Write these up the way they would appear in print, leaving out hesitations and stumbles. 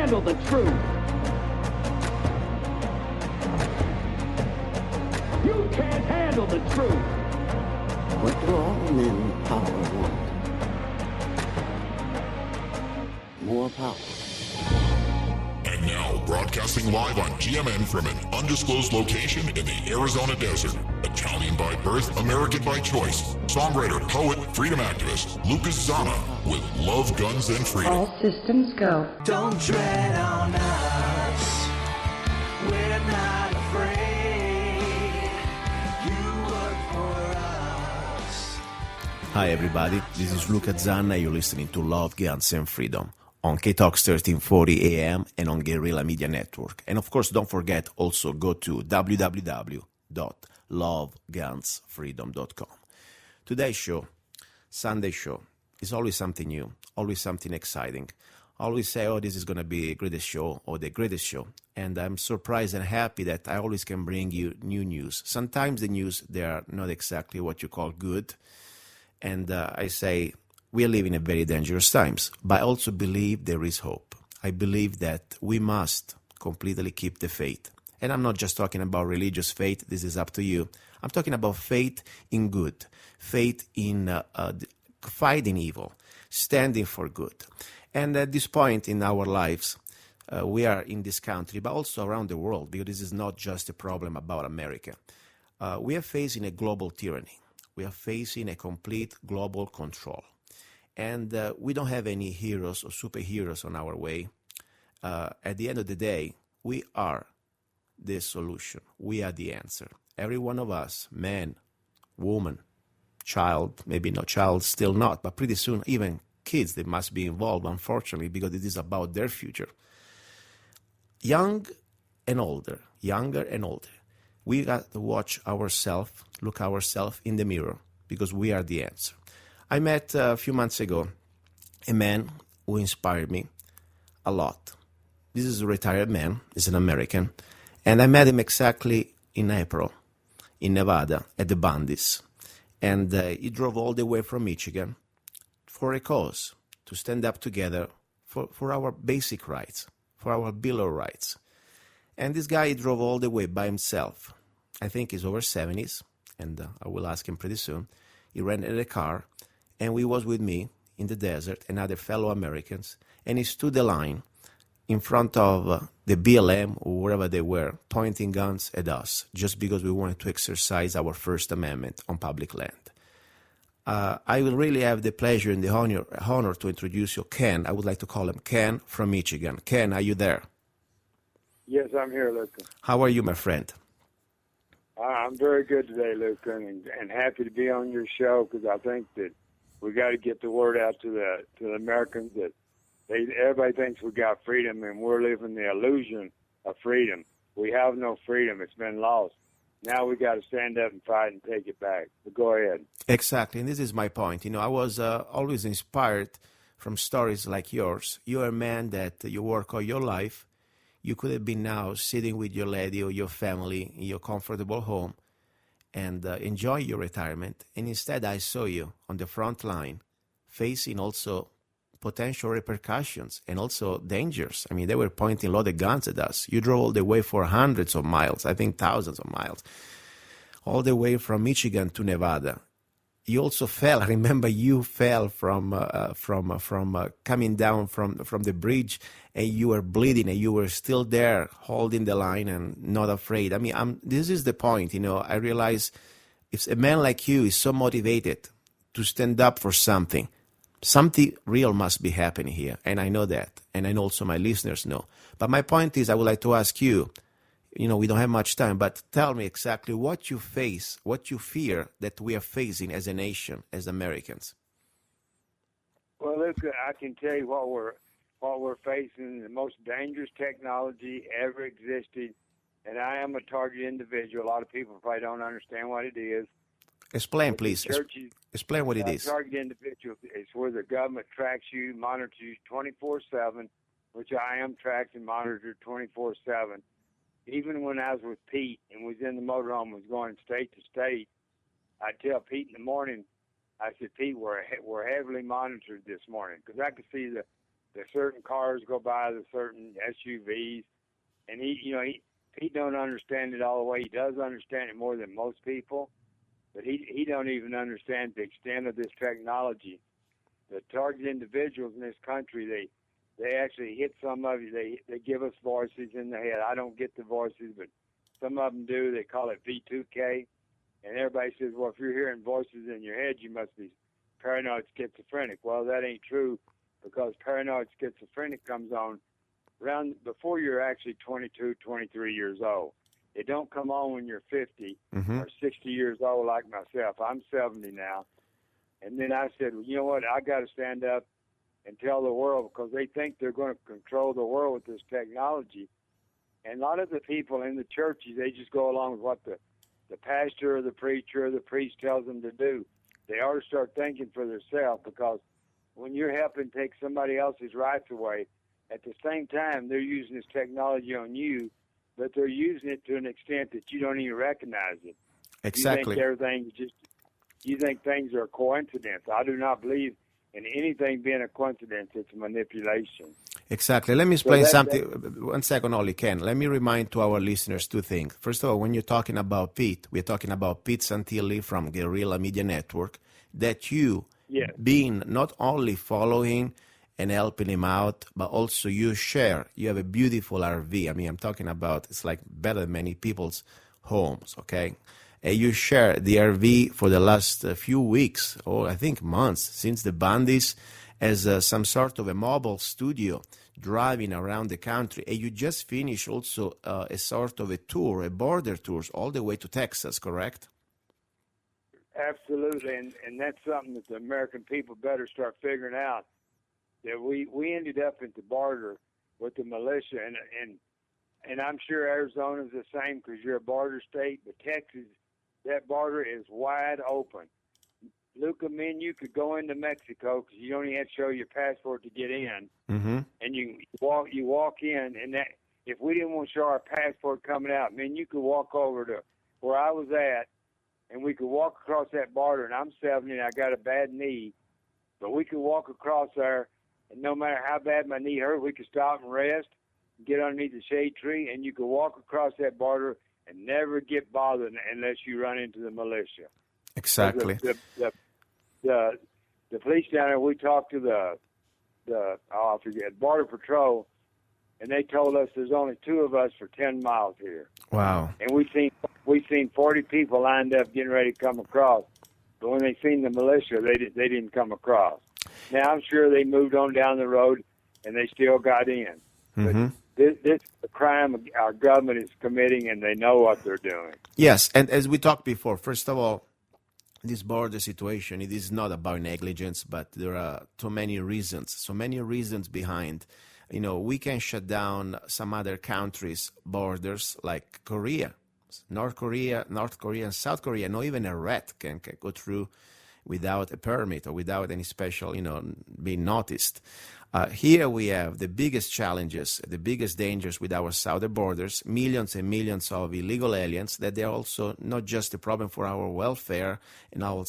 handle the truth. You can't handle the truth. What do all men in power want? More power. And now, broadcasting live on GMN from an undisclosed location in the Arizona desert. Italian by birth, American by choice. Songwriter, poet, freedom activist, Luca Zanna with Love, Guns, and Freedom. All systems go. Don't tread on us. We're not afraid. You work for us. Hi everybody, this is Luca Zanna. You're listening to Love, Guns, and Freedom on K-Talks 1340 AM and on Guerrilla Media Network. And of course, don't forget, also go to www.lovegunsfreedom.com. Today's show, Sunday show, is always something new, always something exciting. Always say, oh, this is going to be the greatest show or the greatest show. And I'm surprised and happy that I always can bring you new news. Sometimes the news, they are not exactly what you call good. And I say, we are living in very dangerous times, but I also believe there is hope. I believe that we must completely keep the faith. And I'm not just talking about religious faith, this is up to you. I'm talking about faith in good, faith in fighting evil, standing for good. And at this point in our lives, we are in this country, but also around the world, because this is not just a problem about America. We are facing a global tyranny. We are facing a complete global control. And we don't have any heroes or superheroes on our way. At the end of the day, we are the solution. We are the answer. Every one of us, man, woman, child, maybe not child, still not, but pretty soon even kids, they must be involved, unfortunately, because it is about their future. Young and older, younger and older. We got to watch ourselves, look ourselves in the mirror, because we are the answer. I met a few months ago a man who inspired me a lot. This is a retired man, he's an American, and I met him exactly in April in Nevada at the Bundys. And he drove all the way from Michigan for a cause, to stand up together for our basic rights, for our Bill of Rights. And this guy drove all the way by himself. I think he's over 70s, and I will ask him pretty soon. He rented a car, and he was with me in the desert and other fellow Americans, and he stood the line in front of the BLM or wherever they were, pointing guns at us, just because we wanted to exercise our First Amendment on public land. I will really have the pleasure and the honor to introduce you, Ken. I would like to call him Ken from Michigan. Ken, are you there? Yes, I'm here, Luca. How are you, my friend? I'm very good today, Luca, and happy to be on your show, because I think that we got to get the word out to the Americans that everybody thinks we got freedom, and we're living the illusion of freedom. We have no freedom. It's been lost. Now we got to stand up and fight and take it back. But go ahead. Exactly, and this is my point. You know, I was always inspired from stories like yours. You're a man that you work all your life. You could have been now sitting with your lady or your family in your comfortable home and enjoy your retirement. And instead, I saw you on the front line, facing also potential repercussions and also dangers. I mean, they were pointing loaded guns at us. You drove all the way for hundreds of miles, I think thousands of miles, all the way from Michigan to Nevada. You also fell. I remember you fell from coming down from the bridge, and you were bleeding, and you were still there holding the line and not afraid. I mean, this is the point. You know, I realize if a man like you is so motivated to stand up for something, something real must be happening here, and I know that, and I know also my listeners know. But my point is, I would like to ask you, you know, we don't have much time, but tell me exactly what you face, what you fear that we are facing as a nation, as Americans. Well, look, I can tell you what we're facing, the most dangerous technology ever existed, and I am a target individual. A lot of people probably don't understand what it is. Explain, please. Explain what it is. Target individual is where the government tracks you, monitors you 24/7, which I am tracked and monitored 24/7. Even when I was with Pete and was in the motorhome, was going state to state, I tell Pete in the morning, I said, Pete, we're heavily monitored this morning, because I could see the the certain cars go by, the certain SUVs, and he don't understand it all the way. He does understand it more than most people, but he don't even understand the extent of this technology. The target individuals in this country, they actually hit some of you. They give us voices in the head. I don't get the voices, but some of them do. They call it V2K, and everybody says, well, if you're hearing voices in your head, you must be paranoid schizophrenic. Well, that ain't true, because paranoid schizophrenic comes on around before you're actually 22, 23 years old. It don't come on when you're 50 or 60 years old like myself. I'm 70 now. And then I said, well, you know what, I got to stand up and tell the world, because they think they're going to control the world with this technology. And a lot of the people in the churches, they just go along with what the pastor or the preacher or the priest tells them to do. They ought to start thinking for themselves, because when you're helping take somebody else's rights away, at the same time, they're using this technology on you, but they're using it to an extent that you don't even recognize it. Exactly. You think things are a coincidence. I do not believe in anything being a coincidence. It's manipulation. Exactly. Let me explain something. 1 second only, Ken. Let me remind to our listeners two things. First of all, when you're talking about Pete, we're talking about Pete Santilli from Guerrilla Media Network, that you being not only following and helping him out, but also you have a beautiful RV. I mean, I'm talking about, it's like better than many people's homes, okay? And you share the RV for the last few weeks, or I think months, since the Bundys, as some sort of a mobile studio driving around the country. And you just finished also a sort of a tour, a border tours, all the way to Texas, correct? Absolutely, and that's something that the American people better start figuring out. That we ended up at the border with the militia, and I'm sure Arizona's the same because you're a border state, but Texas, that border is wide open. Luca, man, you could go into Mexico because you only have to show your passport to get in, and you walk in, and that if we didn't want to show our passport coming out, man, you could walk over to where I was at, and we could walk across that border, and I'm 70 and I got a bad knee, but we could walk across there. And no matter how bad my knee hurt, we could stop and rest, get underneath the shade tree, and you could walk across that border and never get bothered unless you run into the militia. Exactly. The police down there, we talked to the Border Patrol, and they told us there's only 2 of us for 10 miles here. Wow. And we seen 40 people lined up getting ready to come across, but when they seen the militia, they didn't come across. Now, I'm sure they moved on down the road, and they still got in. But this is a crime our government is committing, and they know what they're doing. Yes, and as we talked before, first of all, this border situation, it is not about negligence, but there are so many reasons behind. You know, we can shut down some other countries' borders, like Korea, North Korea, and South Korea, not even a rat can go through without a permit or without any special, being noticed. Here we have the biggest challenges, the biggest dangers with our southern borders, millions and millions of illegal aliens, that they're also not just a problem for our welfare and our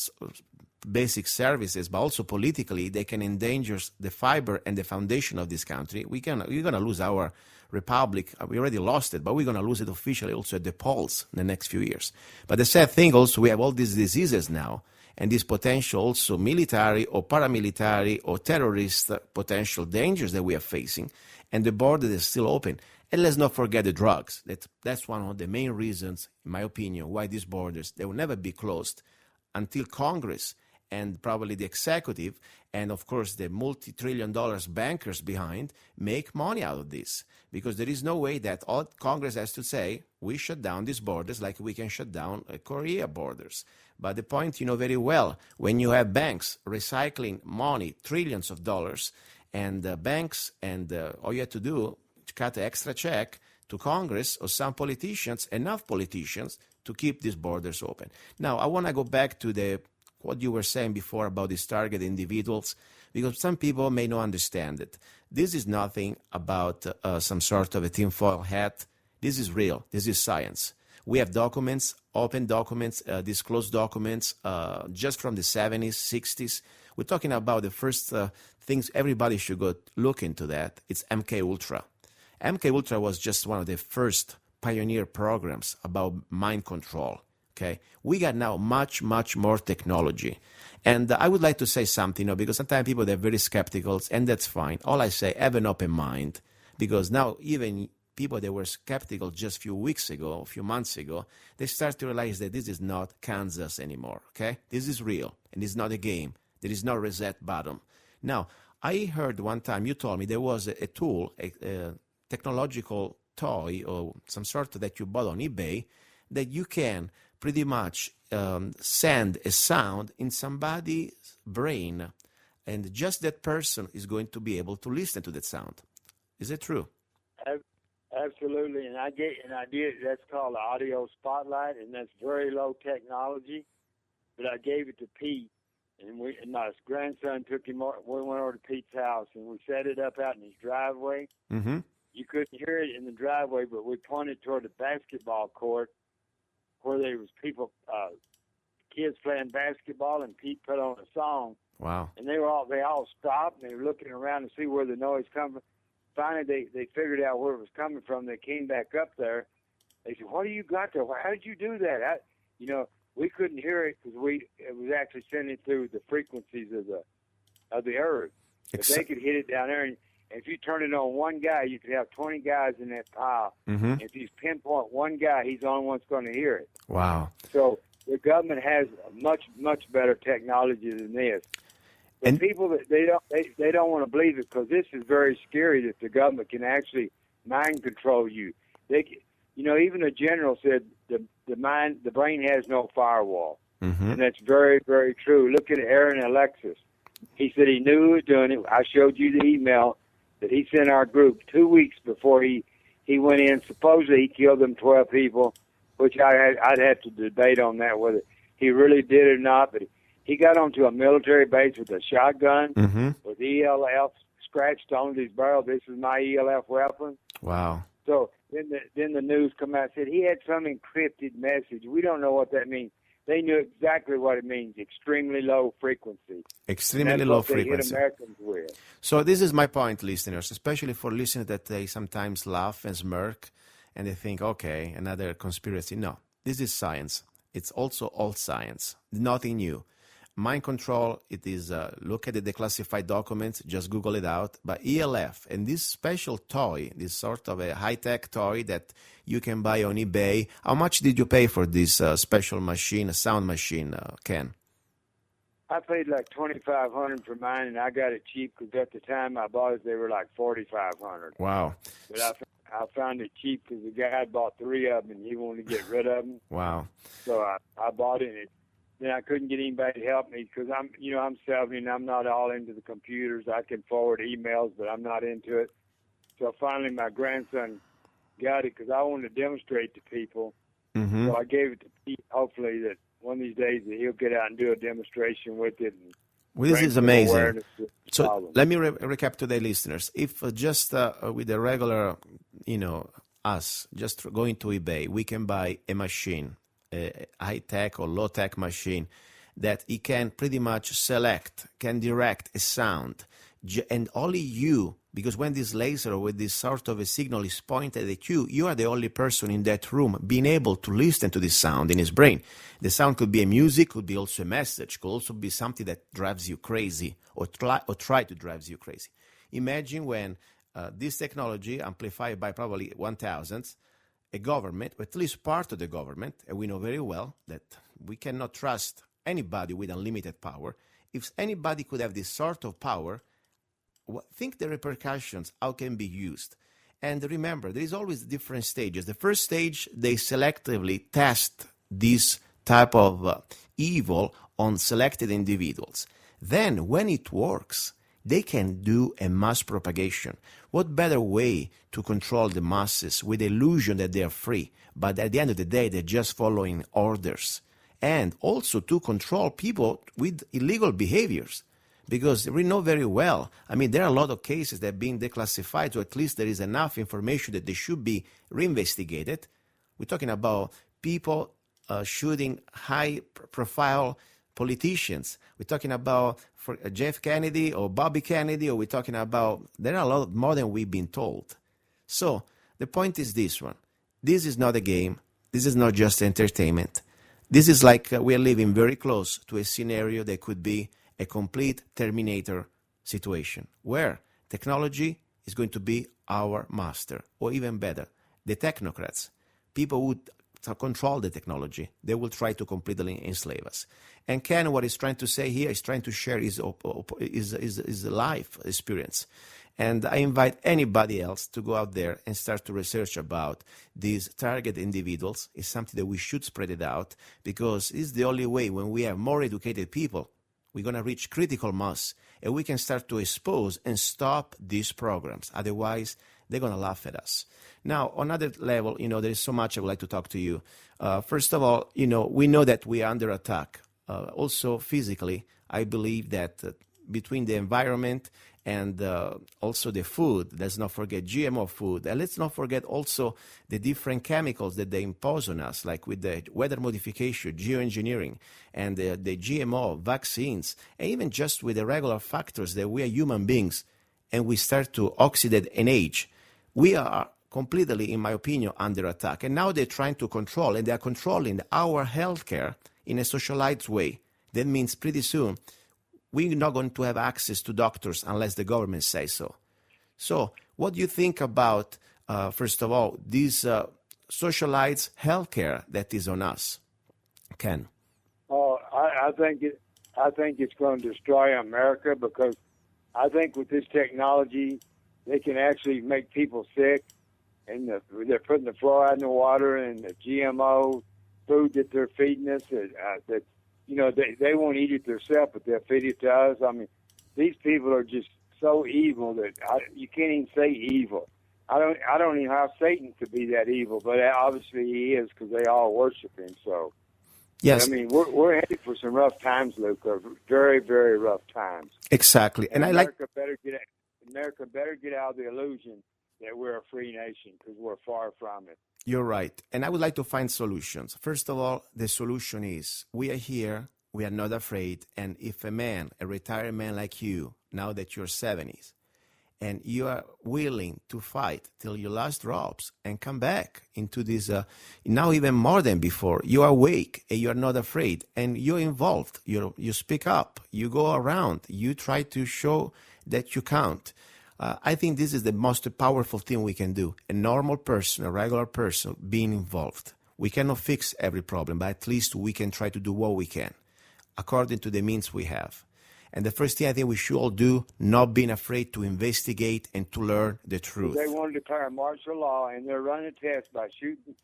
basic services, but also politically, they can endanger the fiber and the foundation of this country. We're going to lose our republic. We already lost it, but we're going to lose it officially also at the polls in the next few years. But the sad thing also, we have all these diseases now, and these potential also military or paramilitary or terrorist potential dangers that we are facing, and the border is still open. And let's not forget the drugs. That's one of the main reasons, in my opinion, why these borders, they will never be closed until Congress and probably the executive and, of course, the multi-trillion-dollar bankers behind make money out of this. Because there is no way that all Congress has to say, we shut down these borders like we can shut down Korea borders. But the point, very well, when you have banks recycling money, trillions of dollars, and banks, and all you have to do, cut an extra check to Congress or some politicians, enough politicians, to keep these borders open. Now, I want to go back to what you were saying before about these target individuals, because some people may not understand it. This is nothing about some sort of a tinfoil hat. This is real. This is science. We have documents, open documents, disclosed documents, just from the 70s, 60s. We're talking about the first thinks everybody should go look into that, it's MK Ultra. MK Ultra was just one of the first pioneer programs about mind control. Okay, we got now much more technology, and I would like to say something, because sometimes people, they're very skeptical, and that's fine. All I say, have an open mind, because now even people that were skeptical just a few weeks ago, a few months ago, they start to realize that this is not Kansas anymore. Okay, this is real, and it's not a game. There is no reset button. Now, I heard one time you told me there was a tool, a technological toy or some sort that you bought on eBay that you can pretty much send a sound in somebody's brain, and just that person is going to be able to listen to that sound. Is it true? Absolutely, and I did. That's called the audio spotlight, and that's very low technology. But I gave it to Pete, and my grandson took him. We went over to Pete's house, and we set it up out in his driveway. Mm-hmm. You couldn't hear it in the driveway, but we pointed toward the basketball court, where there was people, kids playing basketball, and Pete put on a song. Wow! And they all stopped, and they were looking around to see where the noise come from. Finally, they figured out where it was coming from. They came back up there. They said, "What do you got there? How did you do that?" We couldn't hear it because it was actually sending through the frequencies of the earth. But they could hit it down there, and if you turn it on one guy, you could have 20 guys in that pile. Mm-hmm. If you pinpoint one guy, he's the only one that's going to hear it. Wow. So the government has much better technology than this. But And people, they don't want to believe it because this is very scary that the government can actually mind control you. Even the general said the brain has no firewall. Mm-hmm. And that's very, very true. Look at Aaron Alexis. He said he knew he was doing it. I showed you the email that he sent our group 2 weeks before he went in. Supposedly he killed them 12 people, which I'd have to debate on that, whether he really did or not. But he got onto a military base with a shotgun, Mm-hmm. with ELF scratched on his barrel. This is my ELF weapon. Wow. So then the news come out and said he had some encrypted message. We don't know what that means. They knew exactly what it means, extremely low frequency. Extremely low frequency. That's what they hit Americans with. So this is my point, listeners, especially for listeners that they sometimes laugh and smirk and they think, okay, another conspiracy. No, this is science. It's also old science, nothing new. Mind control, it is, look at the declassified documents, just Google it out. But ELF, and this special toy, this sort of a high-tech toy that you can buy on eBay. How much did you pay for this special machine, a sound machine, Ken? I paid like $2,500 for mine, and I got it cheap because at the time I bought it, they were like $4,500. Wow. But I found it cheap because the guy had bought 3 of them, and he wanted to get rid of them. Wow. So I bought it, and then I couldn't get anybody to help me because I'm 70 and I'm not all into the computers. I can forward emails, but I'm not into it. So finally, my grandson got it because I wanted to demonstrate to people. Mm-hmm. So I gave it to Pete. Hopefully, that one of these days that he'll get out and do a demonstration with it. And Well, this bring is some amazing. awareness to the So problem. let me recap to the listeners. If just with the regular, us, just going to eBay, we can buy a machine, a high-tech or low-tech machine that it can pretty much can direct a sound. And only you, because when this laser or with this sort of a signal is pointed at you, you are the only person in that room being able to listen to this sound in his brain. The sound could be a music, could be also a message, could also be something that drives you crazy or try to drive you crazy. Imagine when this technology, amplified by probably 1,000, a government, or at least part of the government, and we know very well that we cannot trust anybody with unlimited power. If anybody could have this sort of power, think the repercussions, how can be used. And remember, there is always different stages. The first stage, they selectively test this type of evil on selected individuals. Then, when it works, they can do a mass propagation. What better way to control the masses with the illusion that they are free, but at the end of the day, they're just following orders. And also to control people with illegal behaviors. Because we know very well, there are a lot of cases that have been declassified, so at least there is enough information that they should be reinvestigated. We're talking about people shooting high-profile politicians. We're talking about for Jeff Kennedy or Bobby Kennedy, or we're talking about, there are a lot more than we've been told. So the point is this one. This is not a game. This is not just entertainment. This is like we are living very close to a scenario that could be a complete Terminator situation, where technology is going to be our master, or even better, the technocrats, people who control the technology, they will try to completely enslave us. And Ken, what he's trying to say here is trying to share his life experience. And I invite anybody else to go out there and start to research about these target individuals. It's something that we should spread it out, because it's the only way. When we have more educated people, we're going to reach critical mass, and we can start to expose and stop these programs. Otherwise, they're going to laugh at us. Now, on another level, there is so much I would like to talk to you. First of all, we know that we are under attack. Also, physically, I believe that between the environment and also the food, let's not forget GMO food, and let's not forget also the different chemicals that they impose on us, like with the weather modification, geoengineering, and the GMO vaccines, and even just with the regular factors that we are human beings, and we start to oxidate and age. We are completely, in my opinion, under attack. And now they're trying to control, and they're controlling our healthcare in a socialized way. That means pretty soon we're not going to have access to doctors unless the government says so. So what do you think about, first of all, this socialized healthcare that is on us? Ken? Oh, I think it's going to destroy America, because I think with this technology, they can actually make people sick, and they're putting the fluoride in the water and the GMO food that they're feeding us. That they won't eat it themselves, but they'll feed it to us. I mean, these people are just so evil that you can't even say evil. I don't even have Satan to be that evil, but obviously he is, because they all worship him. So, yes, I mean, we're headed for some rough times, Luca. Very, very rough times. Exactly, and America better get out of the illusion that we're a free nation, because we're far from it. You're right. And I would like to find solutions. First of all, the solution is we are here, we are not afraid. And if a retired man like you, now that you're 70s, and you are willing to fight till your last drops and come back into this, now even more than before, you are awake and you are not afraid, and you're involved. You speak up, you go around, you try to show that you count. I think this is the most powerful thing we can do. A normal person, a regular person, being involved. We cannot fix every problem, but at least we can try to do what we can, according to the means we have. And the first thing I think we should all do, not being afraid to investigate and to learn the truth. They want to declare martial law, and they're running tests by shooting.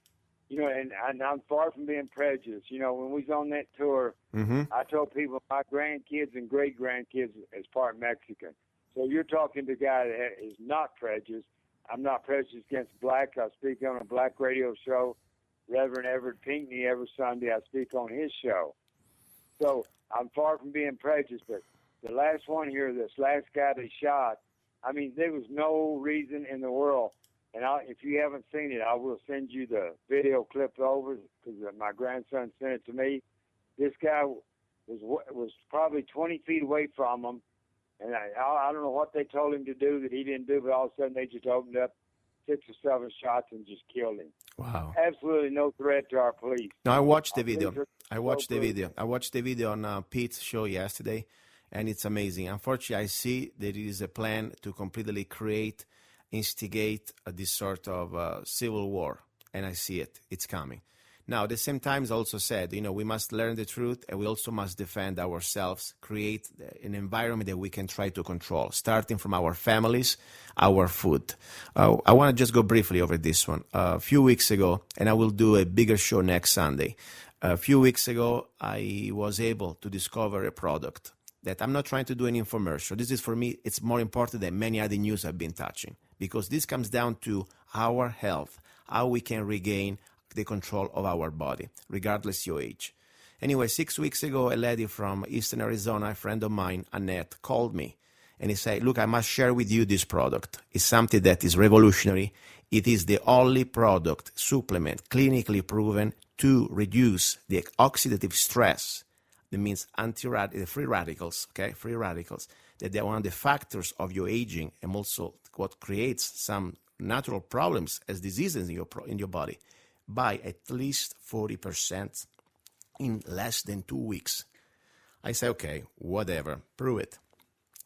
And I'm far from being prejudiced. When we was on that tour, I told people my grandkids and great-grandkids is part Mexican. So you're talking to a guy that is not prejudiced. I'm not prejudiced against black. I speak on a black radio show. Reverend Everett Pinckney, every Sunday, I speak on his show. So I'm far from being prejudiced. But the last one here, this last guy they shot, I mean, there was no reason in the world. And if you haven't seen it, I will send you the video clip over, because my grandson sent it to me. This guy was probably 20 feet away from him. And I don't know what they told him to do that he didn't do, but all of a sudden they just opened up 6 or 7 shots and just killed him. Wow. Absolutely no threat to our police. No, I watched the video. I watched the video on Pete's show yesterday, and it's amazing. Unfortunately, I see that it is a plan to completely instigate this sort of civil war, and I see it. It's coming. Now, at the same time, I also said, we must learn the truth, and we also must defend ourselves, create an environment that we can try to control, starting from our families, our food. I want to just go briefly over this one. A few weeks ago, and I will do a bigger show next Sunday. A few weeks ago, I was able to discover a product that I'm not trying to do an infomercial. This is, for me, it's more important than many other news I've been touching, because this comes down to our health, how we can regain the control of our body, regardless your age. Anyway, 6 weeks ago, a lady from Eastern Arizona, a friend of mine, Annette, called me, and he said, look, I must share with you this product. It's something that is revolutionary. It is the only product, supplement, clinically proven to reduce the oxidative stress that means free radicals, okay, free radicals, that they're one of the factors of your aging and also what creates some natural problems as diseases in your body, by at least 40% in less than 2 weeks. I say, okay, whatever, prove it.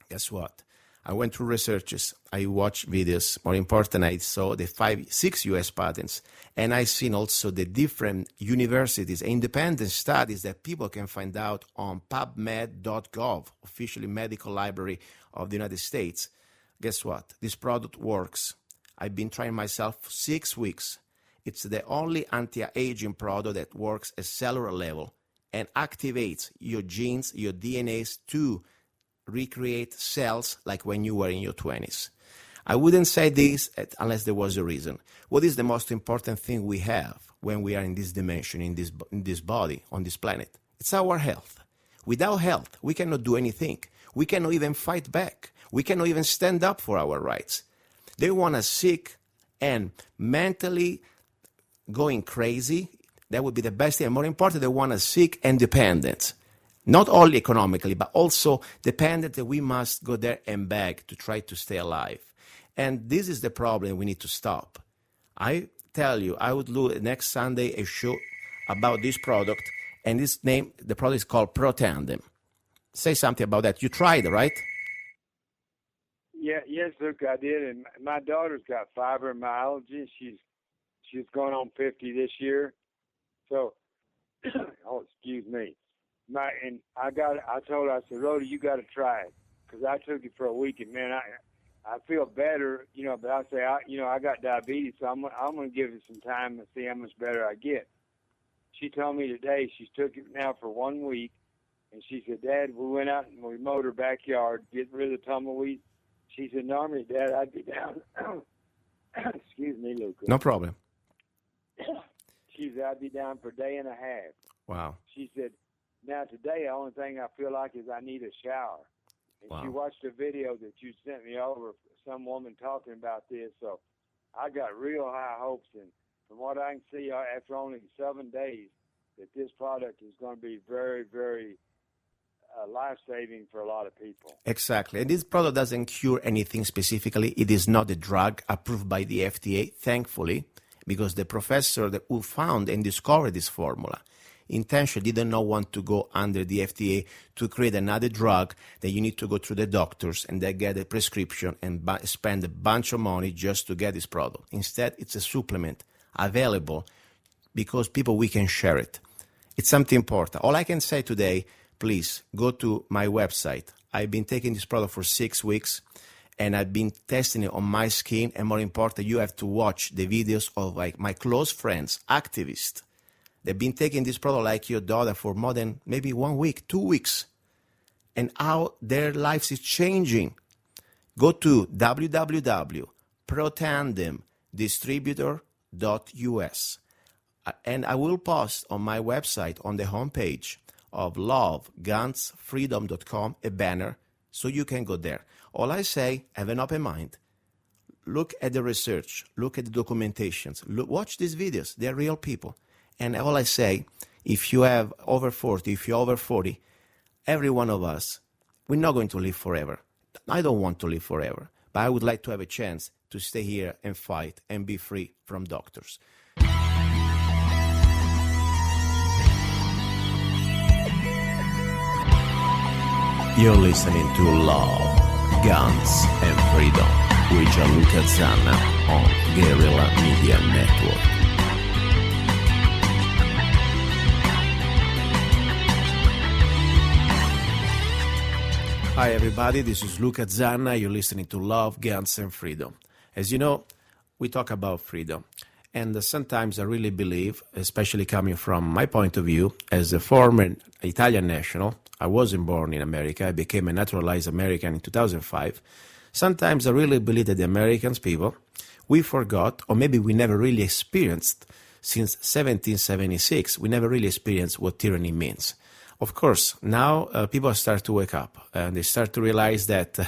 Guess what? I went through researches, I watched videos, more important, I saw the 6 US patents, and I seen also the different universities, independent studies that people can find out on PubMed.gov, officially medical library of the United States. Guess what? This product works. I've been trying myself for 6 weeks. It's the only anti-aging product that works at cellular level and activates your genes, your DNAs to recreate cells like when you were in your 20s. I wouldn't say this unless there was a reason. What is the most important thing we have when we are in this dimension, in this body, on this planet? It's our health. Without health, we cannot do anything. We cannot even fight back. We cannot even stand up for our rights. They want us sick and mentally going crazy. That would be the best thing. And more important, they want us sick and dependent. Not only economically, but also dependent that we must go there and beg to try to stay alive. And this is the problem we need to stop. I tell you, I would do next Sunday a show about this product, and the product is called Protandem. Say something about that. You tried, right? Yeah, yes, Luke, I did. And my daughter's got fibromyalgia. She's going on 50 this year. So, oh, excuse me. I told her, I said, Rhoda, you got to try it, because I took it for a week, and man, I feel better, But I say, I got diabetes, so I'm going to give it some time and see how much better I get. She told me today she's took it now for 1 week, and she said, Dad, we went out and we mowed her backyard, getting rid of the tumbleweed. She said, normally, Dad, I'd be down. Excuse me, Luca. No problem. She said, I'd be down for a day and a half. Wow. She said, now today, the only thing I feel like is I need a shower. And Wow. She watched a video that you sent me over, some woman talking about this. So I got real high hopes. And from what I can see, after only 7 days, that this product is going to be very, very life-saving for a lot of people. Exactly. And this product doesn't cure anything specifically. It is not a drug approved by the FDA, thankfully, because the professor who found and discovered this formula intentionally did not want to go under the FDA to create another drug that you need to go through the doctors and then get a prescription and spend a bunch of money just to get this product. Instead, it's a supplement available because we can share it. It's something important. All I can say today, please go to my website. I've been taking this product for 6 weeks, and I've been testing it on my skin. And more important, you have to watch the videos of my close friends, activists. They've been taking this product like your daughter for more than maybe 1 week, 2 weeks, and how their lives is changing. Go to www.protandemdistributor.us, and I will post on my website on the homepage of lovegunsfreedom.com a banner so you can go there. All I say, have an open mind. Look at the research. Look at the documentations. Watch these videos. They're real people. And all I say, if you have over 40, if you're over 40, every one of us, we're not going to live forever. I don't want to live forever, but I would like to have a chance to stay here and fight and be free from doctors. You're listening to Love, Guns, and Freedom with Luca Zanna on Guerrilla Media Network. Hi everybody, this is Luca Zanna. You're listening to Love, Guns, and Freedom. As you know, we talk about freedom. And sometimes I really believe, especially coming from my point of view, as a former Italian national, I wasn't born in America, I became a naturalized American in 2005. Sometimes I really believe that the Americans people, we forgot, or maybe we never really experienced, since 1776, we never really experienced what tyranny means. Of course, now people start to wake up and they start to realize that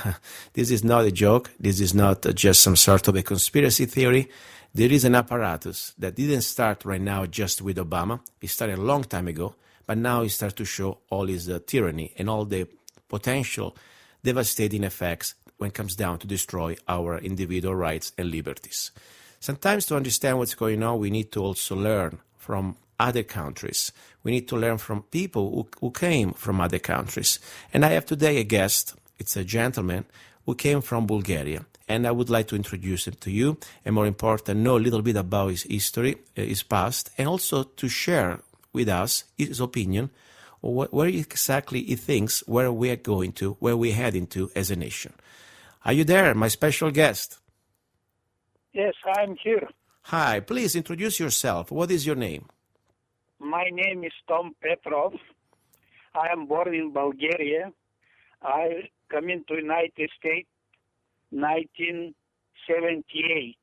this is not a joke. This is not just some sort of a conspiracy theory. There is an apparatus that didn't start right now just with Obama. It started a long time ago, but now he starts to show all his tyranny and all the potential devastating effects when it comes down to destroy our individual rights and liberties. Sometimes to understand what's going on, we need to also learn from other countries. We need to learn from people who came from other countries. And I have today a guest. It's a gentleman who came from Bulgaria. And I would like to introduce him to you, and more important, know a little bit about his history, his past, and also to share with us his opinion on where exactly he thinks, where we are going to, where we're heading to as a nation. Are you there, my special guest? Yes, I'm here. Hi, please introduce yourself. What is your name? My name is Tom Petrov. I am born in Bulgaria. I come into United States 1978.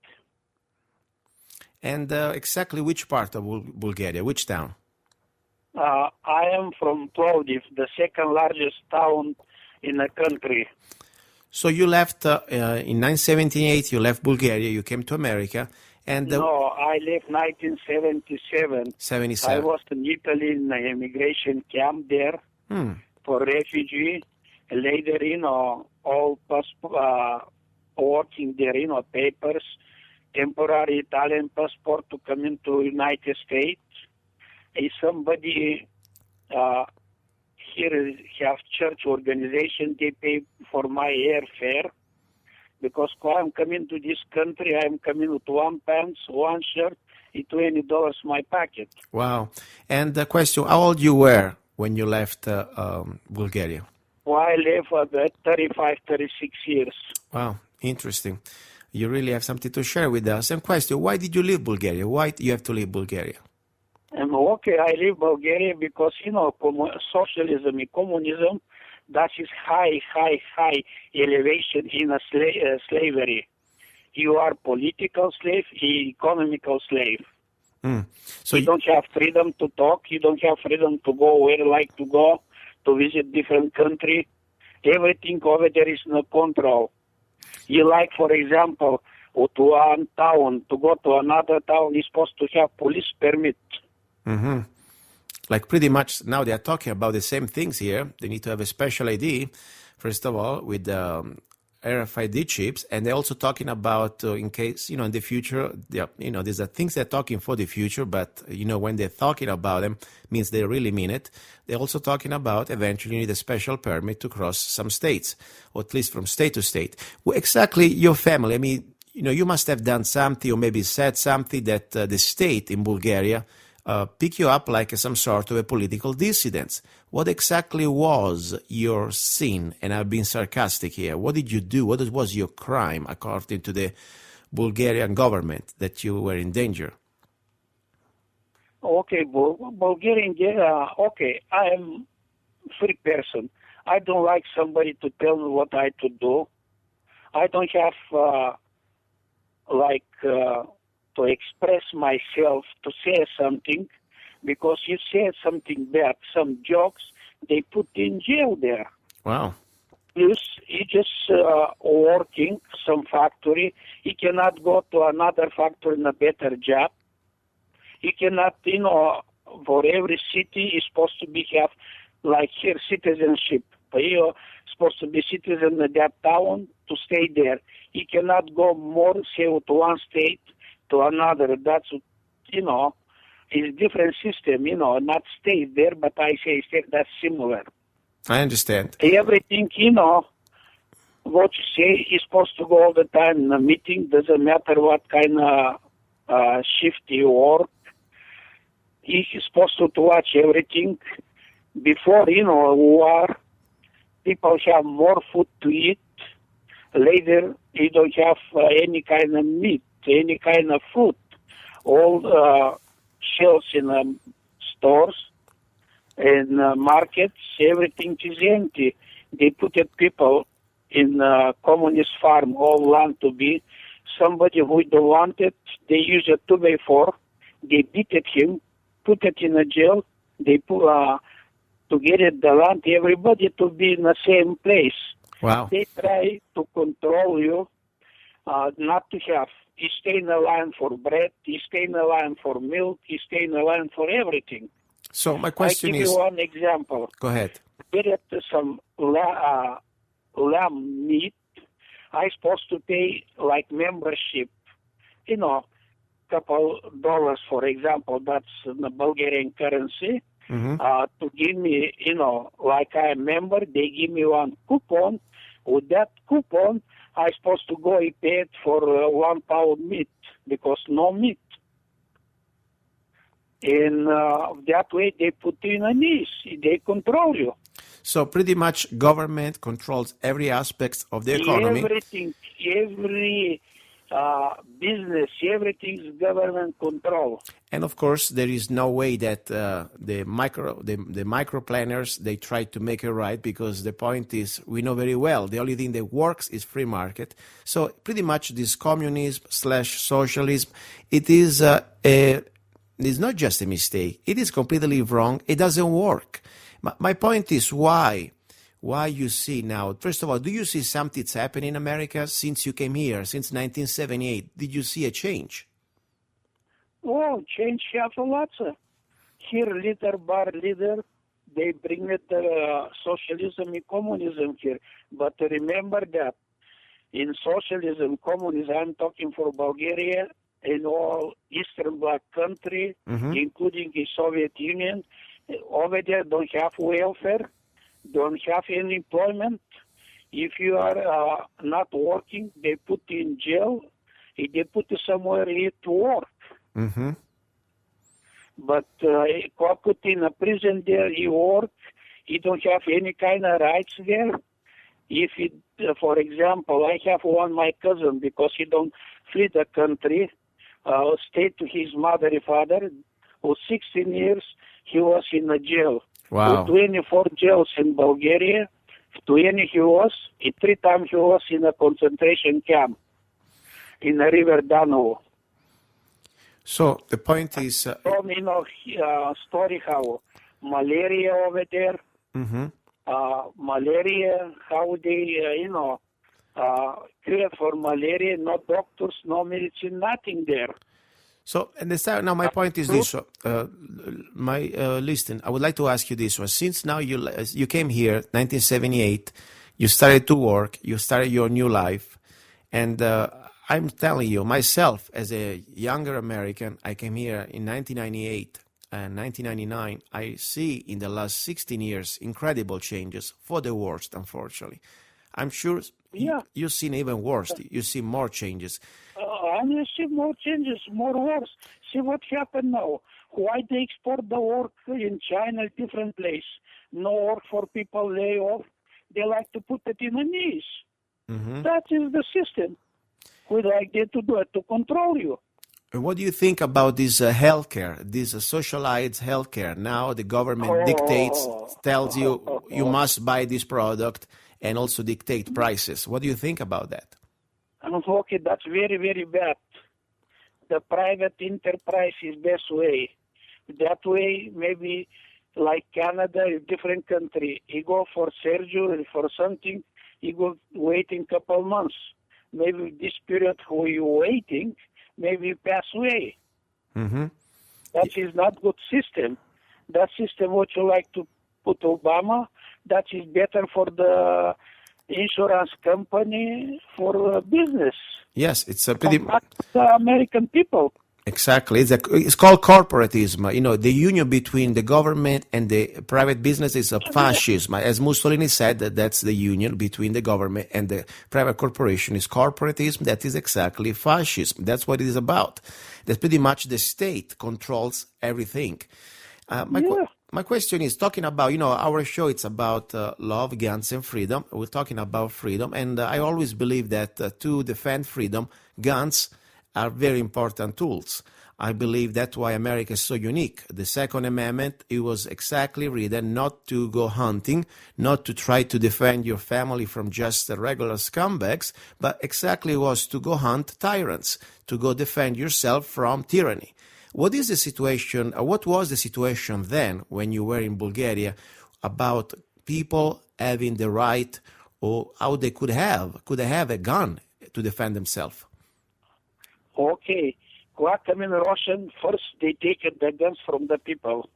And exactly which part of Bulgaria, which town? I am from Plovdiv, the second largest town in the country. So you left in 1978, you left Bulgaria, you came to America. And No, I left 1977. 77. I was in Italy in an immigration camp there for refugee. Later, all working there, papers, temporary Italian passport to come into United States. If somebody here have church organization, they pay for my airfare. Because when I'm coming to this country, I'm coming with one pants, one shirt, and $20 my pocket. Wow. And the question, how old you were when you left Bulgaria? Well, I left at 35, 36 years. Wow, interesting. You really have something to share with us. And question, why did you leave Bulgaria? Why do you have to leave Bulgaria? I leave Bulgaria because, socialism and communism, that is high elevation in a slavery. You are political slave, economical slave. So you don't have freedom to talk. You don't have freedom to go where you like to go, to visit different country. Everything over there is no control. You like, for example, to one town, to go to another town, you're supposed to have police permit. Mm-hmm. Like pretty much now they are talking about the same things here. They need to have a special ID, first of all, with RFID chips, and they're also talking about in case, in the future, these are things they're talking for the future, but, when they're talking about them, means they really mean it. They're also talking about eventually you need a special permit to cross some states, or at least from state to state. Well, exactly your family, I mean, you must have done something or maybe said something that the state in Bulgaria pick you up like some sort of a political dissident. What exactly was your sin? And I've been sarcastic here. What did you do? What was your crime according to the Bulgarian government that you were in danger? Okay, Bulgarian, I am free person. I don't like somebody to tell me what I to do. I don't have to express myself, to say something, because you say something bad, some jokes, they put in jail there. Wow. You just working some factory. You cannot go to another factory in a better job. You cannot, for every city is supposed to be have, like here, citizenship. You're supposed to be citizen of that town to stay there. You cannot go more, say, to one state to another. That's, it's different system, not state there, but I say state that's similar. I understand. Everything, what you say is supposed to go all the time in a meeting. Doesn't matter what kind of shift you work. He's supposed to watch everything. Before, war, people have more food to eat. Later, you don't have any kind of meat, any kind of food. All shelves in stores and markets, everything is empty. They put people in communist farm, all land to be. Somebody who don't want it, they use a 2x4, they beat at him, put it in a jail, they put to get it the land, everybody to be in the same place. Wow. They try to control you, not to have. You stay in the line for bread, you stay in the line for milk, you stay in the line for everything. So my I question give is, you one example. go ahead. Get some lamb meat. I supposed to pay like membership, couple dollars, for example. That's in the Bulgarian currency. To give me, like I'm a member, they give me one coupon. With that coupon, I supposed to go and pay it for 1 pound meat because no meat. And that way they put you in a niche. They control you. So pretty much government controls every aspect of the economy. Everything, every business, everything's government control. And of course, there is no way that the micro planners, they try to make it right, because the point is, we know very well, the only thing that works is free market. So pretty much this communism/socialism, it is it's not just a mistake. It is completely wrong. It doesn't work. My point is why you see now, first of all, do you see something's happening in America since you came here, since 1978? Did you see a change? Oh, change have a lot. Here, leader by leader, they bring it socialism and communism here. But remember that in socialism, communism, I'm talking for Bulgaria and all Eastern Bloc country, including the Soviet Union, over there don't have welfare, don't have any employment. If you are not working, they put you in jail. They put you somewhere here to work. But put in a prison there, you work. You don't have any kind of rights there. If it, for example, I have my cousin, because he don't flee the country, stayed to his mother and father. For 16 years, he was in a jail. Wow. 24 jails in Bulgaria. 20 he was. 3 times he was in a concentration camp in the river Danube. So the point is... story how malaria over there, malaria, how they, cured for malaria, no doctors, no medicine, nothing there. So, now my point is this. Listen, I would like to ask you this one. Since now you came here, 1978, you started to work, you started your new life, and I'm telling you, myself, as a younger American, I came here in 1998 and 1999. I see in the last 16 years incredible changes for the worst, unfortunately. I'm sure you've seen even worse. You see more changes. I see more changes, more wars. See what happened now. Why they export the work in China, different place. No work for people, lay off. They like to put it in a niche. That is the system. We like they to do it, to control you. What do you think about this healthcare, this socialized healthcare? Now the government dictates, tells you must buy this product, and also dictate prices. What do you think about that? Okay, that's very, very bad. The private enterprise is best way. That way, maybe like Canada, a different country, you go for surgery, for something, you go waiting couple months. Maybe this period who you waiting, maybe you pass away. That is not good system. That system what you like to put Obama, that is better for the insurance company, for business. Yes, it's a pretty... Not the American people. Exactly. It's called corporatism. The union between the government and the private business is a fascism. As Mussolini said, that's the union between the government and the private corporation is corporatism. That is exactly fascism. That's what it is about. That's pretty much the state controls everything. My question is, talking about, our show, it's about love, guns, and freedom. We're talking about freedom. And I always believe that to defend freedom, guns are very important tools. I believe that's why America is so unique. The Second Amendment, it was exactly written not to go hunting, not to try to defend your family from just the regular scumbags, but exactly was to go hunt tyrants, to go defend yourself from tyranny. What is the situation, or what was the situation then when you were in Bulgaria about people having the right, or how they could have a gun to defend themselves? Okay. What I mean, Russian, first they take the guns from the people.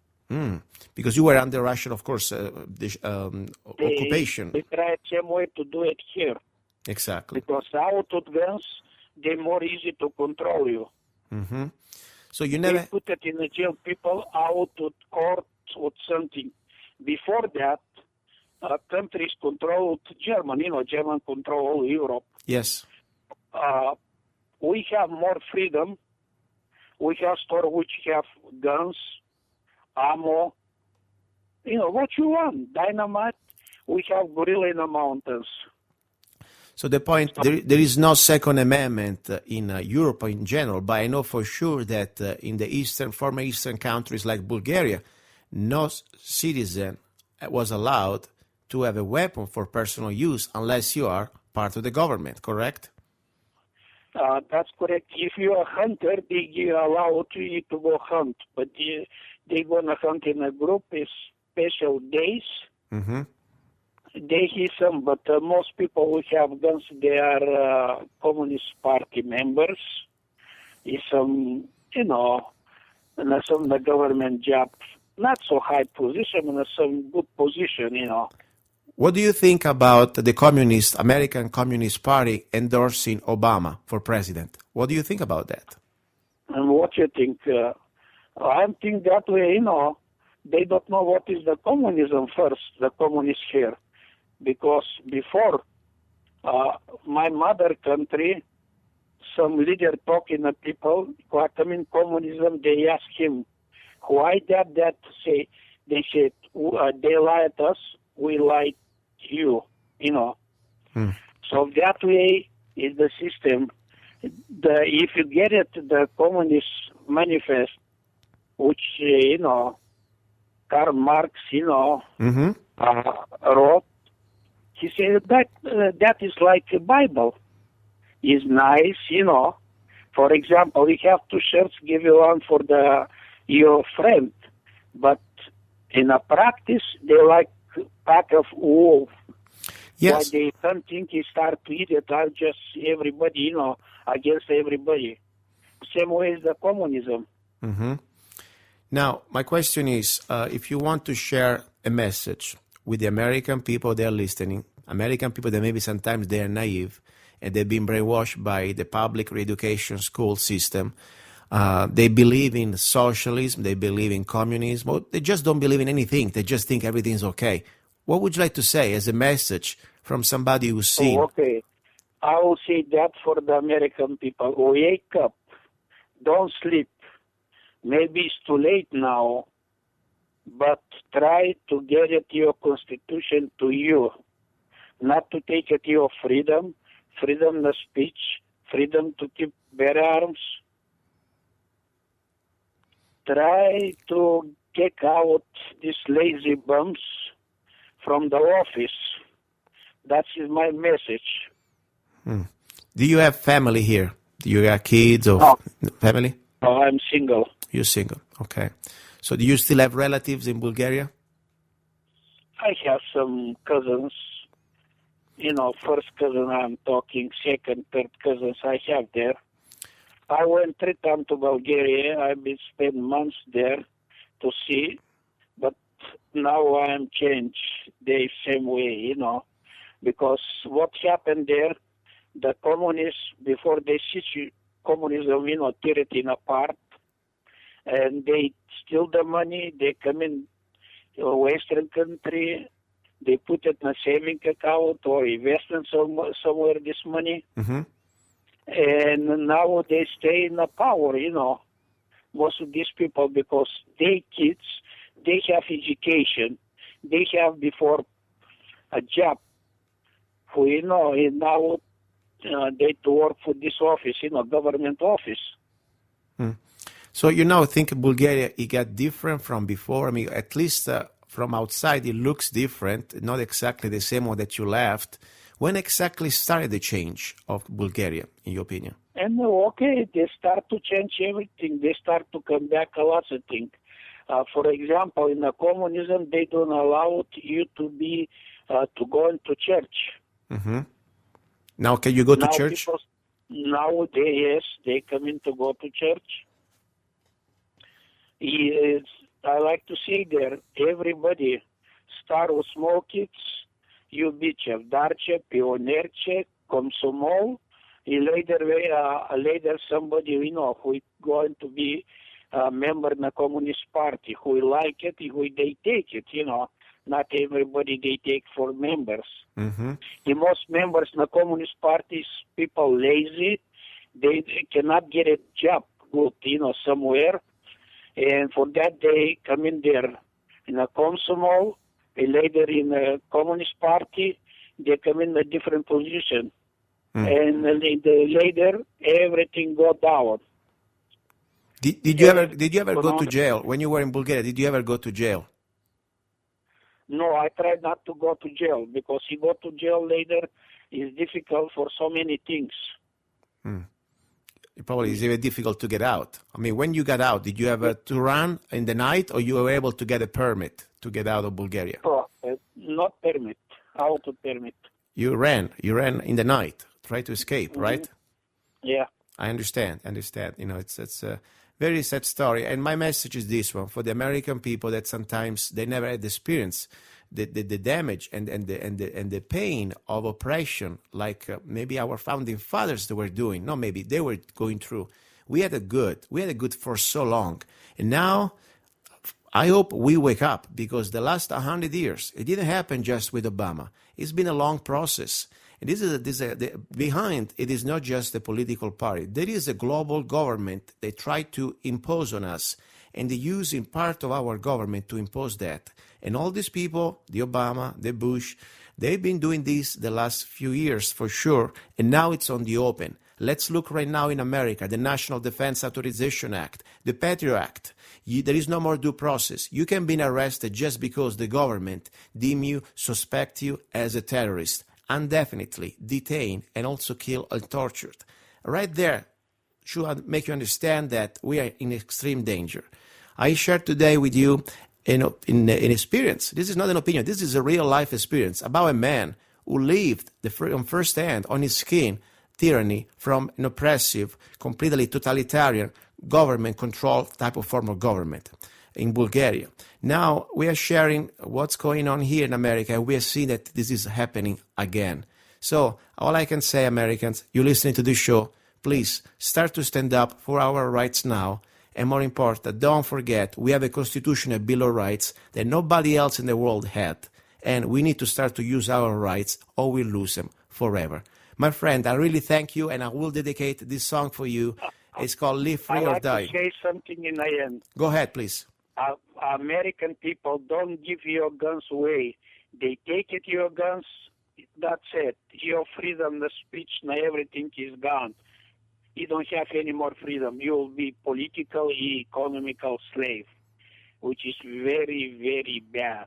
Because you were under Russian, of course, occupation. They try same way to do it here. Exactly. Because out with guns, they're more easy to control you. Mm-hmm. So you They never... put it in the jail people out with court with something. Before that, countries controlled Germany, German control all Europe. Yes. We have more freedom. We have stores which have guns, ammo, what you want, dynamite. We have gorilla in the mountains. So the point, there is no Second Amendment in Europe in general, but I know for sure that in the former Eastern countries like Bulgaria, no citizen was allowed to have a weapon for personal use unless you are part of the government, correct? That's correct. If you're a hunter, they allow you to go hunt, but they're going to hunt in a group, is special days. Mm-hmm. They hear some, but most people who have guns, they are Communist Party members. Is some, some the government job, not so high position, in some good position, What do you think about the American Communist Party endorsing Obama for president? What do you think about that? And what you think? I think that way, they don't know what is the communism first, the communists here. Because before my mother country, some leader talking to people who are coming communism, they ask him, why that say? They said, they lied us, we lied you, So that way is the system. If you get it, the Communist Manifest, which, Karl Marx, Mm-hmm. wrote, he said that is like a Bible. It's nice, For example, you have 2 shirts, give you one for your friend. But in a practice, they like pack of wool. Yes. Why they don't think he start to eat it, just everybody, against everybody. Same way as the communism. Mm-hmm. Now, my question is, if you want to share a message with the American people that are listening, American people that maybe sometimes they are naive and they've been brainwashed by the public education school system, they believe in socialism, they believe in communism, or they just don't believe in anything. They just think everything's okay. What would you like to say as a message from somebody who's seen? Okay. I will say that for the American people. Wake up. Don't sleep. Maybe it's too late now, but try to get it your constitution to you. Not to take it your freedom of speech, freedom to keep bear arms. Try to take out these lazy bums from the office. That is my message. Do you have family here? Do you have kids or family? No, I'm single. You're single, okay. So do you still have relatives in Bulgaria? I have some cousins. First cousin I'm talking, second, third cousins I have there. I went 3 times to Bulgaria. I've been spent months there to see, but now I'm changed. They same way, because what happened there, the communists, before they see communism, tear it in apart, and they steal the money, they come in Western country, they put it in a saving account or investment somewhere, this money, Mm-hmm. and now they stay in the power, most of these people, because they kids, they have education, they have before a job, who, and now they to work for this office, government office. So you now think Bulgaria, it got different from before? I mean, at least from outside, it looks different, not exactly the same one that you left. When exactly started the change of Bulgaria, in your opinion? And they start to change everything. They start to come back a lot of things. For example, in the communism, they don't allow you to be to go into church. Mm-hmm. Now, can you go to church? Nowadays, yes, they come in to go to church. I like to say there, everybody start with small kids, iubice, darce, pionerce, consumol, later somebody who is going to be a member in the Communist Party, who like it, who they take it, Not everybody they take for members. Mm-hmm. The most members in the Communist Party is people lazy. They cannot get a job good, somewhere. And for that, they come in there in a Komsomol, later in the Communist Party, they come in a different position. And later, everything go down. Did you ever go to jail when you were in Bulgaria? Did you ever go to jail? No, I tried not to go to jail because you go to jail later is difficult for so many things. It probably is even difficult to get out. I mean, when you got out, did you ever to run in the night, or you were able to get a permit to get out of Bulgaria? Not permit, auto permit. You ran in the night, try to escape, right? Yeah. I understand. It's a very sad story. And my message is this one for the American people that sometimes they never had experience the damage and the pain of oppression, like maybe our founding fathers they were doing. No, maybe they were going through. We had a good for so long, and now I hope we wake up, because the last 100 years it didn't happen just with Obama. It's been a long process. And behind it is not just the political party. There is a global government they try to impose on us, and they're using part of our government to impose that. And all these people, the Obama, the Bush, they've been doing this the last few years for sure, and now it's on the open. Let's look right now in America, the National Defense Authorization Act, the Patriot Act. There is no more due process. You can be arrested just because the government deem you, suspect you as a terrorist, indefinitely detained, and also killed and tortured. Right there should make you understand that we are in extreme danger. I shared today with you in experience. This is not an opinion. This is a real life experience about a man who lived on first hand, on his skin, tyranny from an oppressive, completely totalitarian government control type of form of government in Bulgaria. Now we are sharing what's going on here in America, and we are seeing that this is happening again. So all I can say, Americans, you're listening to this show, please start to stand up for our rights now. And more important, don't forget, we have a constitutional bill of rights that nobody else in the world had. And we need to start to use our rights, or we lose them forever. My friend, I really thank you, and I will dedicate this song for you. It's called Live Free or Die. I like to say something in the end. Go ahead, please. American people don't give your guns away. They take it, your guns, that's it. Your freedom, the speech, and everything is gone. You don't have any more freedom. You'll be political, economical slave, which is very, very bad.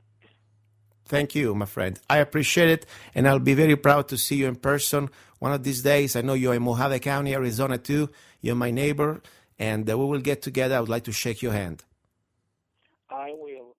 Thank you, my friend. I appreciate it, and I'll be very proud to see you in person one of these days. I know you're in Mojave County, Arizona, too. You're my neighbor, and we will get together. I would like to shake your hand. I will.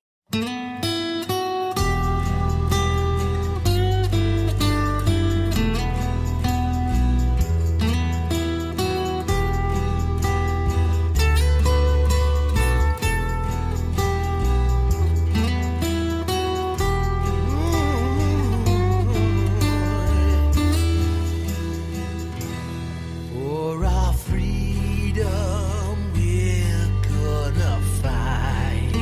For our freedom, we're gonna fight.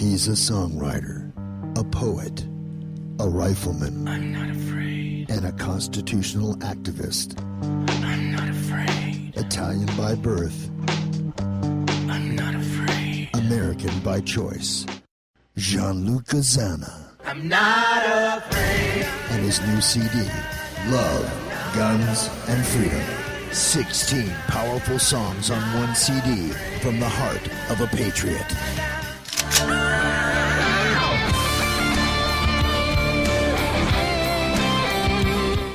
He's a songwriter, a poet, a rifleman. I'm not afraid. And a constitutional activist. I'm not afraid. Italian by birth. I'm not afraid. American by choice. Gianluca Zanna. I'm not afraid. And his new CD, Love, Guns, and Freedom. 16 powerful songs on one CD from the heart of a patriot.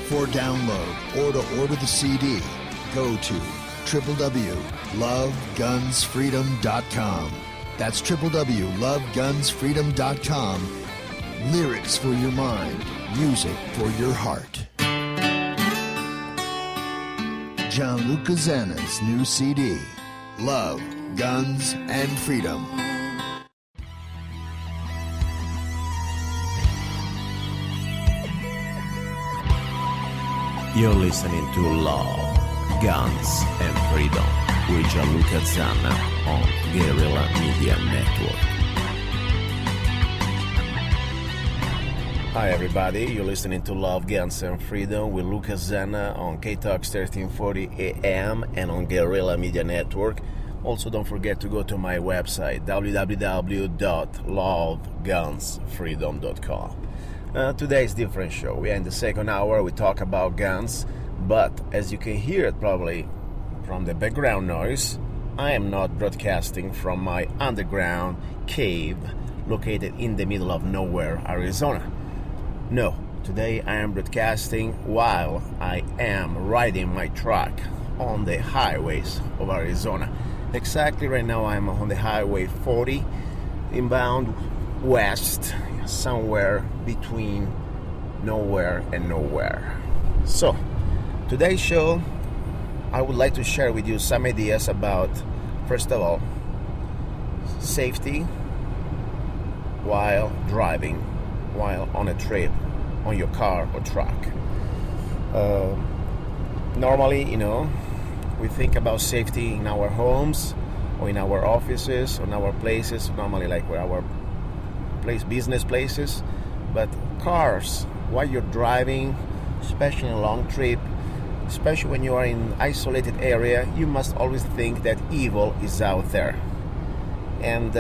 For download or to order the CD, go to www.lovegunsfreedom.com. That's www.lovegunsfreedom.com. Lyrics for your mind, music for your heart. Gianluca Zanna's new CD, Love, Guns, and Freedom. You're listening to Love, Guns, and Freedom with Gianluca Zanna on Guerrilla Media Network. Hi everybody, you're listening to Love, Guns, and Freedom with Luca Zanna on K-Talks 1340 AM and on Guerrilla Media Network. Also, don't forget to go to my website, www.lovegunsfreedom.com. Today's different show. We are in the second hour. We talk about guns, but as you can hear it probably from the background noise, I am not broadcasting from my underground cave located in the middle of nowhere, Arizona. No, today I am broadcasting while I am riding my truck on the highways of Arizona. Exactly right now I'm on the Highway 40 inbound west, somewhere between nowhere and nowhere. So, today's show, I would like to share with you some ideas about, first of all, safety while driving, while on a trip, on your car or truck. Normally, we think about safety in our homes or in our offices or in our places, normally like where our business places, but cars, while you're driving, especially in a long trip, especially when you are in isolated area, you must always think that evil is out there, and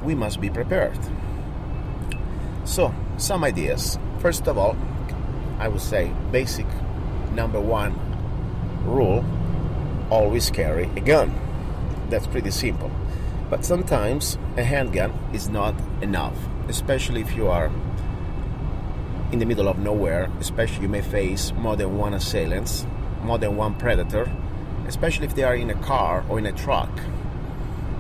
we must be prepared. So, some ideas. First of all, I would say basic number one rule: always carry a gun. That's pretty simple. But sometimes a handgun is not enough, especially if you are in the middle of nowhere. Especially you may face more than one assailants, more than one predator, especially if they are in a car or in a truck.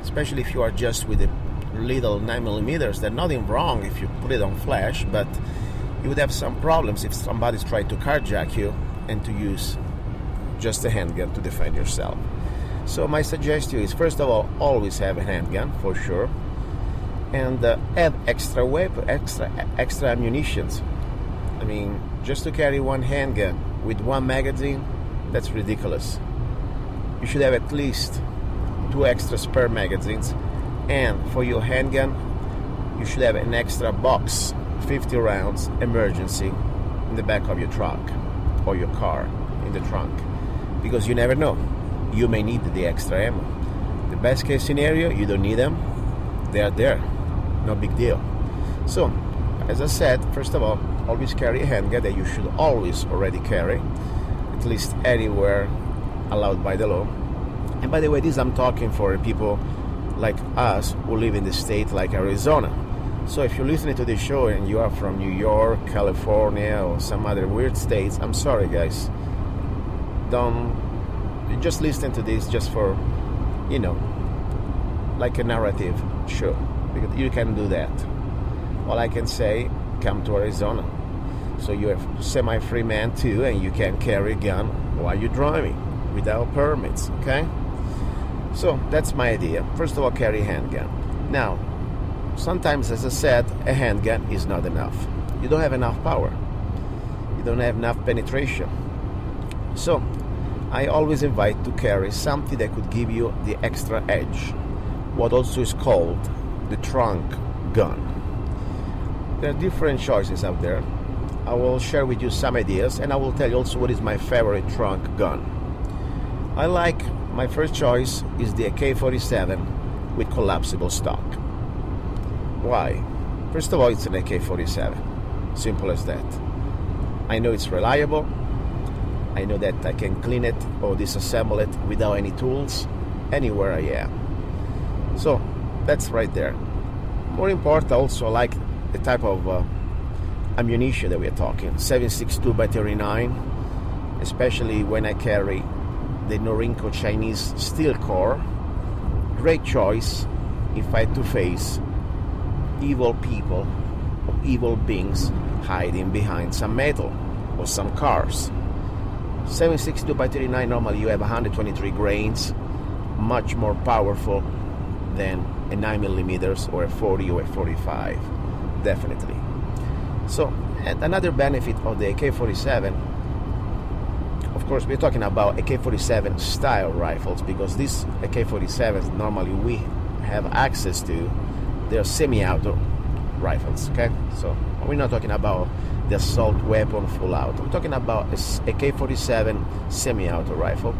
Especially if you are just with a little 9mm, there's nothing wrong if you put it on flash, but you would have some problems if somebody's trying to carjack you and to use just a handgun to defend yourself. So my suggestion is, first of all, always have a handgun for sure, and have extra weapon, extra ammunitions. I mean, just to carry one handgun with one magazine, that's ridiculous. You should have at least 2 extra spare magazines, and for your handgun, you should have an extra box, 50 rounds, emergency, in the back of your truck or your car, in the trunk, because you never know. You may need the extra ammo. The best case scenario, you don't need them. They are there. No big deal. So, as I said, first of all, always carry a handgun that you should always already carry, at least anywhere allowed by the law. And by the way, this I'm talking for people like us who live in the state like Arizona. So if you're listening to this show and you are from New York, California, or some other weird states, I'm sorry guys. You just listen to this just for, like a narrative show, because you can do that. All I can say, come to Arizona. So you're a semi-free man too, and you can carry a gun while you're driving without permits, okay? So that's my idea. First of all, carry a handgun. Now, sometimes, as I said, a handgun is not enough. You don't have enough power. You don't have enough penetration. So, I always invite to carry something that could give you the extra edge, what also is called the trunk gun. There are different choices out there. I will share with you some ideas, and I will tell you also what is my favorite trunk gun. My first choice is the AK-47 with collapsible stock. Why? First of all, it's an AK-47. Simple as that. I know it's reliable. I know that I can clean it or disassemble it without any tools anywhere I am. So that's right there. More important, also, I like the type of ammunition that we are talking. 7.62 by 39, especially when I carry the Norinco Chinese steel core. Great choice if I had to face evil people or evil beings hiding behind some metal or some cars. 7.62 by 39, normally you have 123 grains, much more powerful than a 9mm or a 40 or a 45, definitely. So, and another benefit of the AK-47, of course, we're talking about AK-47 style rifles, because these AK-47s normally we have access to, they're semi-auto rifles, okay? So we're not talking about the assault weapon full auto. We're talking about a AK-47 semi-auto rifle.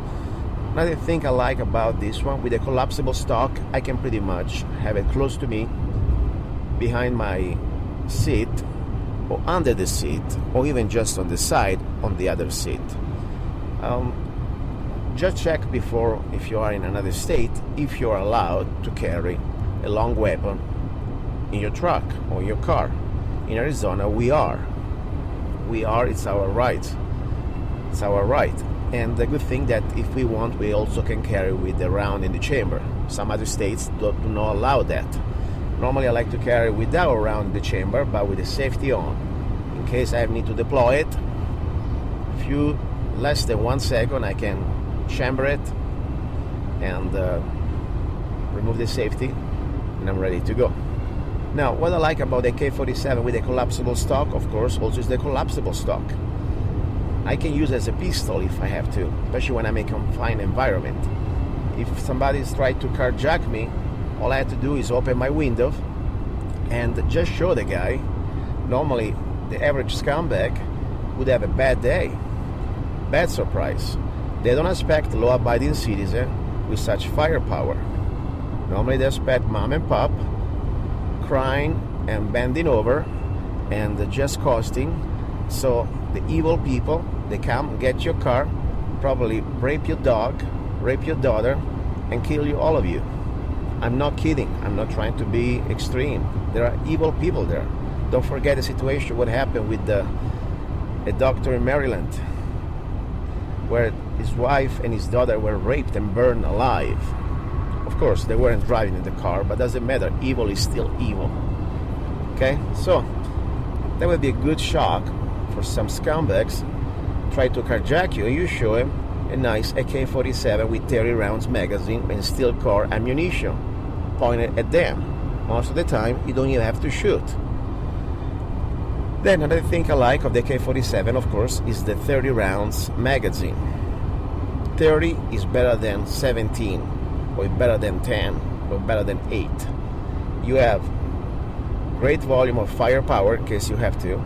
Another thing I like about this one, with a collapsible stock, I can pretty much have it close to me, behind my seat, or under the seat, or even just on the side on the other seat. Just check before, if you are in another state, if you are allowed to carry a long weapon in your truck or your car. In Arizona, we are. It's our right. It's our right. And the good thing that if we want, we also can carry with the round in the chamber. Some other states do not allow that. Normally I like to carry without a round in the chamber, but with the safety on. In case I need to deploy it, less than 1 second, I can chamber it and remove the safety, and I'm ready to go. Now, what I like about the AK-47 with a collapsible stock, of course, also is the collapsible stock. I can use it as a pistol if I have to, especially when I'm in a confined environment. If somebody's trying to carjack me, all I have to do is open my window and just show the guy. Normally, the average scumbag would have a bad day, bad surprise. They don't expect law-abiding citizen with such firepower. Normally, they expect mom and pop crying and bending over and just costing. So the evil people, they come, get your car, probably rape your dog, rape your daughter, and kill you, all of you. I'm not kidding. I'm not trying to be extreme. There are evil people there. Don't forget the situation, what happened with a doctor in Maryland, where his wife and his daughter were raped and burned alive. Of course, they weren't driving in the car, but doesn't matter. Evil is still evil. Okay? So, that would be a good shock for some scumbags. Try to carjack you, and you show him a nice AK-47 with 30 rounds magazine and steel core ammunition pointed at them. Most of the time, you don't even have to shoot. Then another thing I like of the AK-47, of course, is the 30 rounds magazine. 30 is better than 17, or better than 10, or better than 8. You have great volume of firepower in case you have to,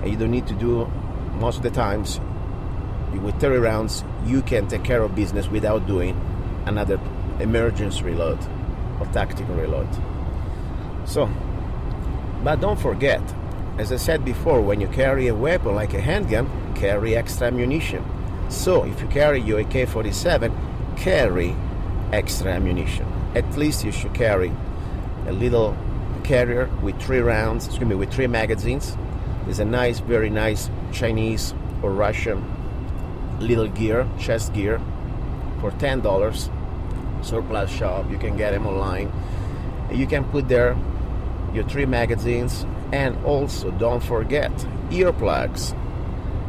and you don't need to do, most of the times, with 30 rounds, you can take care of business without doing another emergency reload or tactical reload. So, but don't forget, as I said before, when you carry a weapon like a handgun, carry extra ammunition. So if you carry your AK-47, carry extra ammunition. At least you should carry a little carrier with 3 magazines. There's a nice, very nice Chinese or Russian little gear, chest gear, for $10. Surplus shop, you can get them online. You can put there your 3 magazines, and also don't forget earplugs,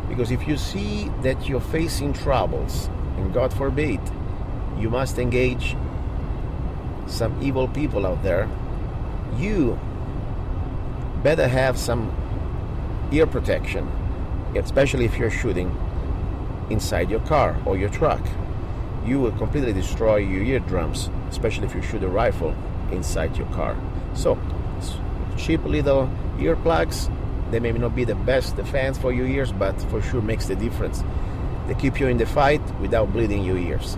because if you see that you're facing troubles, and God forbid you must engage some evil people out there, you better have some ear protection, especially if you're shooting inside your car or your truck. You will completely destroy your eardrums, especially if you shoot a rifle inside your car. So cheap little earplugs. They may not be the best defense for your ears, but for sure makes the difference. They keep you in the fight without bleeding your ears.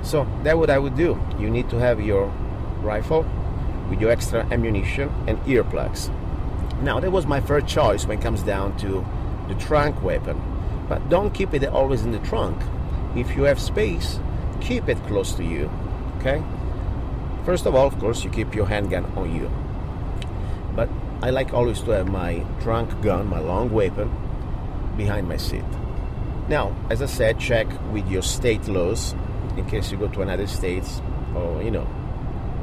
So that's what I would do. You need to have your rifle with your extra ammunition and earplugs. Now, that was my first choice when it comes down to the trunk weapon. But don't keep it always in the trunk. If you have space, keep it close to you, okay? First of all, of course, you keep your handgun on you. But I like always to have my trunk gun, my long weapon, behind my seat. Now, as I said, check with your state laws in case you go to another state, or,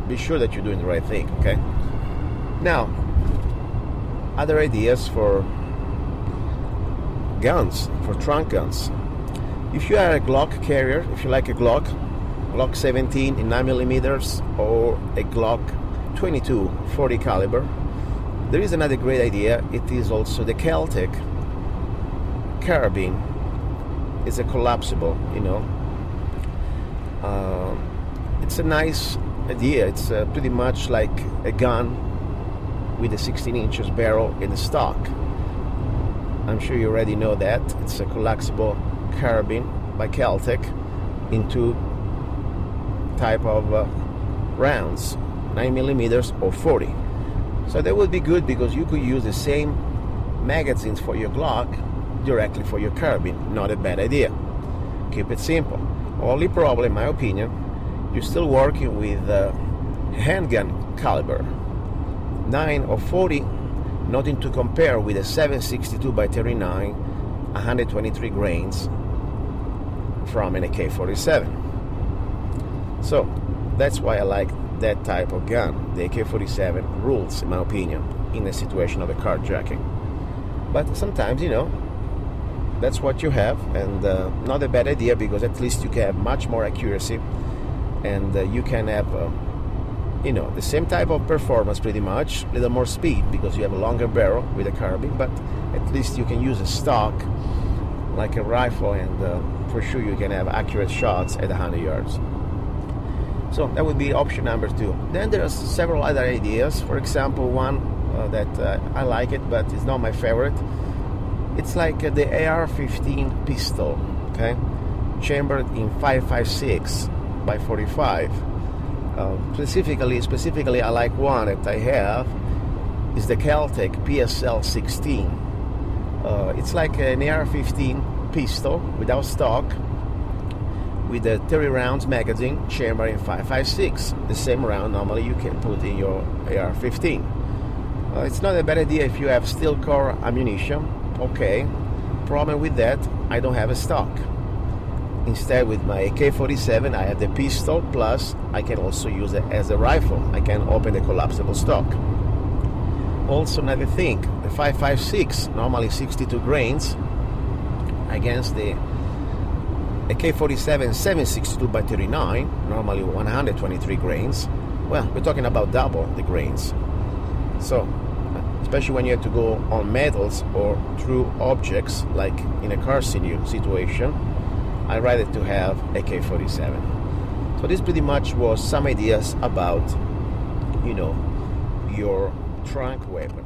be sure that you're doing the right thing, okay? Now, other ideas for guns, for trunk guns. If you are a Glock carrier, if you like a Glock 17 in 9mm or a Glock 22 40 caliber, there is another great idea. It is also the Celtic carabine. It's a collapsible, it's a nice idea. It's pretty much like a gun with a 16 inches barrel in the stock. I'm sure you already know that. It's a collapsible carabine by Celtic in two type of rounds, 9mm or 40. So that would be good because you could use the same magazines for your Glock directly for your carabine. Not a bad idea. Keep it simple. Only problem, in my opinion, you're still working with handgun caliber 9 or 40, nothing to compare with a 7.62 by 39, 123 grains from an AK-47. So that's why I like that type of gun. The AK-47 rules, in my opinion, in a situation of a carjacking. But sometimes, that's what you have, and not a bad idea because at least you can have much more accuracy, and you can have the same type of performance, pretty much, a little more speed because you have a longer barrel with a carbine, but at least you can use a stock like a rifle, and for sure you can have accurate shots at 100 yards. So that would be option number 2. Then there are several other ideas. For example, one that I like it, but it's not my favorite. It's like the AR-15 pistol, okay, chambered in 5.56 by 45. Specifically, I like one that I have. Is the Celtic PSL 16. It's like an AR-15 pistol without stock, with a 30 rounds magazine chambered in 5.56. The same round normally you can put in your AR-15. It's not a bad idea if you have steel core ammunition. Okay, problem with that, I don't have a stock. Instead, with my AK-47, I have the pistol, plus I can also use it as a rifle. I can open the collapsible stock. Also, another thing, the 5.56, normally 62 grains, against the AK-47 7.62 by 39, normally 123 grains. Well, we're talking about double the grains. So, especially when you have to go on metals or through objects, like in a car situation, I rather to have AK-47. So this pretty much was some ideas about, your trunk weapon.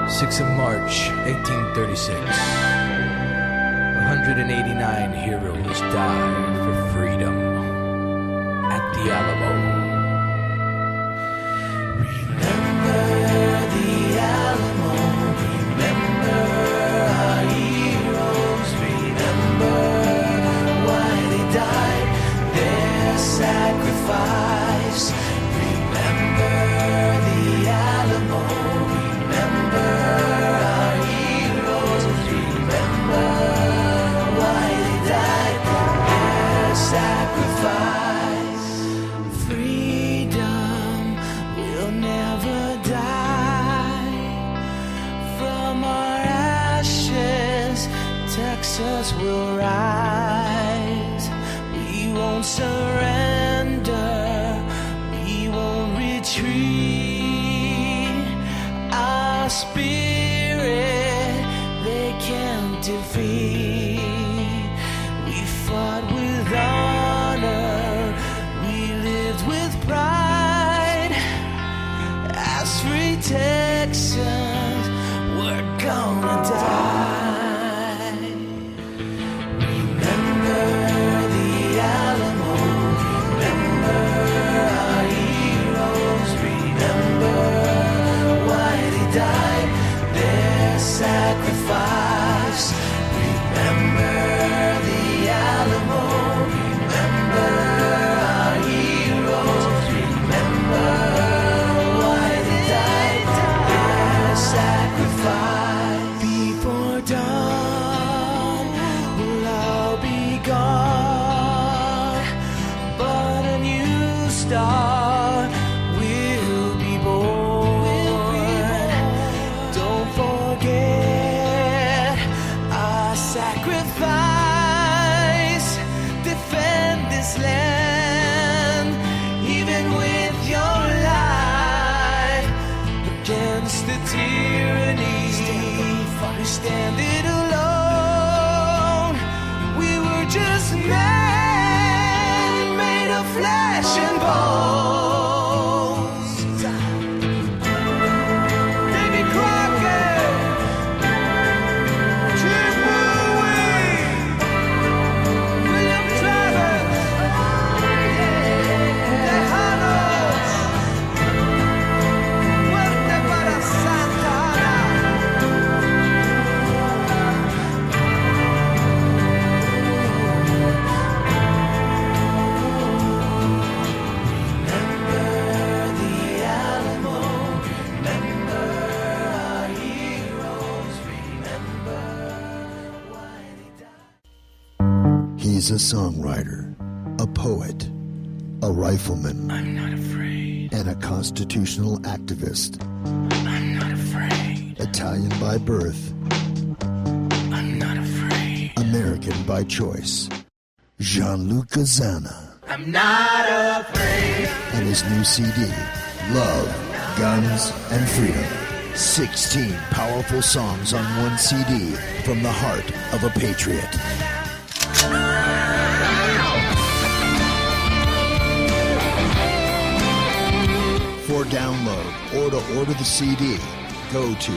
6th of March, 1836. 189 heroes died for freedom at the Alamo. Remember the Alamo, remember our heroes, remember why they died, their sacrifice. Remember the Alamo, remember our heroes, remember why they died, their sacrifice. Freedom will never die. From our ashes, Texas will rise. We won't surrender, we won't retreat. Our spirit they can't defeat. We wasteland, even with your life against the tyranny. We stand it alone. We were just men made of flesh and bones. Davy Crockett, Jim Bowie, William Travis, Tejanos, Muerte para Santana. He's a songwriter, a poet, a rifleman, I'm not afraid. and a constitutional activist. I'm not afraid. Italian by birth, I'm not afraid. American by choice. Gianluca Zanna I'm not afraid. and his new CD, Love, Guns, and Freedom. 16 powerful songs on one CD from the heart of a patriot. For download or to order the CD, go to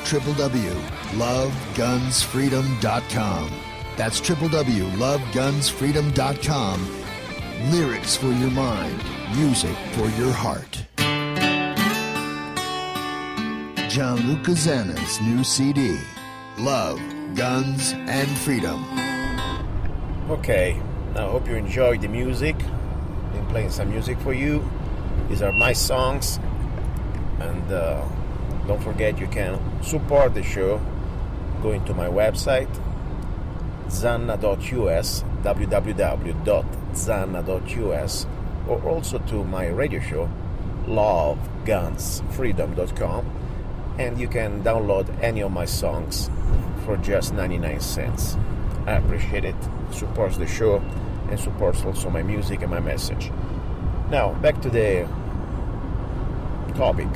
www.lovegunsfreedom.com. That's www.lovegunsfreedom.com. Lyrics for your mind, music for your heart. Gianluca Zanna's new CD, Love, Guns, and Freedom. Okay, I hope you enjoyed the music. Been playing some music for you. These are my songs, and don't forget you can support the show going to my website zanna.us, www.zanna.us, or also to my radio show lovegunsfreedom.com, and you can download any of my songs for just 99 cents. I appreciate it. Supports the show and supports also my music and my message. Now, back to the topic.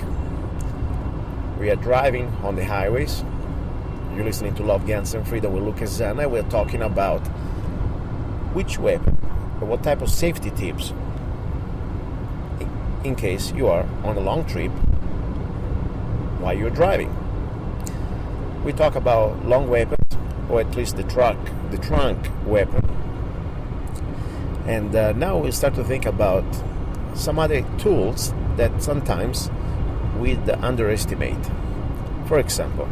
We are driving on the highways. You're listening to Love, Guns, and Freedom with Luca Zanna. We're talking about which weapon or what type of safety tips in case you are on a long trip while you're driving. We talk about long weapons, or at least the trunk weapon. And now we start to think about some other tools that sometimes we underestimate. For example,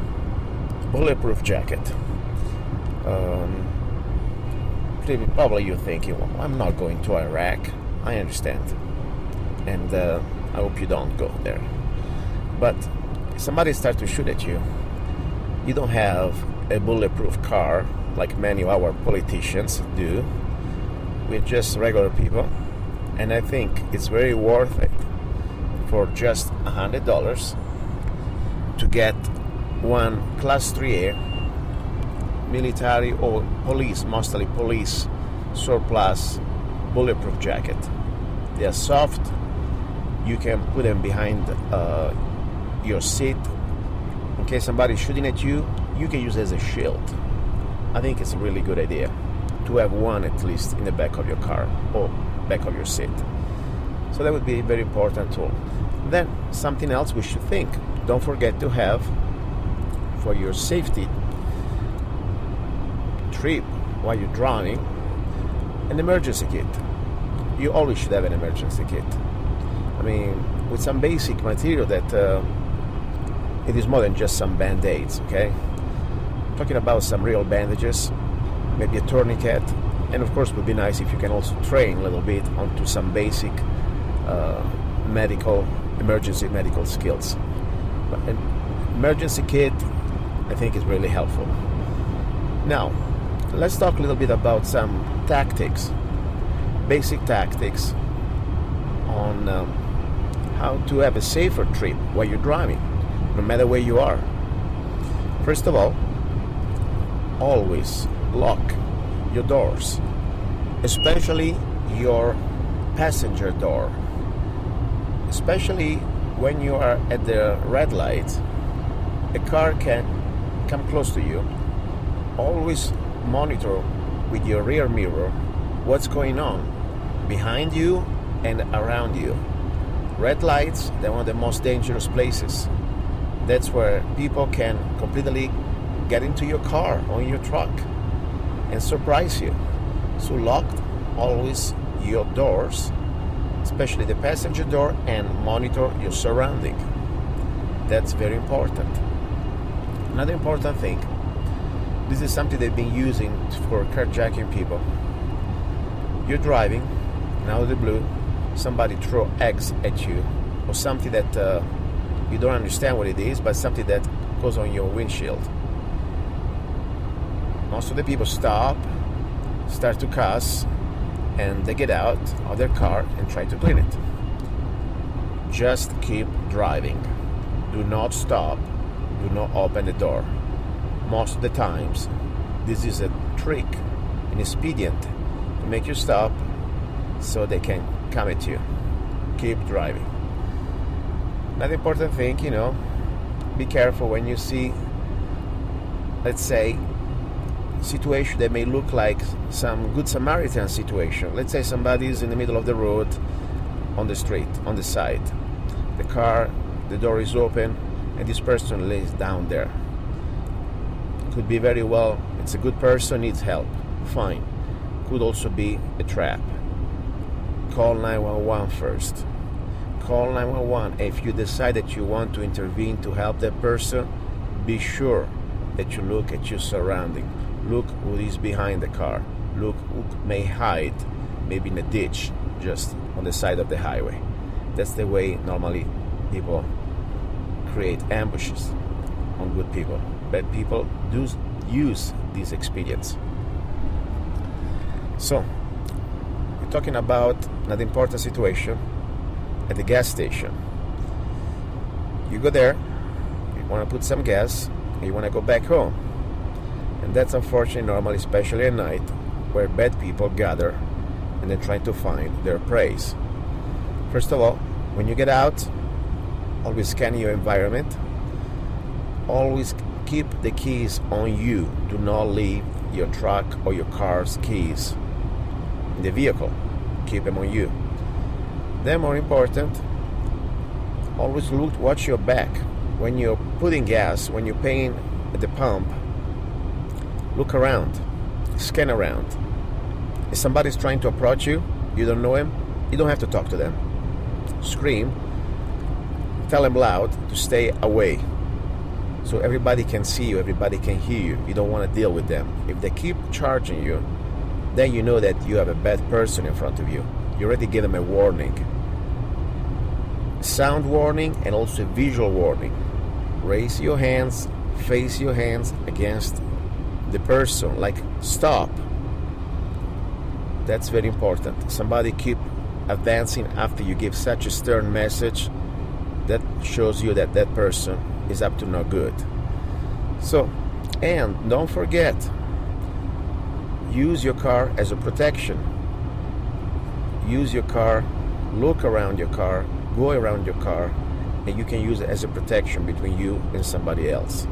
bulletproof jacket. Probably you're thinking, well, I'm not going to Iraq. I understand. And I hope you don't go there. But if somebody starts to shoot at you, you don't have a bulletproof car like many of our politicians do. We're just regular people. And I think it's very worth it for just $100 to get one Class 3A military or police, mostly police surplus bulletproof jacket. They are soft. You can put them behind your seat. In case somebody's shooting at you, you can use it as a shield. I think it's a really good idea to have one at least in the back of your car or back of your seat. So that would be a very important tool. Then something else we should think. Don't forget to have, for your safety trip while you're driving, an emergency kit. You always should have an emergency kit. I mean, with some basic material that it is more than just some band-aids, okay? Talking about some real bandages, maybe a tourniquet, and of course it would be nice if you can also train a little bit onto some basic emergency medical skills. But an emergency kit, I think, is really helpful. Now, let's talk a little bit about some tactics, basic tactics on how to have a safer trip while you're driving, no matter where you are. First of all, always lock your doors, especially your passenger door. Especially when you are at the red light, a car can come close to you. Always monitor with your rear mirror what's going on behind you and around you. Red lights, they're one of the most dangerous places. That's where people can completely get into your car or your truck and surprise you. So lock always your doors, especially the passenger door, and monitor your surrounding. That's very important. Another important thing, this is something they've been using for carjacking people. You're driving, and out of the blue, somebody throw eggs at you, or something that you don't understand what it is, but something that goes on your windshield. Most of the people stop, start to cuss, and they get out of their car and try to clean it. Just keep driving. Do not stop. Do not open the door. Most of the times, this is a trick, an expedient to make you stop so they can come at you. Keep driving. Another important thing, be careful when you see, let's say, situation that may look like some Good Samaritan situation. Let's say somebody is in the middle of the road, on the street, on the side. The door is open, and this person lays down there. Could be very well, it's a good person, needs help. Fine. Could also be a trap. Call 911 first. Call 911. If you decide that you want to intervene to help that person, be sure that you look at your surrounding. Look who is behind the car. Look who may hide, maybe in a ditch, just on the side of the highway. That's the way normally people create ambushes on good people. Bad people do use these expedients. So, we're talking about another important situation at the gas station. You go there, you want to put some gas, and you want to go back home. And that's unfortunately normally, especially at night, where bad people gather and they're trying to find their prey. First of all, when you get out, always scan your environment. Always keep the keys on you. Do not leave your truck or your car's keys in the vehicle. Keep them on you. Then, more important, always watch your back. When you're putting gas, when you're paying at the pump, look around, scan around. If somebody's trying to approach you, you don't know him, you don't have to talk to them. Scream, tell them loud to stay away. So everybody can see you, everybody can hear you. You don't want to deal with them. If they keep charging you, then you know that you have a bad person in front of you. You already give them a warning. Sound warning and also visual warning. Raise your hands, face your hands against the person, like stop. That's very important. Somebody keep advancing after you give such a stern message. That shows you that that person is up to no good. So, and don't forget, use your car as a protection. Use your car, look around your car, go around your car, and you can use it as a protection between you and somebody else.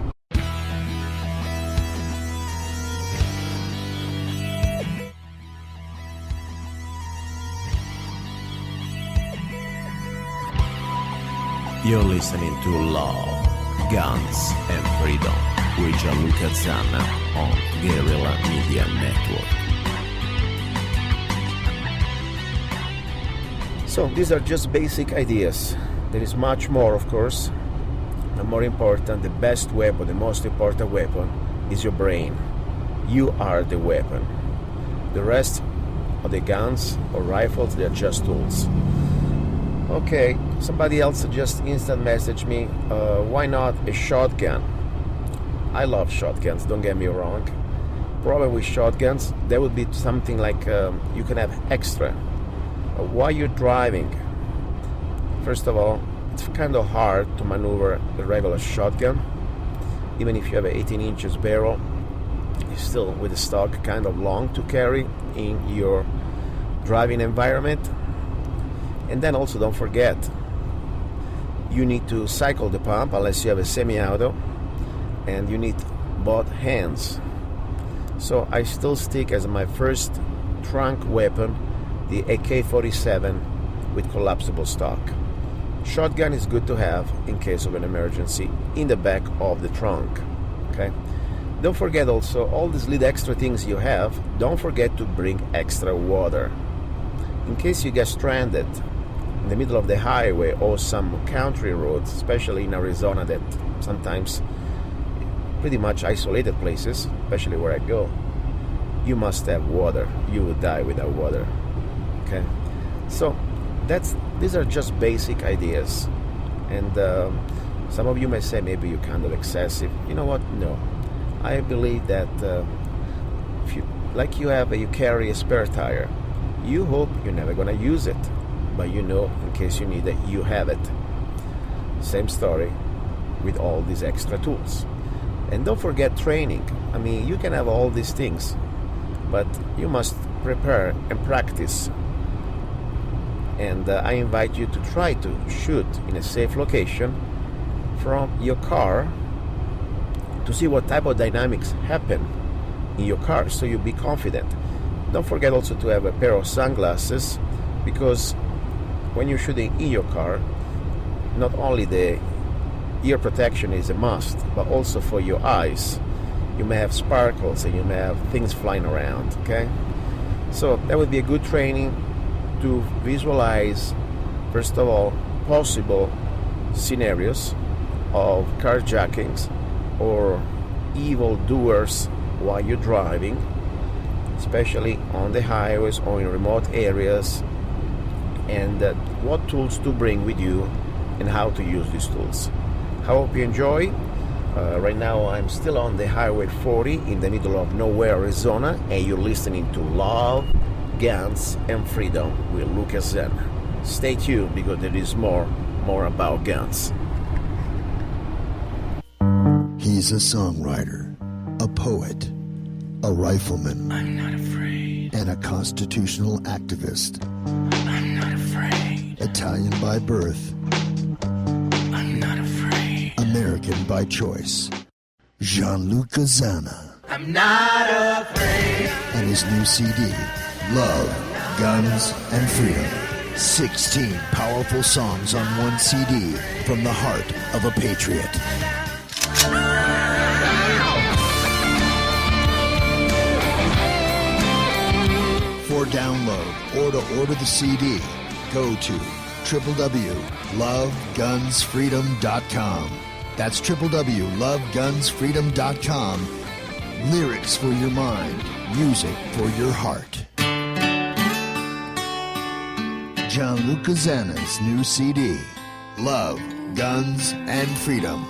You're listening to Love, Guns and Freedom with Luca Zanna on Guerrilla Media Network. So these are just basic ideas. There is much more, of course. The more important, the best weapon, the most important weapon is your brain. You are the weapon. The rest of the guns or rifles, they're just tools. Okay, somebody else just instant messaged me, why not a shotgun? I love shotguns, don't get me wrong. Problem with shotguns, there would be something like you can have extra. While you're driving, first of all, it's kind of hard to maneuver a regular shotgun. Even if you have an 18 inches barrel, it's still with the stock kind of long to carry in your driving environment. And then also don't forget, you need to cycle the pump unless you have a semi-auto, and you need both hands. So I still stick as my first trunk weapon the AK-47 with collapsible stock. Shotgun is good to have in case of an emergency in the back of the trunk. Okay. Don't forget also all these little extra things you have. Don't forget to bring extra water in case you get stranded in the middle of the highway or some country roads, especially in Arizona, that sometimes pretty much isolated places, especially where I go. You must have water. You will die without water. Okay, so these are just basic ideas, and some of you may say maybe you're kind of excessive. You know what? No, I believe that if you carry a spare tire, you hope you're never gonna use it, but you know in case you need it, you have it. Same story with all these extra tools. And don't forget training. I mean, you can have all these things, but you must prepare and practice. And I invite you to try to shoot in a safe location from your car to see what type of dynamics happen in your car, so you'll be confident. Don't forget also to have a pair of sunglasses, because when you're shooting in your car, not only the ear protection is a must, but also for your eyes. You may have sparkles and you may have things flying around, okay? So that would be a good training to visualize, first of all, possible scenarios of carjackings or evil doers while you're driving, especially on the highways or in remote areas, and what tools to bring with you and how to use these tools. I hope you enjoy. Right now I'm still on the Highway 40 in the middle of nowhere, Arizona, and you're listening to Love, Guns, and Freedom with Luca Zanna. Stay tuned, because there is more about guns. He's a songwriter, a poet, a rifleman, I'm not afraid. and a constitutional activist. I'm not afraid. Italian by birth, I'm not afraid. American by choice. Gianluca Zanna I'm not afraid. and his new CD, Love, Guns, and Freedom. 16 powerful songs on one CD from the heart of a patriot. For download or to order the CD, go to www.lovegunsfreedom.com. That's www.lovegunsfreedom.com. Lyrics for your mind, music for your heart. Gianluca Zanna's new CD, Love, Guns, and Freedom.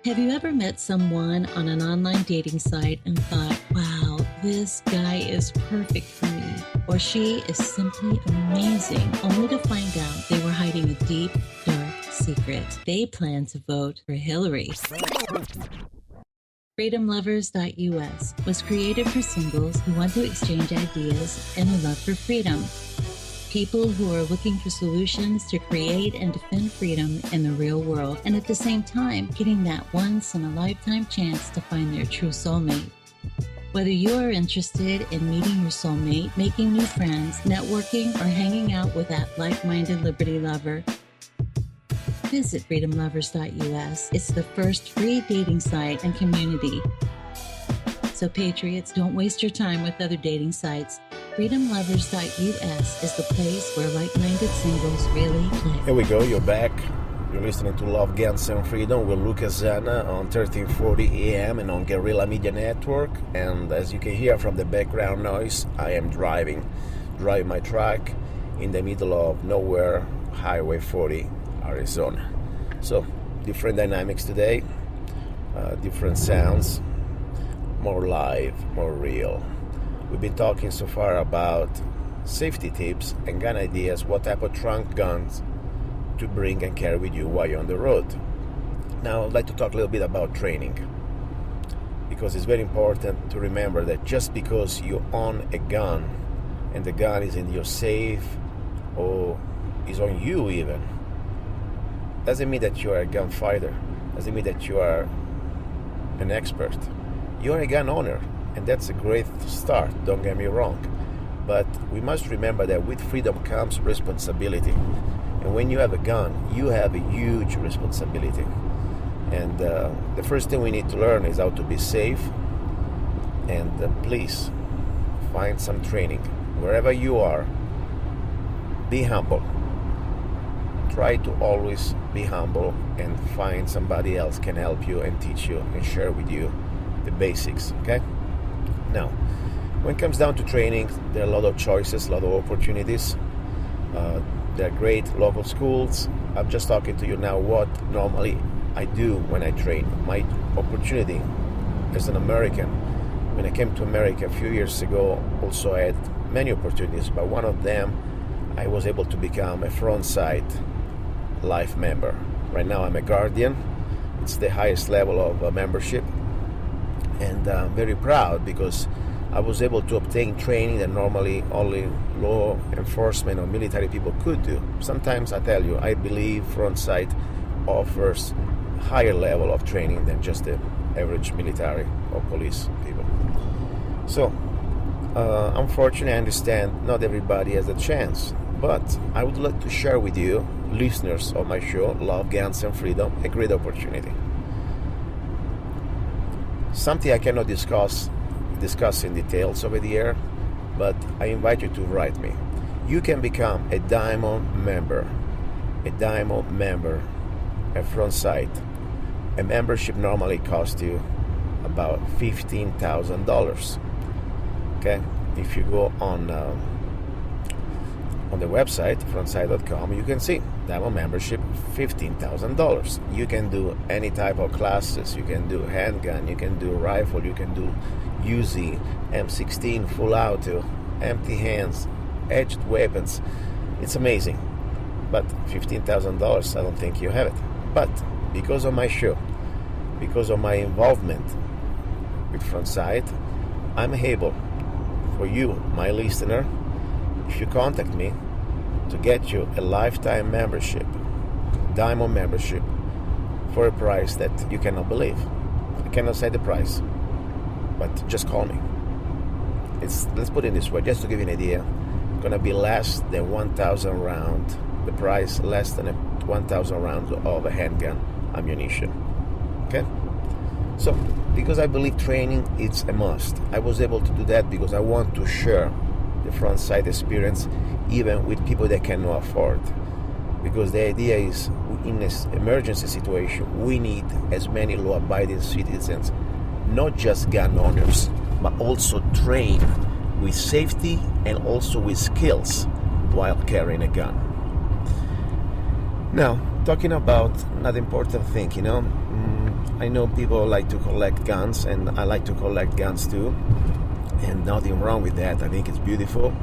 Have you ever met someone on an online dating site and thought, wow, this guy is perfect for me, or she is simply amazing, only to find out they were hiding a deep, dark secret? They plan to vote for Hillary. FreedomLovers.us was created for singles who want to exchange ideas and a love for freedom. People who are looking for solutions to create and defend freedom in the real world, and at the same time, getting that once-in-a-lifetime chance to find their true soulmate. Whether you are interested in meeting your soulmate, making new friends, networking, or hanging out with that like-minded liberty lover, visit FreedomLovers.us. It's the first free dating site and community. So patriots, don't waste your time with other dating sites. FreedomLovers.us is the place where like-minded singles really live. Here we go, you're back. You're listening to Love, Guns, and Freedom with Luca Zanna on 1340 AM and on Guerrilla Media Network. And as you can hear from the background noise, I am driving my truck in the middle of nowhere, Highway 40, Arizona. So, different dynamics today, different sounds, more live, more real. We've been talking so far about safety tips and gun ideas, what type of trunk guns to bring and carry with you while you're on the road. Now I'd like to talk a little bit about training, because it's very important to remember that just because you own a gun and the gun is in your safe or is on you even, doesn't mean that you are a gunfighter. Doesn't mean that you are an expert. You are a gun owner, and that's a great start, don't get me wrong. But we must remember that with freedom comes responsibility. And when you have a gun, you have a huge responsibility. And the first thing we need to learn is how to be safe. And please, find some training. Wherever you are, be humble. Try to always be humble and find somebody else can help you and teach you and share with you the basics, okay? Now, when it comes down to training, there are a lot of choices, a lot of opportunities. There are great local schools. I'm just talking to you now what normally I do when I train. My opportunity as an American, when I came to America a few years ago, also I had many opportunities, but one of them, I was able to become a front side life member. Right now I'm a guardian. It's the highest level of membership, and I'm very proud because I was able to obtain training that normally only law enforcement or military people could do. Sometimes I tell you, I believe front side offers higher level of training than just the average military or police people. So unfortunately, I understand not everybody has a chance, but I would like to share with you, listeners of my show, Love, Guns and Freedom, a great opportunity. Something I cannot discuss in details over the air, but I invite you to write me. You can become a diamond member, a front side. A membership normally costs you about $15,000. Okay, if you go on the website frontside.com, you can see diamond membership $15,000. You can do any type of classes. You can do handgun, you can do rifle, you can do Uzi, M16, full auto, empty hands, edged weapons. It's amazing. But $15,000, I don't think you have it. But because of my show, because of my involvement with Frontside, I'm able for you, my listener, if you contact me, to get you a lifetime membership, diamond membership, for a price that you cannot believe. I cannot say the price, but just call me. Let's put it this way, just to give you an idea, it's gonna be less than 1,000 rounds, the price less than 1,000 rounds of a handgun ammunition. Okay? So, because I believe training is a must, I was able to do that because I want to share the front side experience even with people that cannot afford. Because the idea is, in this emergency situation, we need as many law-abiding citizens, not just gun owners, but also trained with safety and also with skills while carrying a gun. Now, talking about another important thing, I know people like to collect guns, and I like to collect guns too, and nothing wrong with that. I think it's beautiful.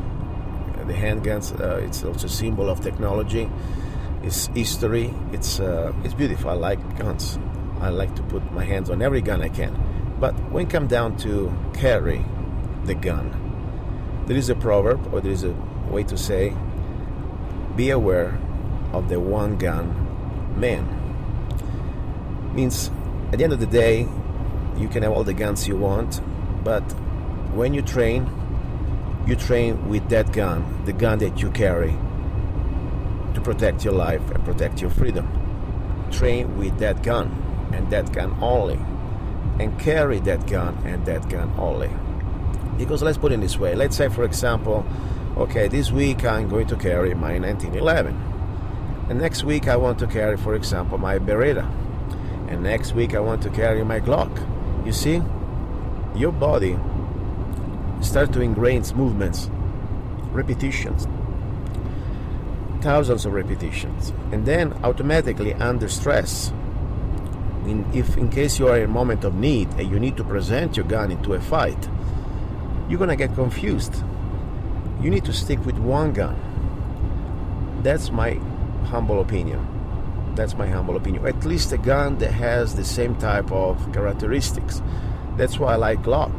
The handguns, it's also a symbol of technology. It's history. It's beautiful. I like guns. I like to put my hands on every gun I can. But when it comes down to carry the gun, there is a proverb, or there is a way to say, be aware of the one gun man. Means at the end of the day, you can have all the guns you want, but when you train with that gun, the gun that you carry to protect your life and protect your freedom. Train with that gun and that gun only, and carry that gun and that gun only. Because let's put it this way, let's say for example, okay, this week I'm going to carry my 1911, and next week I want to carry, for example, my Beretta, and next week I want to carry my Glock. You see, your body start to ingrain movements, repetitions, thousands of repetitions, and then automatically under stress, if in case you are in a moment of need and you need to present your gun into a fight, you're gonna get confused. You need to stick with one gun. That's my humble opinion. At least a gun that has the same type of characteristics. That's why I like Glock,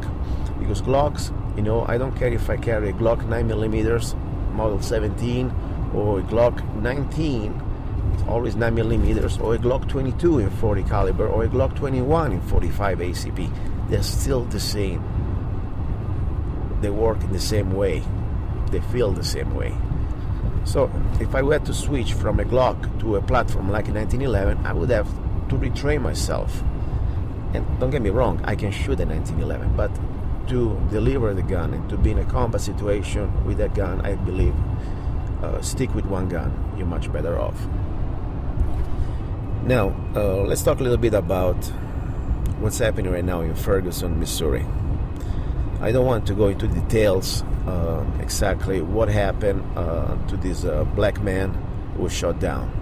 because Glocks, You know, I don't care if I carry a Glock 9mm Model 17 or a Glock 19, it's always 9mm, or a Glock 22 in 40 caliber, or a Glock 21 in 45 ACP. They're still the same. They work in the same way. They feel the same way. So if I were to switch from a Glock to a platform like a 1911, I would have to retrain myself. And don't get me wrong, I can shoot a 1911, but to deliver the gun and to be in a combat situation with that gun, I believe stick with one gun. You're much better off. Now, let's talk a little bit about what's happening right now in Ferguson, Missouri. I don't want to go into details exactly what happened to this black man who was shot down.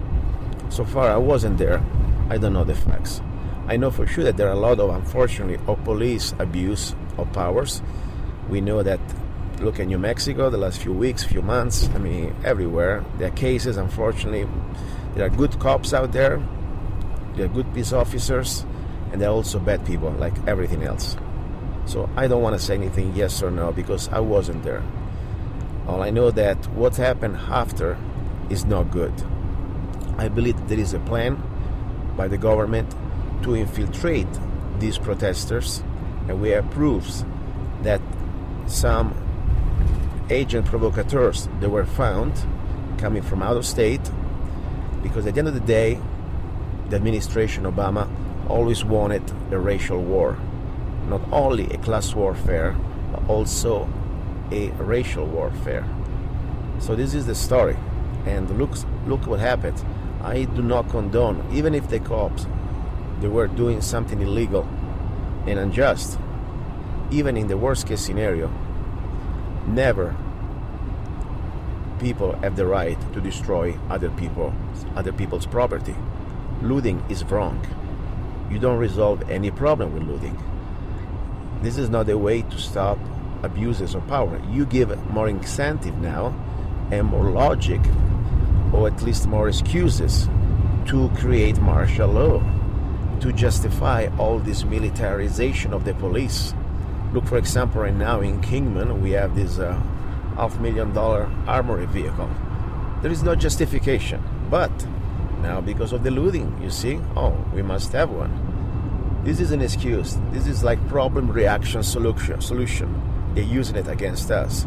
So far, I wasn't there. I don't know the facts. I know for sure that there are a lot of, unfortunately, of police abuse of powers. We know that, look at New Mexico, the last few weeks, few months, I mean, everywhere. There are cases, unfortunately. There are good cops out there. There are good peace officers. And there are also bad people, like everything else. So I don't want to say anything yes or no because I wasn't there. All I know that what happened after is not good. I believe there is a plan by the government to infiltrate these protesters, and we have proofs that some agent provocateurs that were found coming from out of state, because at the end of the day, the administration Obama always wanted a racial war. Not only a class warfare, but also a racial warfare. So this is the story. And look what happened. I do not condone, even if the cops, they were doing something illegal and unjust, even in the worst case scenario, never people have the right to destroy other people's property. Looting is wrong. You don't resolve any problem with looting. This is not a way to stop abuses of power. You give more incentive now and more logic, or at least more excuses, to create martial law, to justify all this militarization of the police. Look, for example, right now in Kingman, we have this $500,000 armory vehicle. There is no justification, but now because of the looting, you see, we must have one. This is an excuse. This is like problem, reaction, solution. They're using it against us.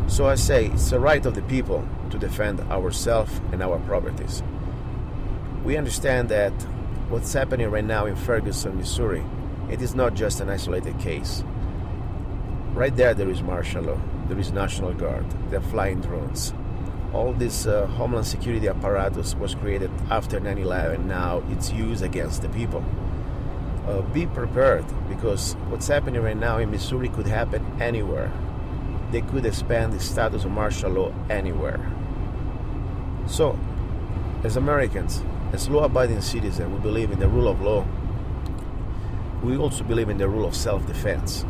So I say it's the right of the people to defend ourselves and our properties. We understand that what's happening right now in Ferguson, Missouri, it is not just an isolated case. Right there is martial law. There is National Guard. They're flying drones. All this Homeland Security apparatus was created after 9/11. Now it's used against the people. Be prepared, because what's happening right now in Missouri could happen anywhere. They could expand the status of martial law anywhere. So, as Americans, as law-abiding citizens, we believe in the rule of law. We also believe in the rule of self-defense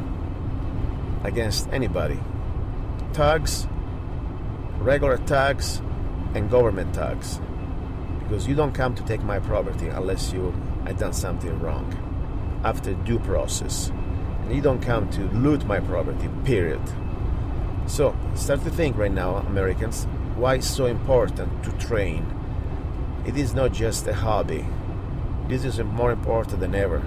against anybody. Thugs, regular thugs, and government thugs. Because you don't come to take my property unless you have done something wrong. After due process. And you don't come to loot my property, period. So, start to think right now, Americans, why it's so important to train. It is not just a hobby. This is more important than ever.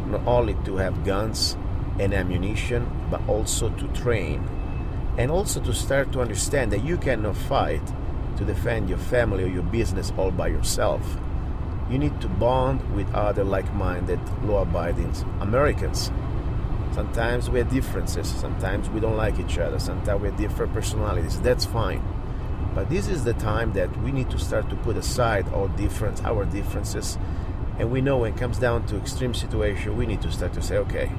Not only to have guns and ammunition, but also to train. And also to start to understand that you cannot fight to defend your family or your business all by yourself. You need to bond with other like-minded, law-abiding Americans. Sometimes we have differences. Sometimes we don't like each other. Sometimes we have different personalities. That's fine. But this is the time that we need to start to put aside our differences. And we know when it comes down to extreme situation, we need to start to say, okay,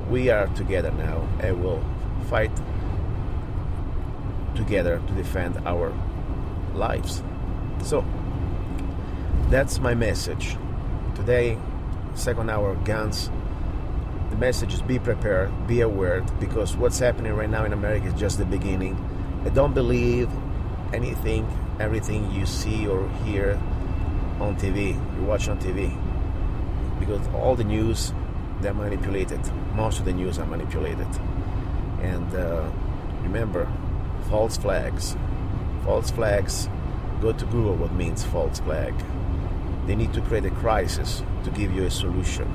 we are together now and we'll fight together to defend our lives. So, that's my message. Today, second hour of guns. The message is be prepared, be aware, because what's happening right now in America is just the beginning. And don't believe everything you see or hear on TV, you watch on TV. Because all the news, they're manipulated. Most of the news are manipulated. And remember, false flags. False flags, go to Google what means false flag. They need to create a crisis to give you a solution.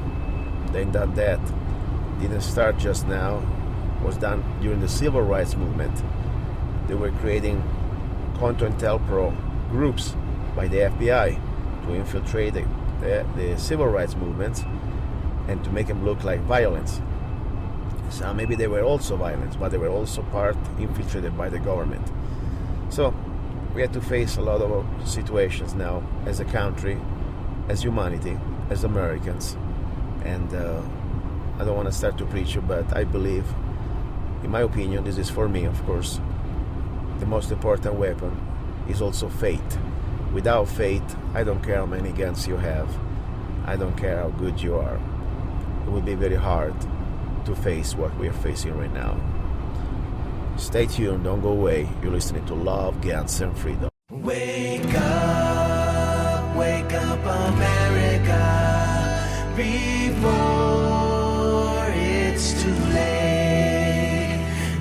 They done that. Didn't start just now, was done during the civil rights movement. They were creating COINTELPRO groups by the FBI to infiltrate the civil rights movements and to make them look like violence. So maybe they were also violence, but they were also infiltrated by the government. So we had to face a lot of situations now as a country, as humanity, as Americans. And I don't want to start to preach, but I believe, in my opinion, this is for me, of course, the most important weapon is also faith. Without faith, I don't care how many guns you have, I don't care how good you are. It will be very hard to face what we are facing right now. Stay tuned, don't go away. You're listening to Love, Guns, and Freedom. Wake up, America, before it's too late.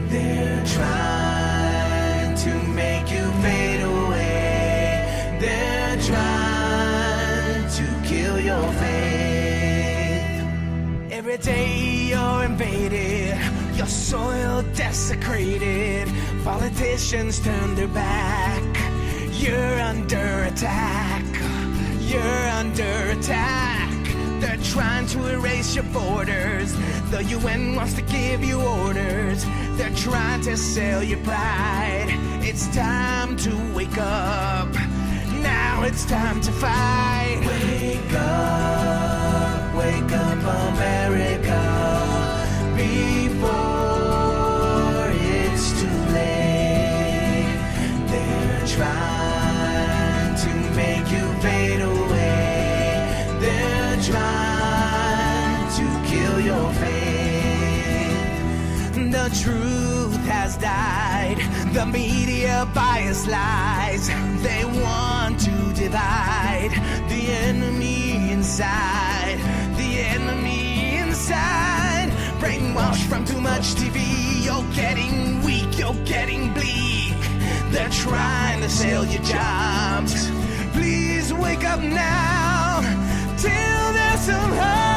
They're trying to make you fade away. They're trying to kill your faith. Every day you're invaded, your soil desecrated, politicians turn their back. You're under attack, you're under attack. They're trying to erase your borders. The UN wants to give you orders. They're trying to sell your pride. It's time to wake up. Now it's time to fight. Wake up, America, before it's too late. They're trying to make you fade away. They're trying to kill your faith. The truth has died. The media bias lies. They want to divide the enemy inside. The enemy inside. Brainwashed from too much TV. You're getting weak, you're getting bleak. They're trying to sell your jobs. Please wake up now, till there's some hope.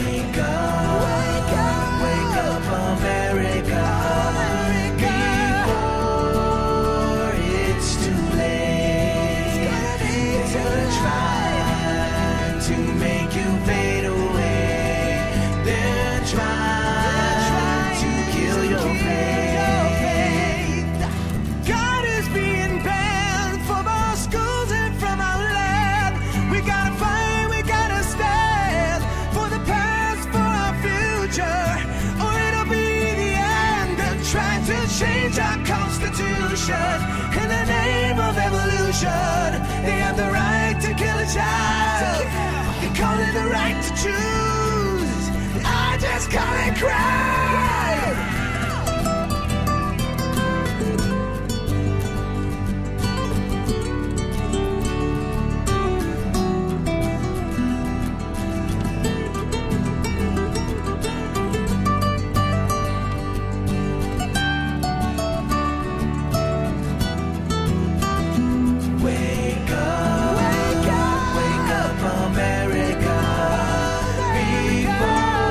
Wake up, America, before it's too late. They're trying to make you fade away. They're trying to kill your faith. God is being banned from our schools and from our land. We gotta fight, we gotta stand for the past, for our future, or it'll be the end. They're trying to change our constitution in the name of evolution. They have the right to kill a child. They call it the right to choose. I just call it crime. Wake up, America, before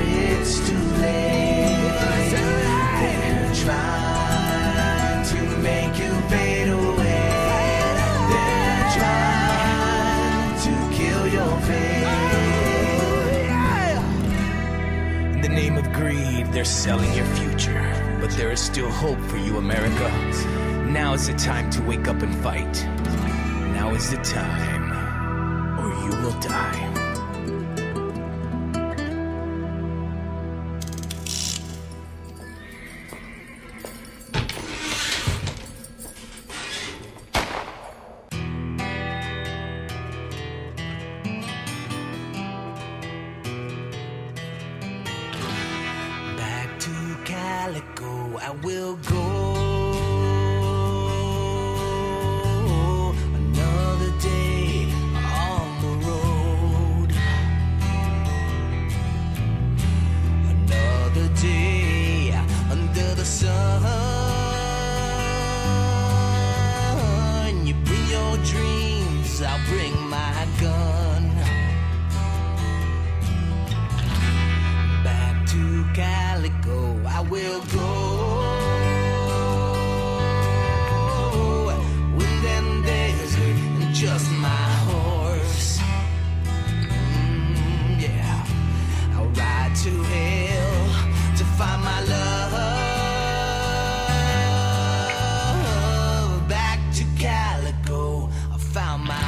it's too late. They're trying to make you fade away. They're trying to kill your faith. In the name of greed, they're selling your future. But there is still hope for you, America. Now is the time to wake up and fight. Now is the time, or you will die. Back to Calico, I will go. Another day on the road. Another day the sun. You bring your dreams, I'll bring my gun. Back to Calico I will go. Wind and desert and just my horse. Yeah, I'll ride to hell to find my love. Back to Calico I found my home.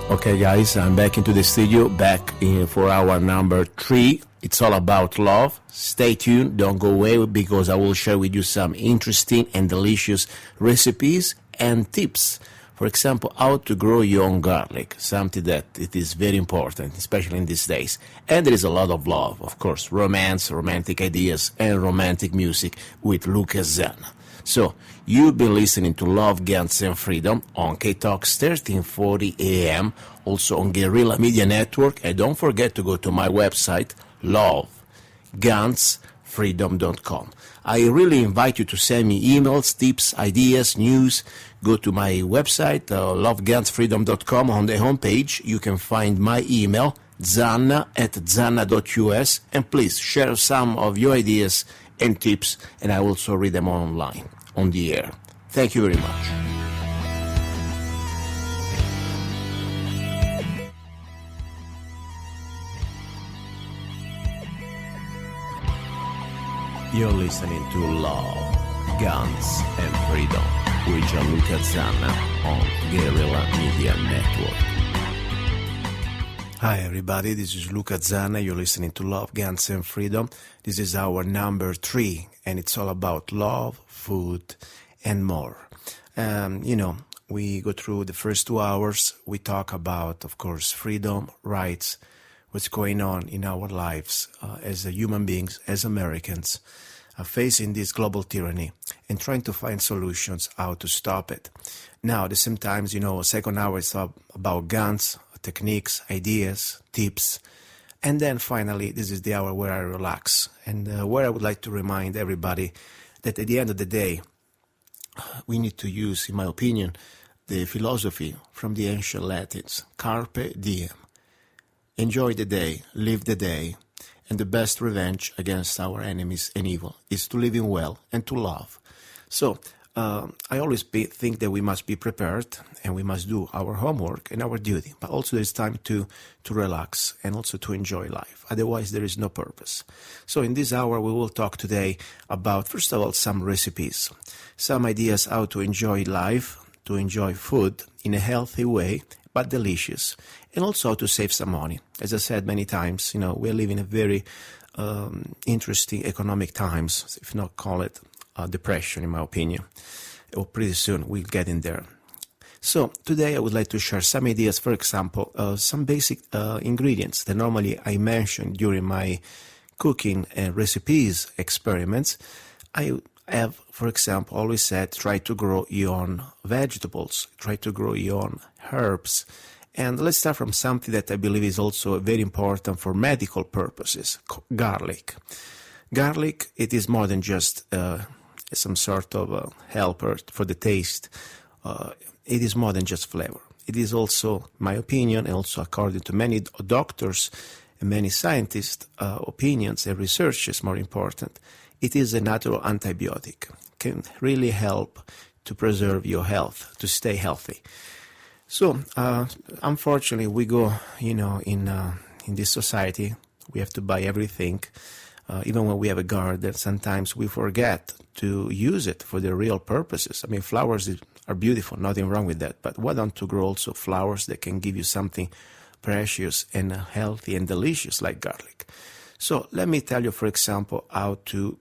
Okay guys, I'm back into the studio, back in for our number 3. It's all about love. Stay tuned, don't go away, because I will share with you some interesting and delicious recipes and tips. For example, how to grow your own garlic, something that it is very important, especially in these days. And there is a lot of love, of course, romance, romantic ideas, and romantic music with Luca Zanna. So, you've been listening to Love, Guns and Freedom on K-Talks 1340 AM, also on Guerrilla Media Network, and don't forget to go to my website, lovegunsfreedom.com. I really invite you to send me emails, tips, ideas, news. Go to my website, lovegunsfreedom.com. On the homepage, you can find my email, zanna@zanna.us, and please share some of your ideas and tips, and I will also read them online, on the air. Thank you very much. You're listening to Love, Guns and Freedom with Luca Zanna on Guerrilla Media Network. Hi everybody, this is Luca Zanna. You're listening to Love, Guns and Freedom. This is our number 3, and it's all about love, food, and more. We go through the first 2 hours. We talk about, of course, freedom, rights, what's going on in our lives as human beings, as Americans, facing this global tyranny and trying to find solutions how to stop it. Now, at the same time, second hour is about guns, techniques, ideas, tips. And then finally, this is the hour where I relax and where I would like to remind everybody that at the end of the day, we need to use, in my opinion, the philosophy from the ancient Latins, carpe diem. Enjoy the day, live the day, and the best revenge against our enemies and evil is to live in well and to love. So, I always think that we must be prepared and we must do our homework and our duty, but also there's time to relax and also to enjoy life. Otherwise, there is no purpose. So in this hour, we will talk today about, first of all, some recipes, some ideas how to enjoy life, to enjoy food in a healthy way, but delicious, and also how to save some money. As I said many times, we're living in a very interesting economic times, if not call it depression, in my opinion. Or pretty soon we'll get in there. So today I would like to share some ideas, for example, some basic ingredients that normally I mention during my cooking and recipes experiments. I have, for example, always said, try to grow your own vegetables, try to grow your own herbs, And let's start from something that I believe is also very important for medical purposes, garlic. Garlic, it is more than just some sort of helper for the taste. It is more than just flavor. It is also, my opinion, and also according to many doctors and many scientists' opinions and researchers, more important, it is a natural antibiotic. Can really help to preserve your health, to stay healthy. So, unfortunately, we go, in this society, we have to buy everything. Even when we have a garden, sometimes we forget to use it for the real purposes. I mean, flowers are beautiful, nothing wrong with that. But why don't you grow also flowers that can give you something precious and healthy and delicious like garlic? So let me tell you, for example, how to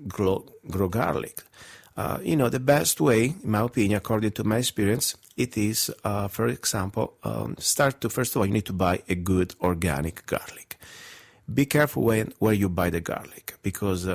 grow garlic. The best way, in my opinion, according to my experience, it is, for example, first of all, you need to buy a good organic garlic. Be careful where you buy the garlic, because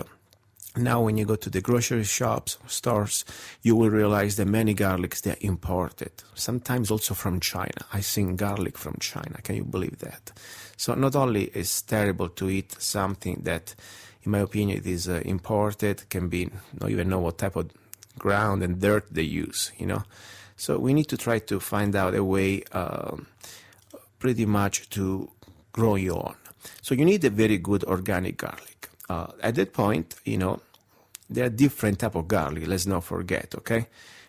now when you go to the grocery shops, stores, you will realize that many garlics, they're imported, sometimes also from China. I've seen garlic from China. Can you believe that? So not only is it terrible to eat something that, in my opinion, it is imported, can be, not even know what type of ground and dirt they use, So we need to try to find out a way pretty much to grow your own. So you need a very good organic garlic. At that point, there are different type of garlic, let's not forget, okay?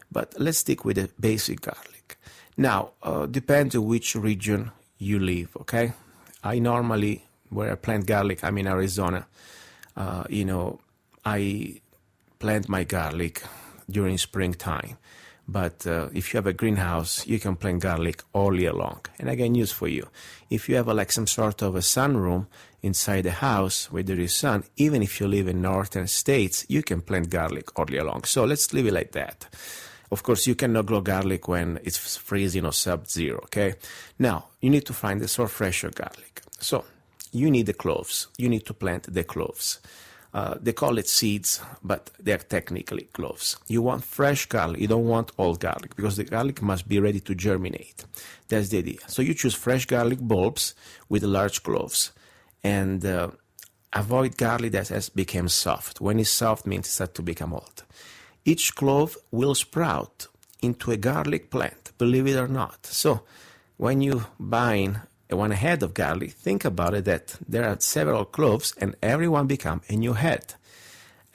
But let's stick with the basic garlic. Now, depends on which region you live, okay? I normally, where I plant garlic, I'm in Arizona. I plant my garlic during springtime. But if you have a greenhouse, you can plant garlic all year long. And I got news for you. If you have some sort of a sunroom inside the house where there is sun, even if you live in northern states, you can plant garlic all year long. So let's leave it like that. Of course, you cannot grow garlic when it's freezing or sub-zero, okay? Now, you need to find the sort of fresher garlic. So you need the cloves. You need to plant the cloves. They call it seeds, but they're technically cloves. You want fresh garlic. You don't want old garlic, because the garlic must be ready to germinate. That's the idea. So you choose fresh garlic bulbs with large cloves, and avoid garlic that has become soft. When it's soft, means it starts to become old. Each clove will sprout into a garlic plant, believe it or not. So when you buy one head of garlic, think about it that there are several cloves and everyone become a new head.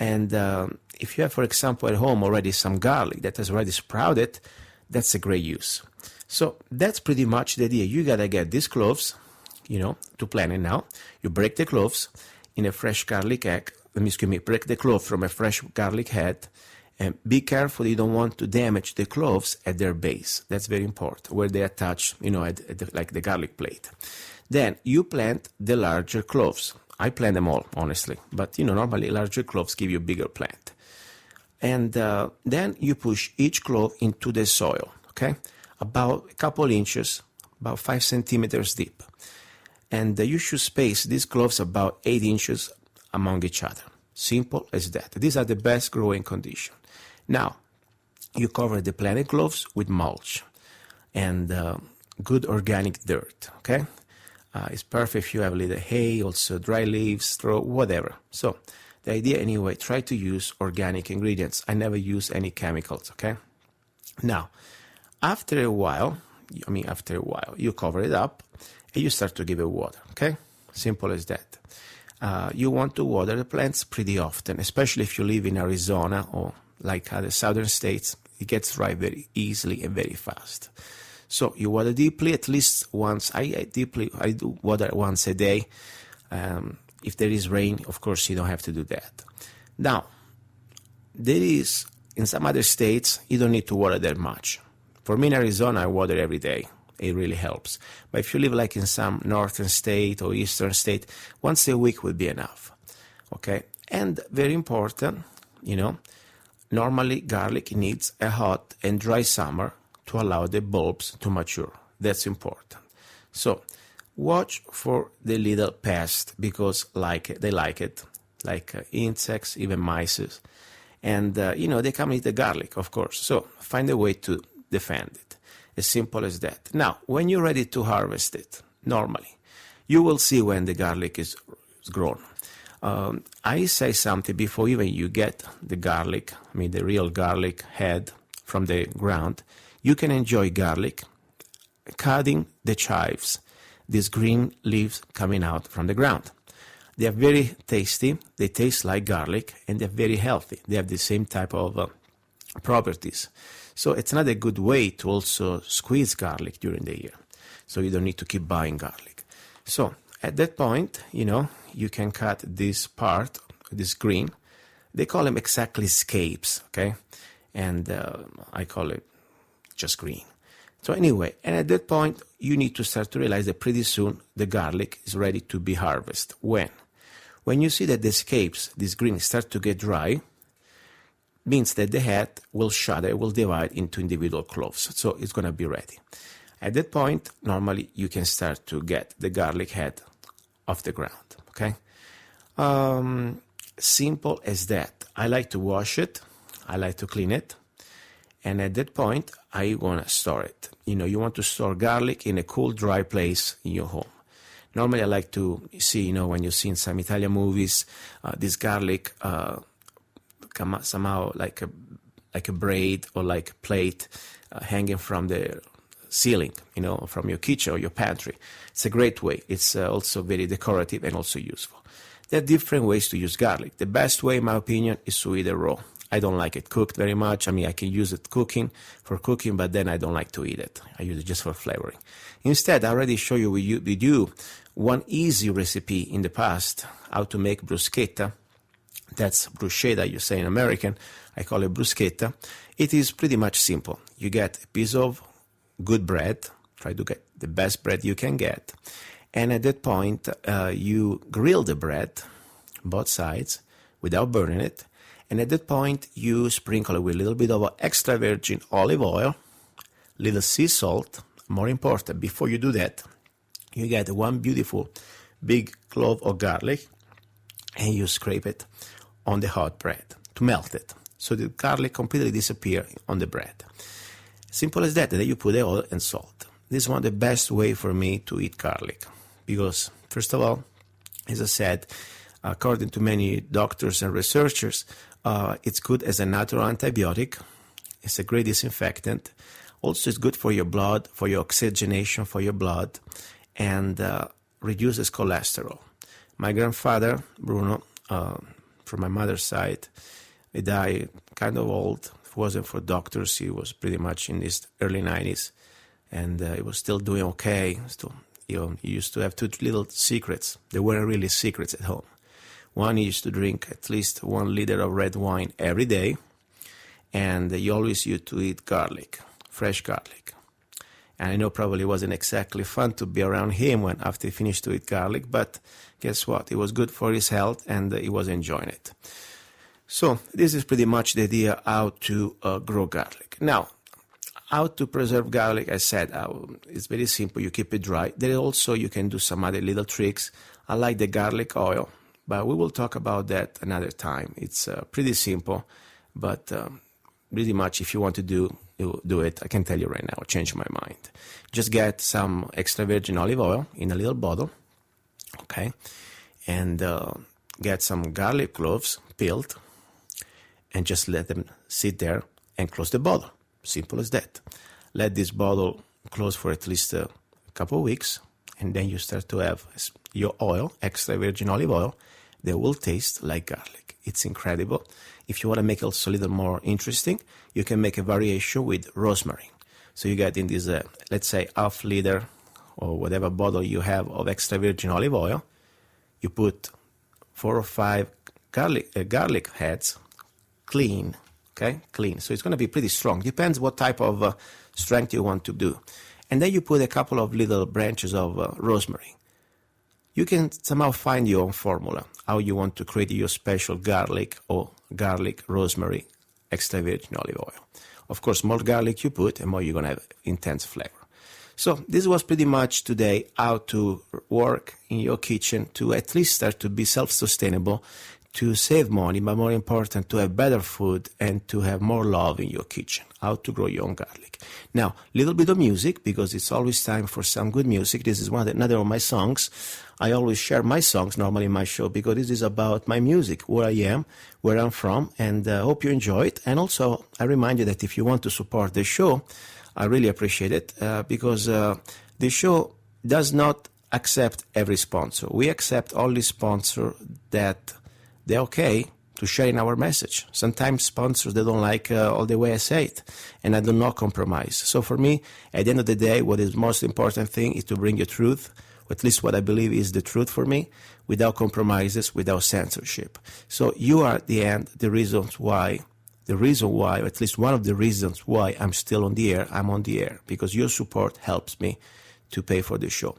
And if you have, for example, at home already some garlic that has already sprouted, that's a great use. So that's pretty much the idea. You gotta get these cloves, to plant it now. You break the cloves in a fresh garlic egg. Break the clove from a fresh garlic head. And be careful, you don't want to damage the cloves at their base. That's very important, where they attach, like the garlic plate. Then you plant the larger cloves. I plant them all, honestly. But, normally larger cloves give you a bigger plant. And then you push each clove into the soil, okay? About a couple inches, about 5 centimeters deep. And you should space these cloves about 8 inches among each other. Simple as that. These are the best growing conditions. Now, you cover the planted cloves with mulch and good organic dirt, okay? It's perfect if you have a little hay, also dry leaves, straw, whatever. So the idea anyway, try to use organic ingredients. I never use any chemicals, okay? Now, after a while, you cover it up and you start to give it water, okay? Simple as that. You want to water the plants pretty often, especially if you live in Arizona or like other southern states. It gets dry very easily and very fast. So you water deeply, at least once. I do water once a day. If there is rain, of course, you don't have to do that. Now, in some other states, you don't need to water that much. For me in Arizona, I water every day. It really helps. But if you live like in some northern state or eastern state, once a week will be enough. Okay? And very important, normally garlic needs a hot and dry summer to allow the bulbs to mature. That's important. So watch for the little pests, because they like it, like insects, even mice. And, they come eat the garlic, of course. So find a way to defend it. As simple as that. Now, when you're ready to harvest it, normally, you will see when the garlic is grown. I say something before even you get the garlic, I mean the real garlic head from the ground. You can enjoy garlic cutting the chives, these green leaves coming out from the ground. They are very tasty, they taste like garlic, and they're very healthy. They have the same type of properties. So it's not a good way to also squeeze garlic during the year. So you don't need to keep buying garlic. So at that point, you can cut this part, this green. They call them exactly scapes, okay? And I call it just green. So anyway, and at that point, you need to start to realize that pretty soon the garlic is ready to be harvested. When? When you see that the scapes, this green, start to get dry, means that the head will shatter, will divide into individual cloves. So it's going to be ready. At that point, normally you can start to get the garlic head off the ground, okay? Simple as that. I like to wash it. I like to clean it. And at that point, I want to store it. You want to store garlic in a cool, dry place in your home. Normally, I like to see, when you see in some Italian movies, this garlic come out somehow like a braid or like a plate hanging from the ceiling, from your kitchen or your pantry. It's a great way. It's also very decorative and also useful. There are different ways to use garlic. The best way, in my opinion, is to eat it raw. I don't like it cooked very much. I mean, I can use it for cooking, but then I don't like to eat it. I use it just for flavoring. Instead, I already show you with you one easy recipe in the past, how to make bruschetta. That's bruschetta, you say in American. I call it bruschetta. It is pretty much simple. You get a piece of good bread. Try to get the best bread you can get. And at that point, you grill the bread, both sides, without burning it. And at that point, you sprinkle it with a little bit of extra virgin olive oil, little sea salt. More important, before you do that, you get one beautiful big clove of garlic, and you scrape it on the hot bread to melt it. So the garlic completely disappears on the bread. Simple as that. And then you put the oil and salt. This is one of the best ways for me to eat garlic. Because, first of all, as I said, according to many doctors and researchers, it's good as a natural antibiotic. It's a great disinfectant. Also, it's good for your blood, for your oxygenation, for your blood, and reduces cholesterol. My grandfather, Bruno, from my mother's side, he died kind of old. If it wasn't for doctors, he was pretty much in his early 90s, and he was still doing okay. Still, he used to have two little secrets. They weren't really secrets at home. One, he used to drink at least 1 liter of red wine every day, and he always used to eat garlic, fresh garlic. And I know probably it wasn't exactly fun to be around him after he finished to eat garlic, but guess what? It was good for his health, and he was enjoying it. So this is pretty much the idea how to grow garlic. Now, how to preserve garlic, I said, it's very simple. You keep it dry. There also you can do some other little tricks. I like the garlic oil, but we will talk about that another time. It's pretty simple, but pretty much if you want to do it, I can tell you right now, change my mind. Just get some extra virgin olive oil in a little bottle, okay? And get some garlic cloves peeled, and just let them sit there and close the bottle. Simple as that. Let this bottle close for at least a couple of weeks, and then you start to have your oil, extra virgin olive oil, that will taste like garlic. It's incredible. If you want to make it also a little more interesting, you can make a variation with rosemary. So you get in this, let's say, half liter or whatever bottle you have of extra virgin olive oil, you put 4 or 5 garlic heads, clean, okay? Clean. So it's going to be pretty strong. Depends what type of strength you want to do. And then you put a couple of little branches of rosemary. You can somehow find your own formula, how you want to create your special garlic or garlic, rosemary, extra virgin olive oil. Of course, more garlic you put, the more you're going to have intense flavor. So this was pretty much today how to work in your kitchen to at least start to be self-sustainable, to save money, but more important, to have better food and to have more love in your kitchen. How to grow your own garlic. Now, little bit of music, because it's always time for some good music. This is another of my songs. I always share my songs normally in my show, because this is about my music, where I am, where I'm from, and I hope you enjoy it. And also, I remind you that if you want to support the show, I really appreciate it, because the show does not accept every sponsor. We accept only sponsor that they're okay to share in our message. Sometimes sponsors, they don't like all the way I say it, and I do not compromise. So for me, at the end of the day, what is most important thing is to bring you truth, or at least what I believe is the truth for me, without compromises, without censorship. So you are at the end the reason why, or at least one of the reasons why I'm still on the air, I'm on the air, because your support helps me to pay for the show.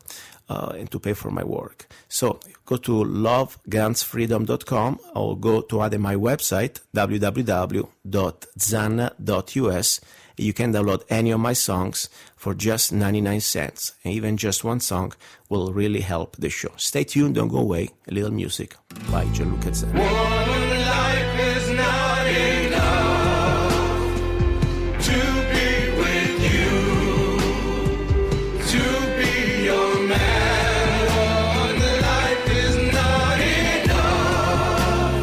And to pay for my work. So go to lovegunsfreedom.com or go to my website, www.zanna.us. You can download any of my songs for just 99 cents. And even just one song will really help the show. Stay tuned, don't go away. A little music by Luca Zanna. One life is not enough to be with you, to be your man. One life is not enough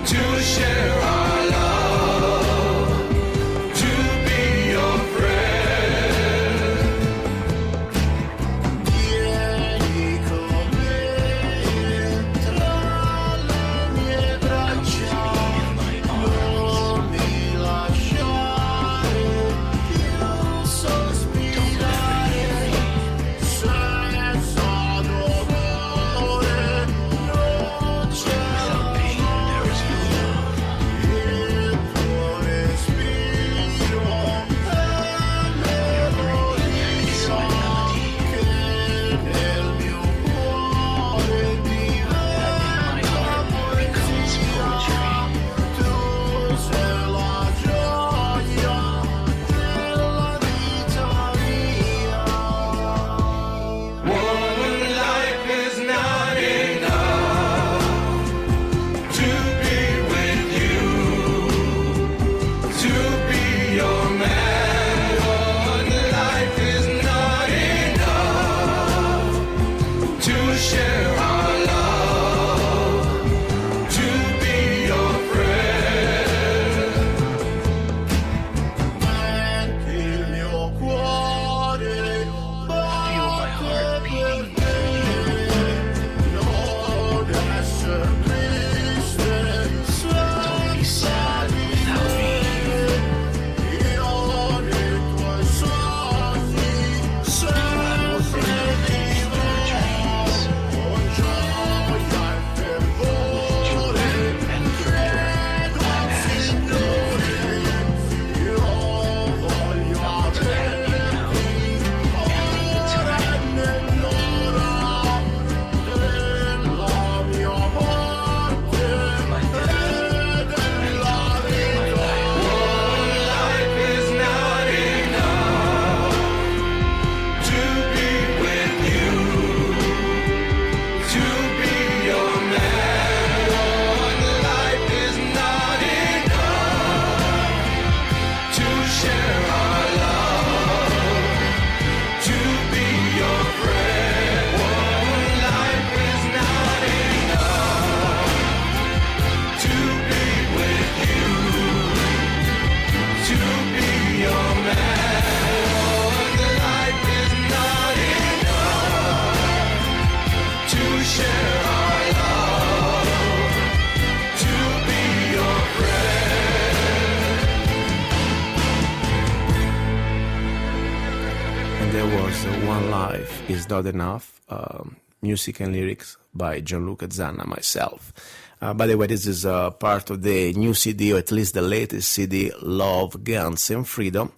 to share our love, to be your friend. Vieni con me tra le mie braccia, non mi lasciare più sospirare, senza dolore non c'è il tuo respiro è melodia che nel mio cuore diventa poesia. Tu sei la gioia della vita mia. One life is not enough to be with you, to be your man. One life is not enough to share our love, to be your friend. Metti il mio cuore batte per te, non essere triste senza di me. Io nei tuoi sogni sempre vivrò, con gioia e fervore, credo Signore, io voglio averti ora e nell'ora della mia morte e della vita. One life is not enough to be with you, to be your man. One life is not enough to share our love, to be your friend. One life is not enough to be with you, to be your man. One life is not enough to share our love, to be your friend. And there was One Life Is Not Enough, music and lyrics by Gianluca Zanna, myself. By the way, this is part of the new CD, or at least the latest CD, Love, Guns and Freedom,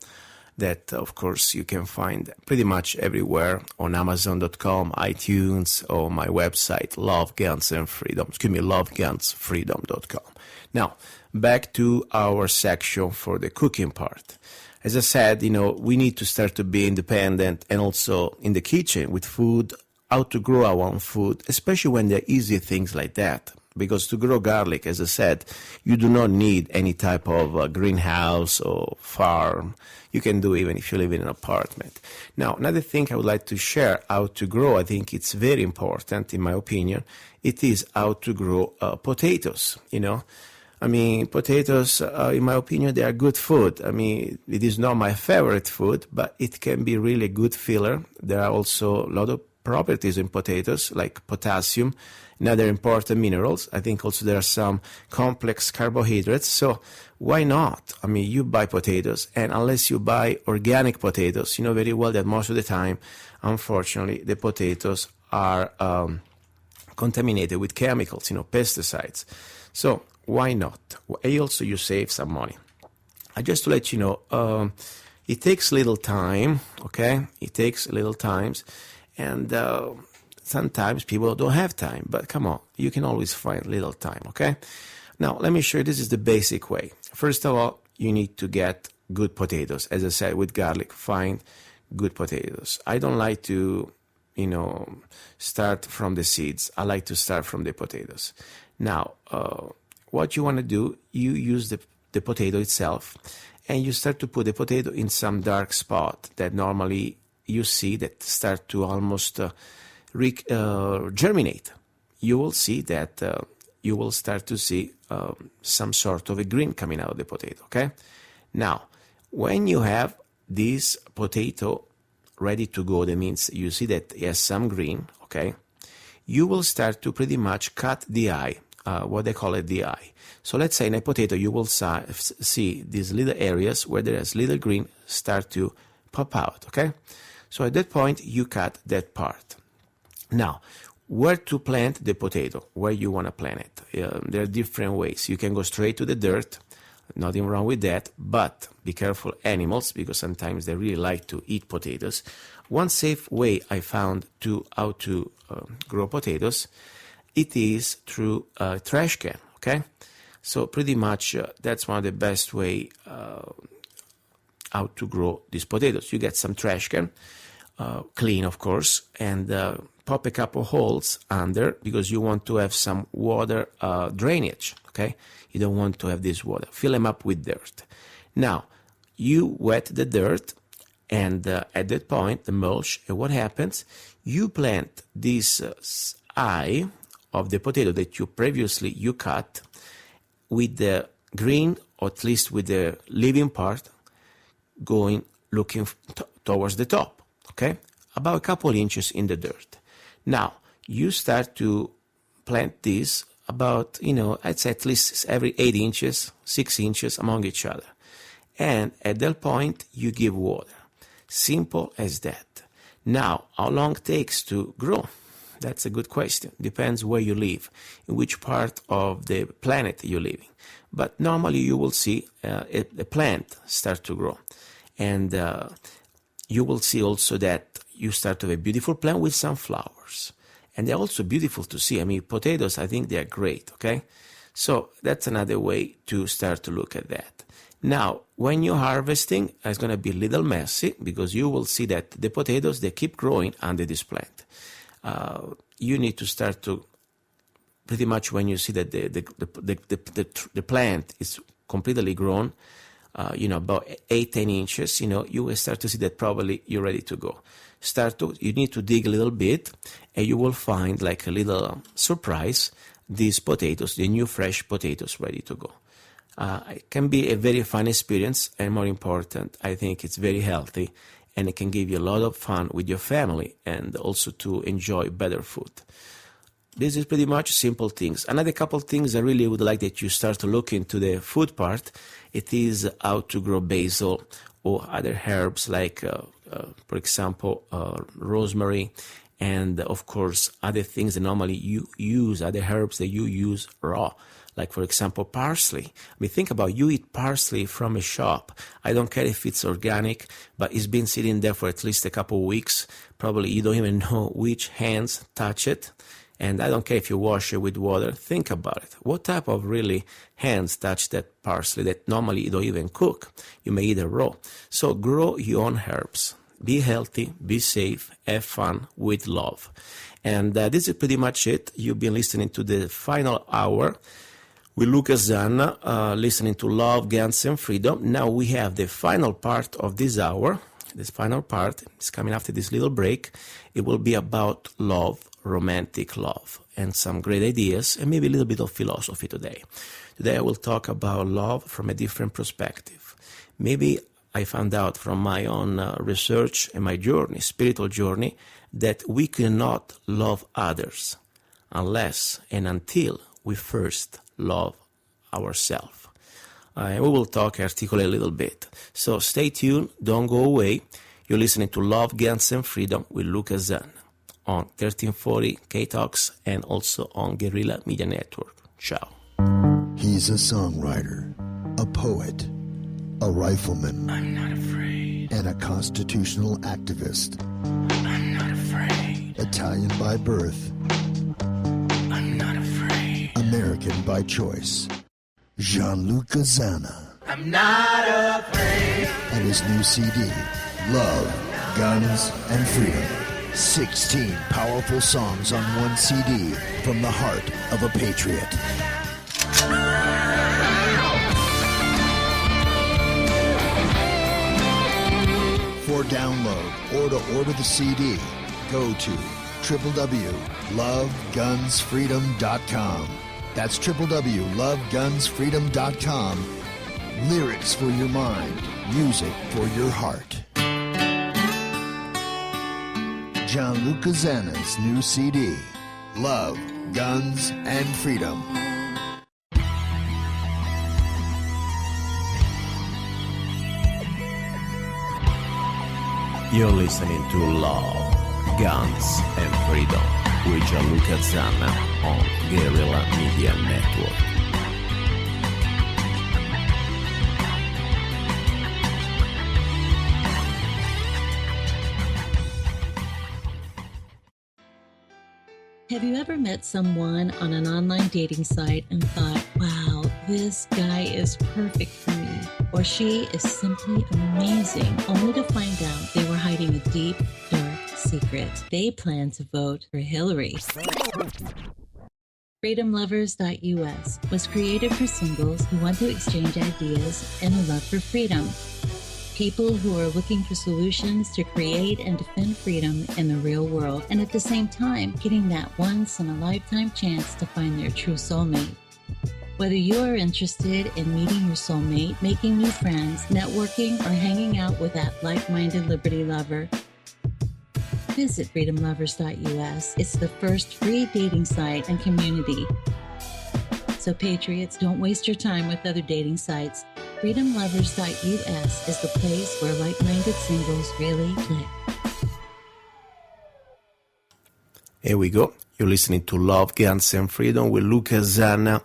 that, of course, you can find pretty much everywhere on Amazon.com, iTunes, or my website, lovegunsfreedom.com. Now, back to our section for the cooking part. As I said, we need to start to be independent, and also in the kitchen with food, how to grow our own food, especially when they're easy things like that. Because to grow garlic, as I said, you do not need any type of greenhouse or farm. You can do even if you live in an apartment. Now, another thing I would like to share how to grow, I think it's very important in my opinion, it is how to grow potatoes, I mean, potatoes, in my opinion, they are good food. I mean, it is not my favorite food, but it can be really a good filler. There are also a lot of properties in potatoes, like potassium and other important minerals. I think also there are some complex carbohydrates. So why not? I mean, you buy potatoes, and unless you buy organic potatoes, you know very well that most of the time, unfortunately, the potatoes are contaminated with chemicals, pesticides. So why not? Also, you save some money. Just to let you know, it takes little time, okay? It takes little times, and sometimes people don't have time, but come on, you can always find little time, okay? Now, let me show you, this is the basic way. First of all, you need to get good potatoes. As I said, with garlic, find good potatoes. I don't like to, start from the seeds. I like to start from the potatoes. Now, what you want to do, you use the potato itself, and you start to put the potato in some dark spot that normally you see that start to almost germinate. You will see that you will start to see some sort of a green coming out of the potato, okay? Now, when you have this potato ready to go, that means you see that it has some green, okay? You will start to pretty much cut the eye, what they call it the eye. So let's say in a potato you will see these little areas where there is little green start to pop out, okay? So at that point you cut that part. Now, where to plant the potato, where you want to plant it. There are different ways. You can go straight to the dirt, nothing wrong with that, but be careful animals, because sometimes they really like to eat potatoes. One safe way I found how to grow potatoes, it is through a trash can, okay? So pretty much that's one of the best way how to grow these potatoes. You get some trash can, clean of course, and pop a couple holes under, because you want to have some water drainage, okay? You don't want to have this water. Fill them up with dirt. Now, you wet the dirt, and at that point, the mulch, and what happens? You plant this eye of the potato that you previously cut with the green, or at least with the living part, looking towards the top, okay? About a couple inches in the dirt. Now, you start to plant this about, I'd say at least every 8 inches, 6 inches among each other. And at that point, you give water. Simple as that. Now, how long it takes to grow? That's a good question. Depends where you live, in which part of the planet you live in. But normally you will see a plant start to grow. And you will see also that you start to have a beautiful plant with some flowers. And they're also beautiful to see. I mean, potatoes, I think they're great, okay? So that's another way to start to look at that. Now, when you're harvesting, it's going to be a little messy, because you will see that the potatoes, they keep growing under this plant. You need to start to, pretty much when you see that the plant is completely grown, about 8-10 inches, you will start to see that probably you're ready to go. You need to dig a little bit, and you will find like a little surprise, these potatoes, the new fresh potatoes ready to go. It can be a very fun experience, and more important, I think it's very healthy, and it can give you a lot of fun with your family, and also to enjoy better food. This is pretty much simple things. Another couple of things I really would like that you start to look into the food part. It is how to grow basil or other herbs like, for example, rosemary, and of course other things that normally you use, other herbs that you use raw. Like, for example, parsley. I mean, think about, you eat parsley from a shop. I don't care if it's organic, but it's been sitting there for at least a couple of weeks. Probably you don't even know which hands touch it. And I don't care if you wash it with water. Think about it. What type of really hands touch that parsley that normally you don't even cook? You may eat it raw. So grow your own herbs. Be healthy, be safe, have fun with love. And this is pretty much it. You've been listening to the final hour with Luca Zanna, listening to Love, Guns, and Freedom. Now we have the final part of this hour. This final part is coming after this little break. It will be about love, romantic love, and some great ideas, and maybe a little bit of philosophy today. Today I will talk about love from a different perspective. Maybe I found out from my own research and my journey, spiritual journey, that we cannot love others unless and until we first love ourselves. And we will talk, articulate a little bit. So stay tuned, don't go away. You're listening to Love, Guns, and Freedom with Luca Zanna on 1340 K-Talks and also on Guerrilla Media Network. Ciao. He's a songwriter, a poet, a rifleman. I'm not afraid. And a constitutional activist. I'm not afraid. Italian by birth. I'm not afraid. American by choice. Gianluca Zanna. I'm not afraid. And his new CD, Love, Guns, and Freedom. 16 powerful songs on one CD from the heart of a patriot. For download or to order the CD, go to www.lovegunsfreedom.com. That's www.lovegunsfreedom.com. Lyrics for your mind, music for your heart. Gianluca Zanna's new CD, Love, Guns, and Freedom. You're listening to Love, Guns, and Freedom with Gianluca Zanna on Guerrilla Media Network. Have you ever met someone on an online dating site and thought, wow, this guy is perfect for me, or she is simply amazing, only to find out they were hiding a deep, dark secret? They plan to vote for Hillary. FreedomLovers.us was created for singles who want to exchange ideas and a love for freedom. People who are looking for solutions to create and defend freedom in the real world, and at the same time, getting that once-in-a-lifetime chance to find their true soulmate. Whether you are interested in meeting your soulmate, making new friends, networking, or hanging out with that like-minded liberty lover, visit FreedomLovers.us. It's the first free dating site and community. So patriots, don't waste your time with other dating sites. FreedomLovers.us is the place where like-minded singles really click. Here we go. You're listening to Love, Guns, and Freedom with Luca Zanna.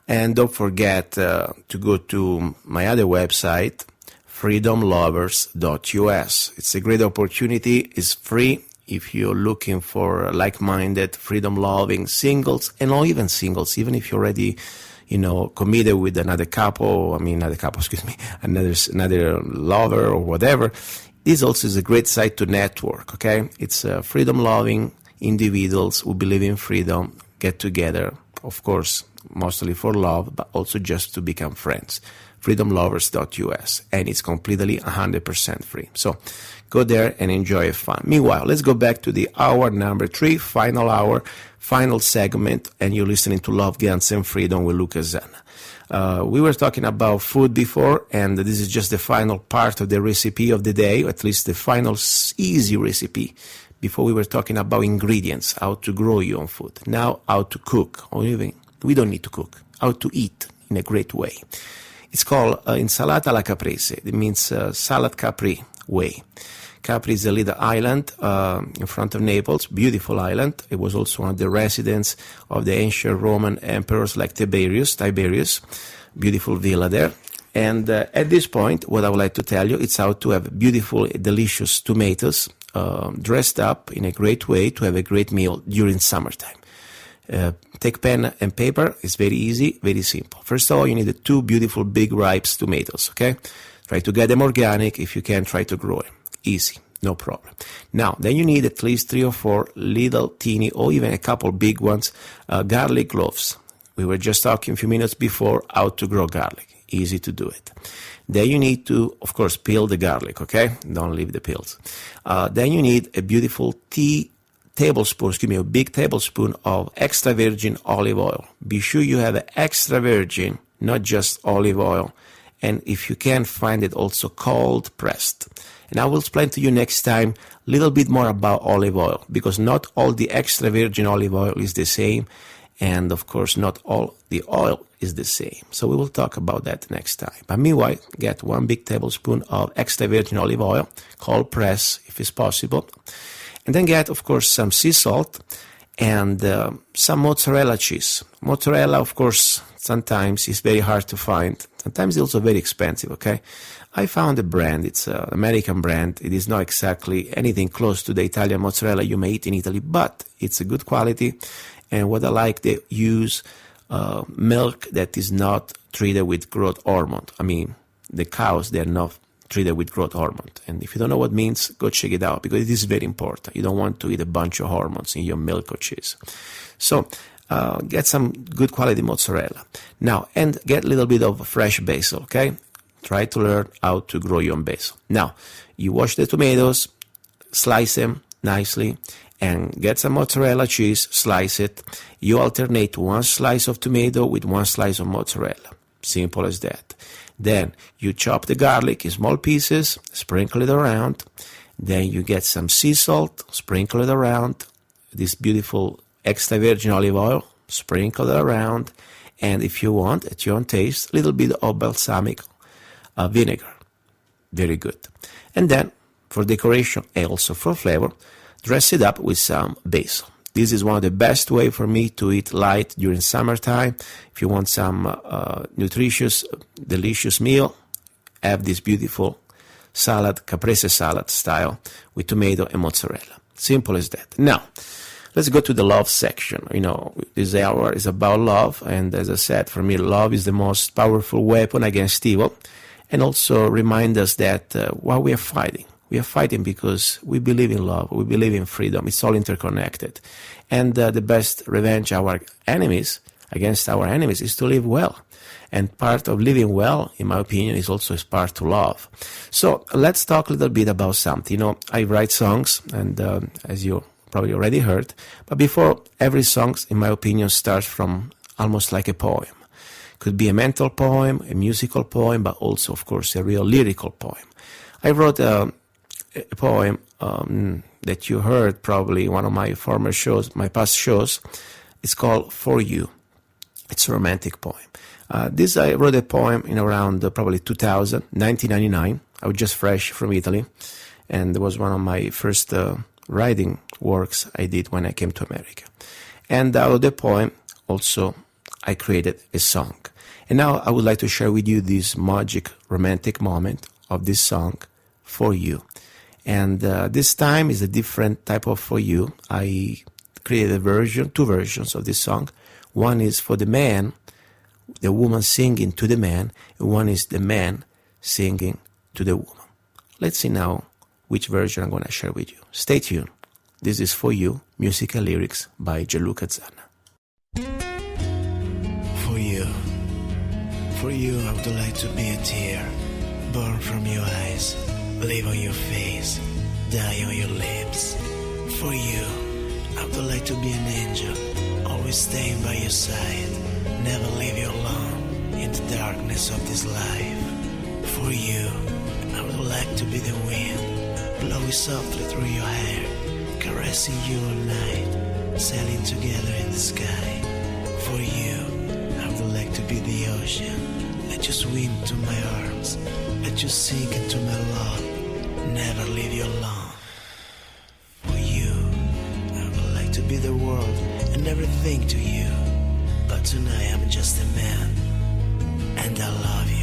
And don't forget to go to my other website, freedomlovers.us. It's a great opportunity. It's free if you're looking for like-minded, freedom-loving singles, and not even singles, even if you're already committed with another lover or whatever. This also is a great site to network, okay? It's freedom-loving individuals who believe in freedom, get together, of course, mostly for love, but also just to become friends. freedomlovers.us, and it's completely 100% free. So go there and enjoy fun. Meanwhile, let's go back to the hour number 3, final hour, final segment, and you're listening to Love, Guns, and Freedom with Luca Zanna. We were talking about food before, and this is just the final part of the recipe of the day, or at least the final easy recipe. Before we were talking about ingredients, how to grow your own food. Now, how to cook, or even, we don't need to cook, how to eat in a great way. It's called insalata alla caprese. It means salad Capri way. Capri is a little island in front of Naples, beautiful island. It was also one of the residence of the ancient Roman emperors like Tiberius, beautiful villa there. And at this point, what I would like to tell you, it's how to have beautiful, delicious tomatoes dressed up in a great way to have a great meal during summertime. Take pen and paper. It's very easy, very simple. First of all, you need 2 beautiful big ripe tomatoes, okay? Try to get them organic. If you can, try to grow them. Easy. No problem. Now, then you need at least 3 or 4 little teeny, or even a couple big ones, garlic cloves. We were just talking a few minutes before how to grow garlic. Easy to do it. Then you need to, of course, peel the garlic, okay? Don't leave the peels. Then you need a beautiful a big tablespoon of extra virgin olive oil. Be sure you have extra virgin, not just olive oil. And if you can, find it also cold pressed. And I will explain to you next time a little bit more about olive oil, because not all the extra virgin olive oil is the same. And of course, not all the oil is the same. So we will talk about that next time. But meanwhile, get 1 big tablespoon of extra virgin olive oil, cold press if it's possible. And then get, of course, some sea salt and some mozzarella cheese. Mozzarella, of course, sometimes is very hard to find. Sometimes it's also very expensive, okay? I found a brand. It's an American brand. It is not exactly anything close to the Italian mozzarella you may eat in Italy, but it's a good quality. And what I like, they use milk that is not treated with growth hormone. I mean, the cows, they're not treated with growth hormone. And if you don't know what it means, go check it out, because it is very important. You don't want to eat a bunch of hormones in your milk or cheese. So get some good quality mozzarella. Now, and get a little bit of fresh basil, okay? Try to learn how to grow your own basil. Now, you wash the tomatoes, slice them nicely, and get some mozzarella cheese, slice it. You alternate 1 slice of tomato with 1 slice of mozzarella. Simple as that. Then you chop the garlic in small pieces, sprinkle it around. Then you get some sea salt, sprinkle it around. This beautiful extra virgin olive oil, sprinkle it around. And if you want, at your own taste, a little bit of balsamic vinegar. Very good. And then, for decoration and also for flavor, dress it up with some basil. This is one of the best way for me to eat light during summertime. If you want some nutritious, delicious meal, have this beautiful salad, Caprese Salad style, with tomato and mozzarella. Simple as that. Now, let's go to the love section. You know, this hour is about love, and as I said, for me, love is the most powerful weapon against evil, and also remind us that while we are fighting, we are fighting because we believe in love, we believe in freedom. It's all interconnected. And the best revenge against our enemies is to live well. And part of living well, in my opinion, is also a part to love. So let's talk a little bit about something. You know, I write songs, and as you probably already heard, but before every song, in my opinion, starts from almost like a poem. Could be a mental poem, a musical poem, but also, of course, a real lyrical poem. I wrote a poem that you heard probably in one of my former shows, my past shows. It's called For You. It's a romantic poem. I wrote a poem in around probably 1999. I was just fresh from Italy, and it was one of my first writing works I did when I came to America. And out of the poem, also, I created a song. And now I would like to share with you this magic romantic moment of this song, For You. And this time is a different type of For You. I created two versions of this song. One is for the man, the woman singing to the man, and one is the man singing to the woman. Let's see now which version I'm going to share with you. Stay tuned. This is For You, music and lyrics by Luca Zanna. For you, I would like to be a tear, born from your eyes, live on your face, die on your lips. For you, I would like to be an angel, always staying by your side, never leave you alone in the darkness of this life. For you, I would like to be the wind, blowing softly through your hair, caressing you all night, sailing together in the sky. For you, I would like to be the ocean, let you swim to my arms, let you sink into my love, never leave you alone. For you, I would like to be the world and everything to you, but tonight I'm just a man, and I love you.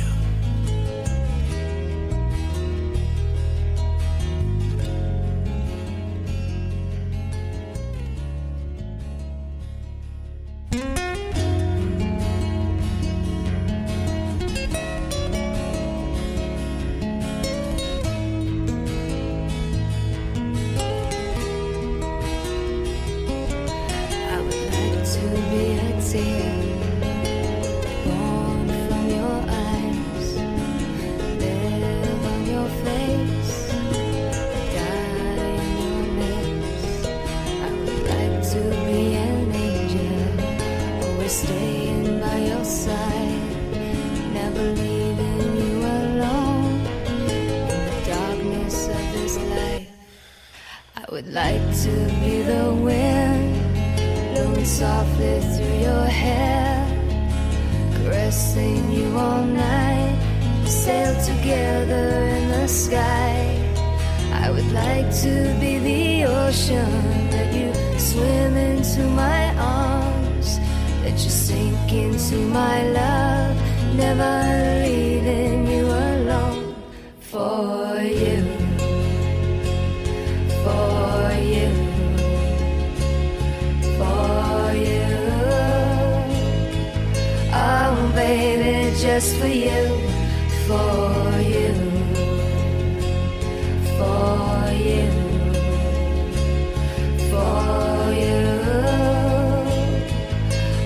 be an angel, always staying by your side, never leaving you alone in the darkness of this life. I would like to be the wind, blowing softly through your hair, caressing you all night, sail together in the sky. I would like to be the ocean that you swim into my arms, that you sink into my love, never leaving you alone. For you, for you, for you. Oh baby, just for you, for you, for you, for you.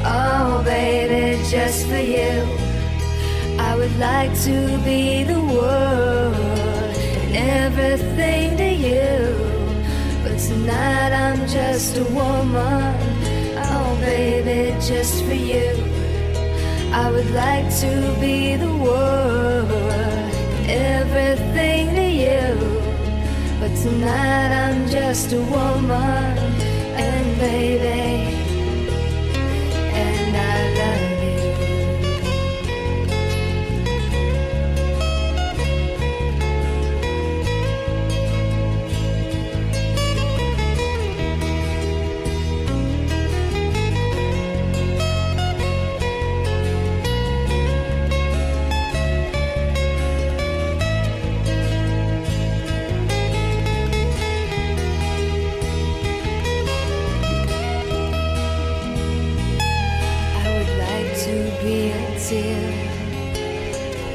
Oh baby, just for you. I would like to be the world and everything to you, but tonight I'm just a woman. Oh baby, just for you. I would like to be the world and everything to you, but tonight I'm just a woman. And baby, and I love you.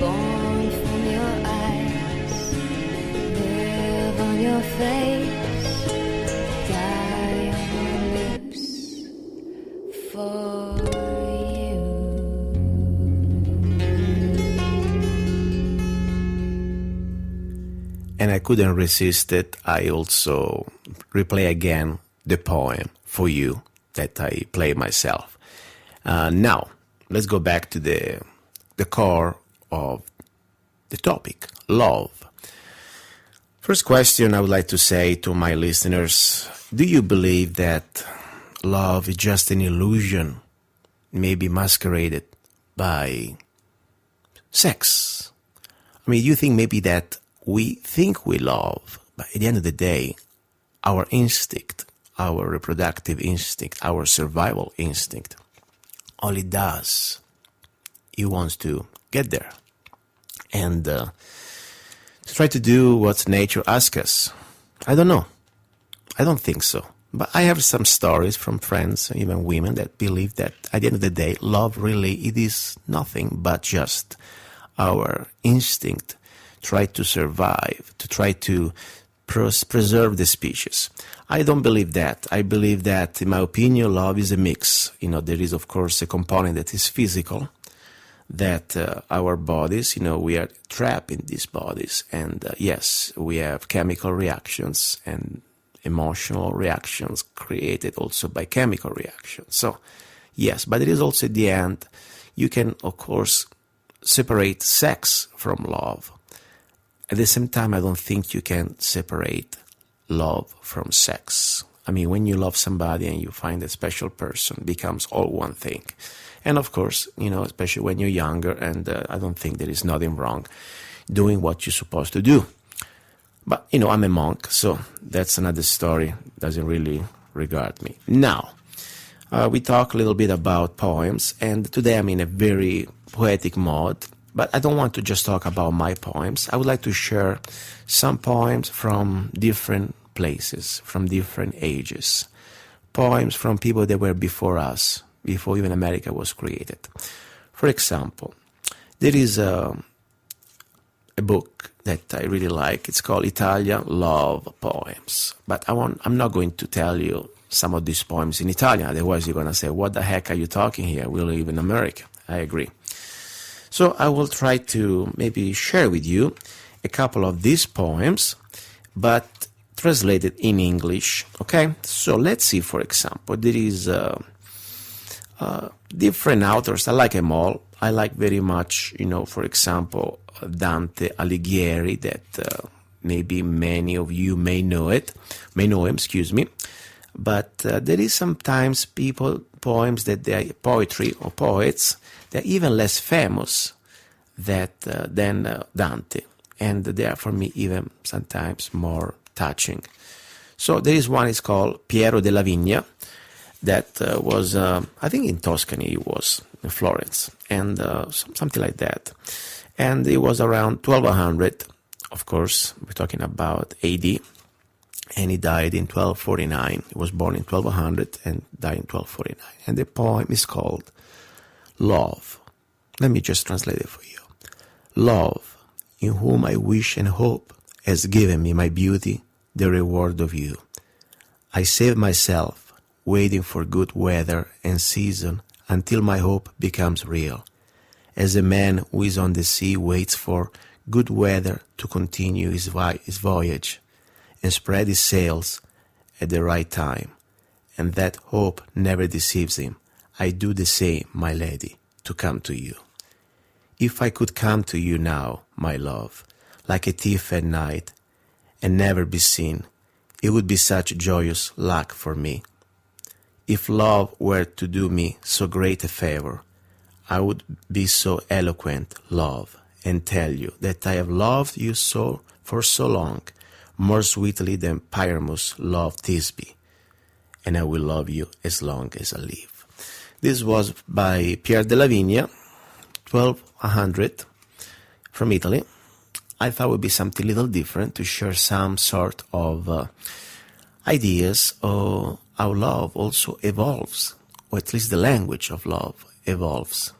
Born from your eyes, live on your face, die on your lips, for you. And I couldn't resist it. I also replay again the poem for you that I play myself. Now, let's go back to the core of the topic, love. First question I would like to say to my listeners: do you believe that love is just an illusion, maybe masqueraded by sex? I mean, you think maybe that we think we love, but at the end of the day, our instinct, our reproductive instinct, our survival instinct, all it does, it wants to get there and to try to do what nature asks us. I don't know. I don't think so. But I have some stories from friends, even women, that believe that at the end of the day, love really, it is nothing but just our instinct, try to survive, to try to preserve the species. I don't believe that. I believe that, in my opinion, love is a mix. There is, of course, a component that is physical, that our bodies, we are trapped in these bodies. And yes, we have chemical reactions and emotional reactions created also by chemical reactions. So, yes, but it is also at the end, you can, of course, separate sex from love. At the same time, I don't think you can separate love from sex. I mean, when you love somebody and you find a special person, it becomes all one thing. And of course, especially when you're younger, and I don't think there is nothing wrong doing what you're supposed to do. But, I'm a monk, so that's another story. Doesn't really regard me. Now, we talk a little bit about poems, and today I'm in a very poetic mode. But I don't want to just talk about my poems. I would like to share some poems from different places, from different ages. Poems from people that were before us, before even America was created. For example, there is a book that I really like. It's called Italian Love Poems. But I'm not going to tell you some of these poems in Italian. Otherwise, you're going to say, what the heck are you talking here? We live in America. I agree. So I will try to maybe share with you a couple of these poems, but translated in English. Okay, so let's see. For example, there is different authors. I like them all. I like very much, for example, Dante Alighieri, that maybe many of you may know him, excuse me. But there is sometimes poems that they are poetry or poets, they're even less famous than Dante. And they are, for me, even sometimes more touching. So there is one, it's called Piero della Vigna, that was, I think in Tuscany he was, in Florence, and something like that. And it was around 1200, of course, we're talking about AD, and he died in 1249. He was born in 1200 and died in 1249. And the poem is called Love. Let me just translate it for you. Love, in whom I wish and hope, has given me my beauty, the reward of you. I save myself, waiting for good weather and season until my hope becomes real, as a man who is on the sea waits for good weather to continue his voyage and spread his sails at the right time, and that hope never deceives him. I do the same, my lady, to come to you. If I could come to you now, my love, like a thief at night, and never be seen, it would be such joyous luck for me. If love were to do me so great a favor, I would be so eloquent, love, and tell you that I have loved you so for so long, more sweetly than Pyramus loved Thisbe, and I will love you as long as I live. This was by Piero della Vigna, 1200, from Italy. I thought it would be something a little different to share some sort of ideas of how love also evolves, or at least the language of love evolves.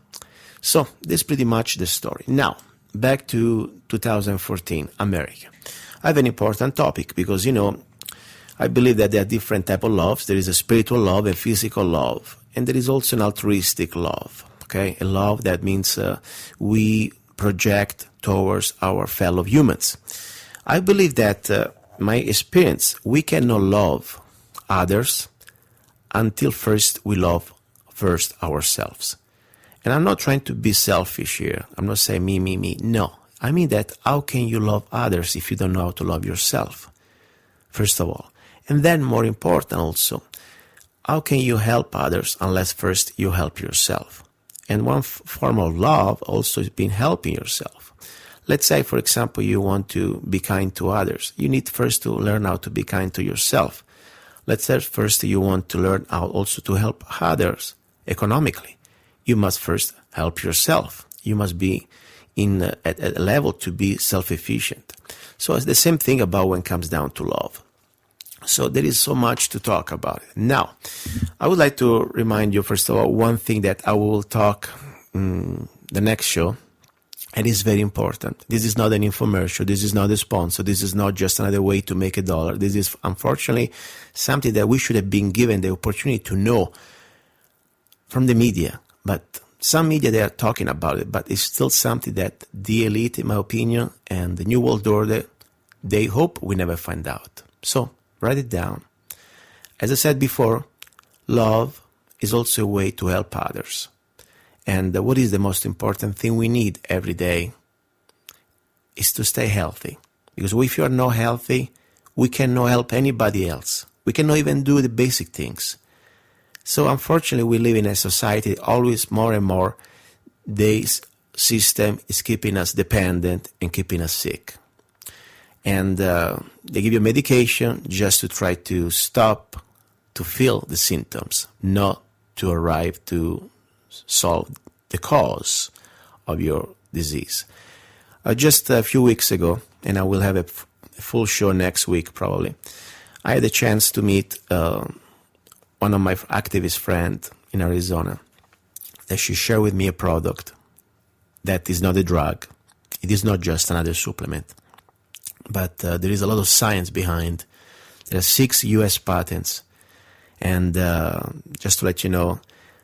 So, this is pretty much the story. Now, back to 2014, America. I have an important topic because, I believe that there are different types of loves. There is a spiritual love and physical love. And there is also an altruistic love, okay? A love that means we project towards our fellow humans. I believe that, my experience, we cannot love others until first we love first ourselves. And I'm not trying to be selfish here. I'm not saying me. No. I mean that how can you love others if you don't know how to love yourself? First of all. And then more important also, how can you help others unless first you help yourself? And one form of love also is being helping yourself. Let's say, for example, you want to be kind to others. You need first to learn how to be kind to yourself. Let's say first you want to learn how also to help others economically. You must first help yourself. You must be at a level to be self-efficient. So it's the same thing about when it comes down to love. So there is so much to talk about. Now, I would like to remind you, first of all, one thing that I will talk the next show, and it's very important. This is not an infomercial. This is not a sponsor. This is not just another way to make $1. This is, unfortunately, something that we should have been given the opportunity to know from the media. But some media, they are talking about it, but it's still something that the elite, in my opinion, and the New World Order, they hope we never find out. So, write it down. As I said before, love is also a way to help others. And what is the most important thing we need every day is to stay healthy. Because if you are not healthy, we cannot help anybody else. We cannot even do the basic things. So unfortunately, we live in a society always more and more, this system is keeping us dependent and keeping us sick. And they give you medication just to try to stop, to feel the symptoms, not to arrive to solve the cause of your disease. Just a few weeks ago, and I will have a full show next week probably, I had a chance to meet one of my activist friends in Arizona, that she shared with me a product that is not a drug. It is not just another supplement. But there is a lot of science behind. There are 6 U.S. patents. And just to let you know,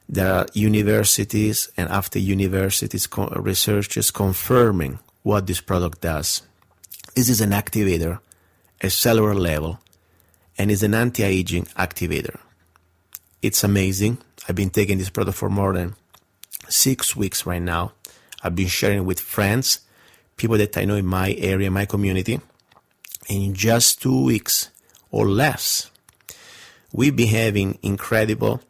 there are universities and after universities, researchers confirming what this product does. This is an activator at cellular level and is an anti-aging activator. It's amazing. I've been taking this product for more than 6 weeks right now. I've been sharing with friends, people that I know in my area, my community. And in just 2 weeks or less, we've been having incredible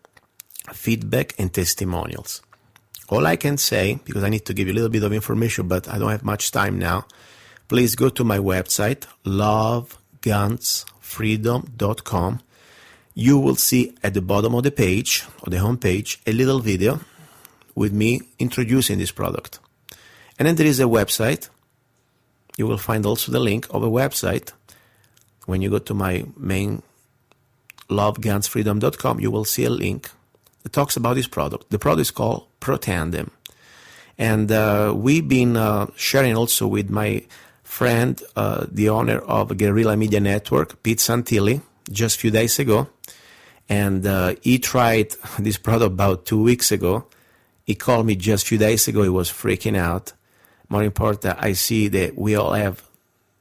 feedback and testimonials. All I can say, because I need to give you a little bit of information, but I don't have much time now, please go to my website, lovegunsfreedom.com. You will see at the bottom of the page, or the home page, a little video with me introducing this product. And then there is a website. You will find also the link of a website. When you go to my main lovegunsfreedom.com, you will see a link that talks about this product. The product is called Protandem. And we've been sharing also with my friend, the owner of Guerrilla Media Network, Pete Santilli, just a few days ago. And he tried this product about 2 weeks ago. He called me just a few days ago. He was freaking out. More important, I see that we all have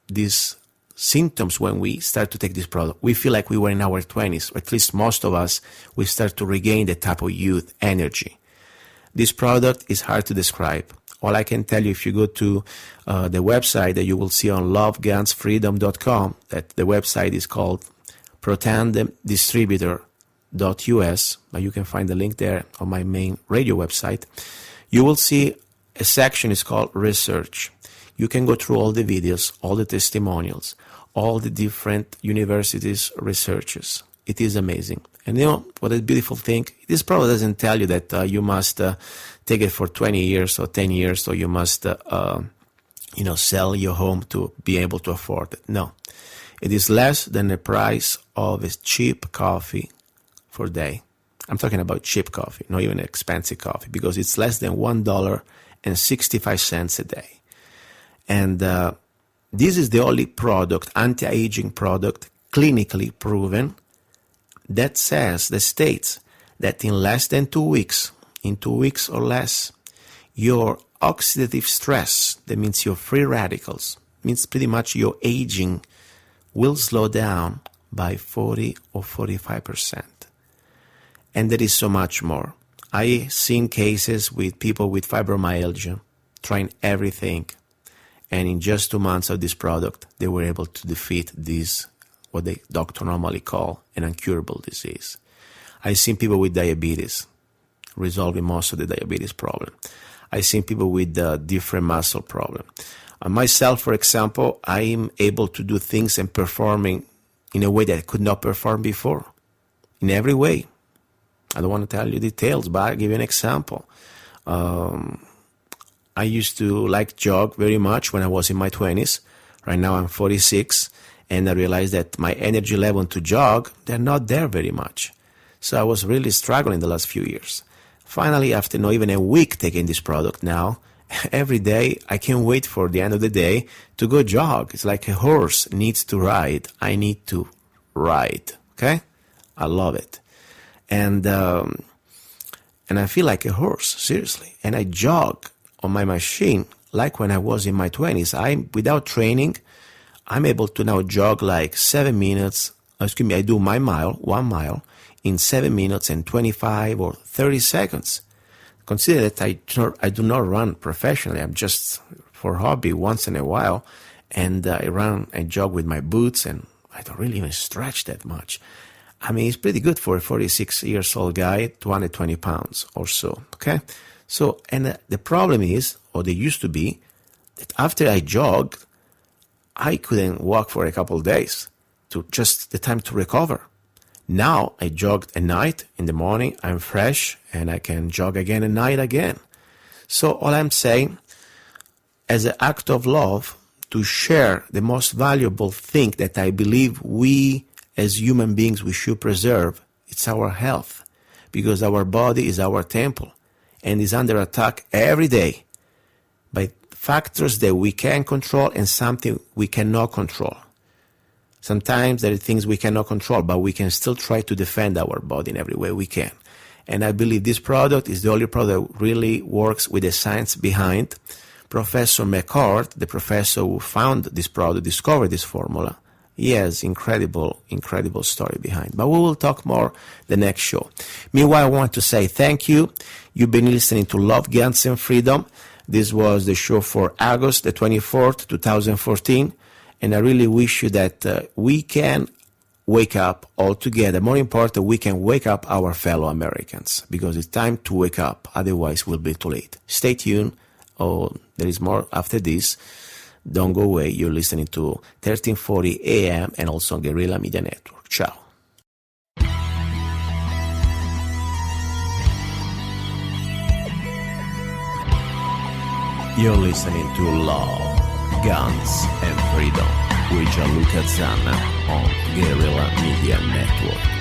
these symptoms when we start to take this product. We feel like we were in our 20s, or at least most of us, we start to regain the type of youth energy. This product is hard to describe. All I can tell you, if you go to the website that you will see on lovegunsfreedom.com, that the website is called protandemdistributor.us, but you can find the link there on my main radio website. You will see a section is called Research. You can go through all the videos, all the testimonials, all the different universities' researches. It is amazing. And you know what a beautiful thing? This probably doesn't tell you that you must take it for 20 years or 10 years, or you must sell your home to be able to afford it. No. It is less than the price of a cheap coffee for a day. I'm talking about cheap coffee, not even expensive coffee, because it's less than $1.65 a day. And this is the only product, anti-aging product, clinically proven, that states that in less than 2 weeks, in 2 weeks or less, your oxidative stress, that means your free radicals, means pretty much your aging, will slow down by 40 or 45%. And there is so much more. I've seen cases with people with fibromyalgia trying everything, and in just 2 months of this product, they were able to defeat this, what the doctor normally call an incurable disease. I've seen people with diabetes resolving most of the diabetes problem. I've seen people with different muscle problem. Myself, for example, I'm able to do things and performing in a way that I could not perform before, in every way. I don't want to tell you details, but I'll give you an example. I used to like jog very much when I was in my 20s. Right now I'm 46, and I realized that my energy level to jog, they're not there very much. So I was really struggling the last few years. Finally, after not even a week taking this product now, every day I can't wait for the end of the day to go jog. It's like a horse needs to ride. I need to ride, okay? I love it. And I feel like a horse, seriously. And I jog on my machine like when I was in my 20s. Without training, I'm able to now jog like 7 minutes. I do my 1 mile, in 7 minutes and 25 or 30 seconds. Consider that I do not run professionally. I'm just for hobby once in a while. And I jog with my boots, and I don't really even stretch that much. I mean, it's pretty good for a 46-year-old guy, 220 pounds or so, okay? So, and the problem is, or they used to be, that after I jogged, I couldn't walk for a couple of days, to just the time to recover. Now, I jogged at night, in the morning, I'm fresh, and I can jog again at night again. So, all I'm saying, as an act of love, to share the most valuable thing that I believe we as human beings we should preserve, it's our health, because our body is our temple and is under attack every day by factors that we can control and something we cannot control. Sometimes there are things we cannot control, but we can still try to defend our body in every way we can. And I believe this product is the only product that really works with the science behind. Professor McCord, the professor who found this product, discovered this formula, He has incredible story behind. But we will talk more the next show. Meanwhile, I want to say thank you. You've been listening to Love, Guns, and Freedom. This was the show for August the 24th, 2014. And I really wish you that we can wake up all together. More important, we can wake up our fellow Americans, because it's time to wake up. Otherwise, we'll be too late. Stay tuned. Oh, there is more after this. Don't go away. You're listening to 1340 AM and also on Guerrilla Media Network. Ciao. You're listening to Love, Guns, and Freedom with Luca Zanna on Guerrilla Media Network.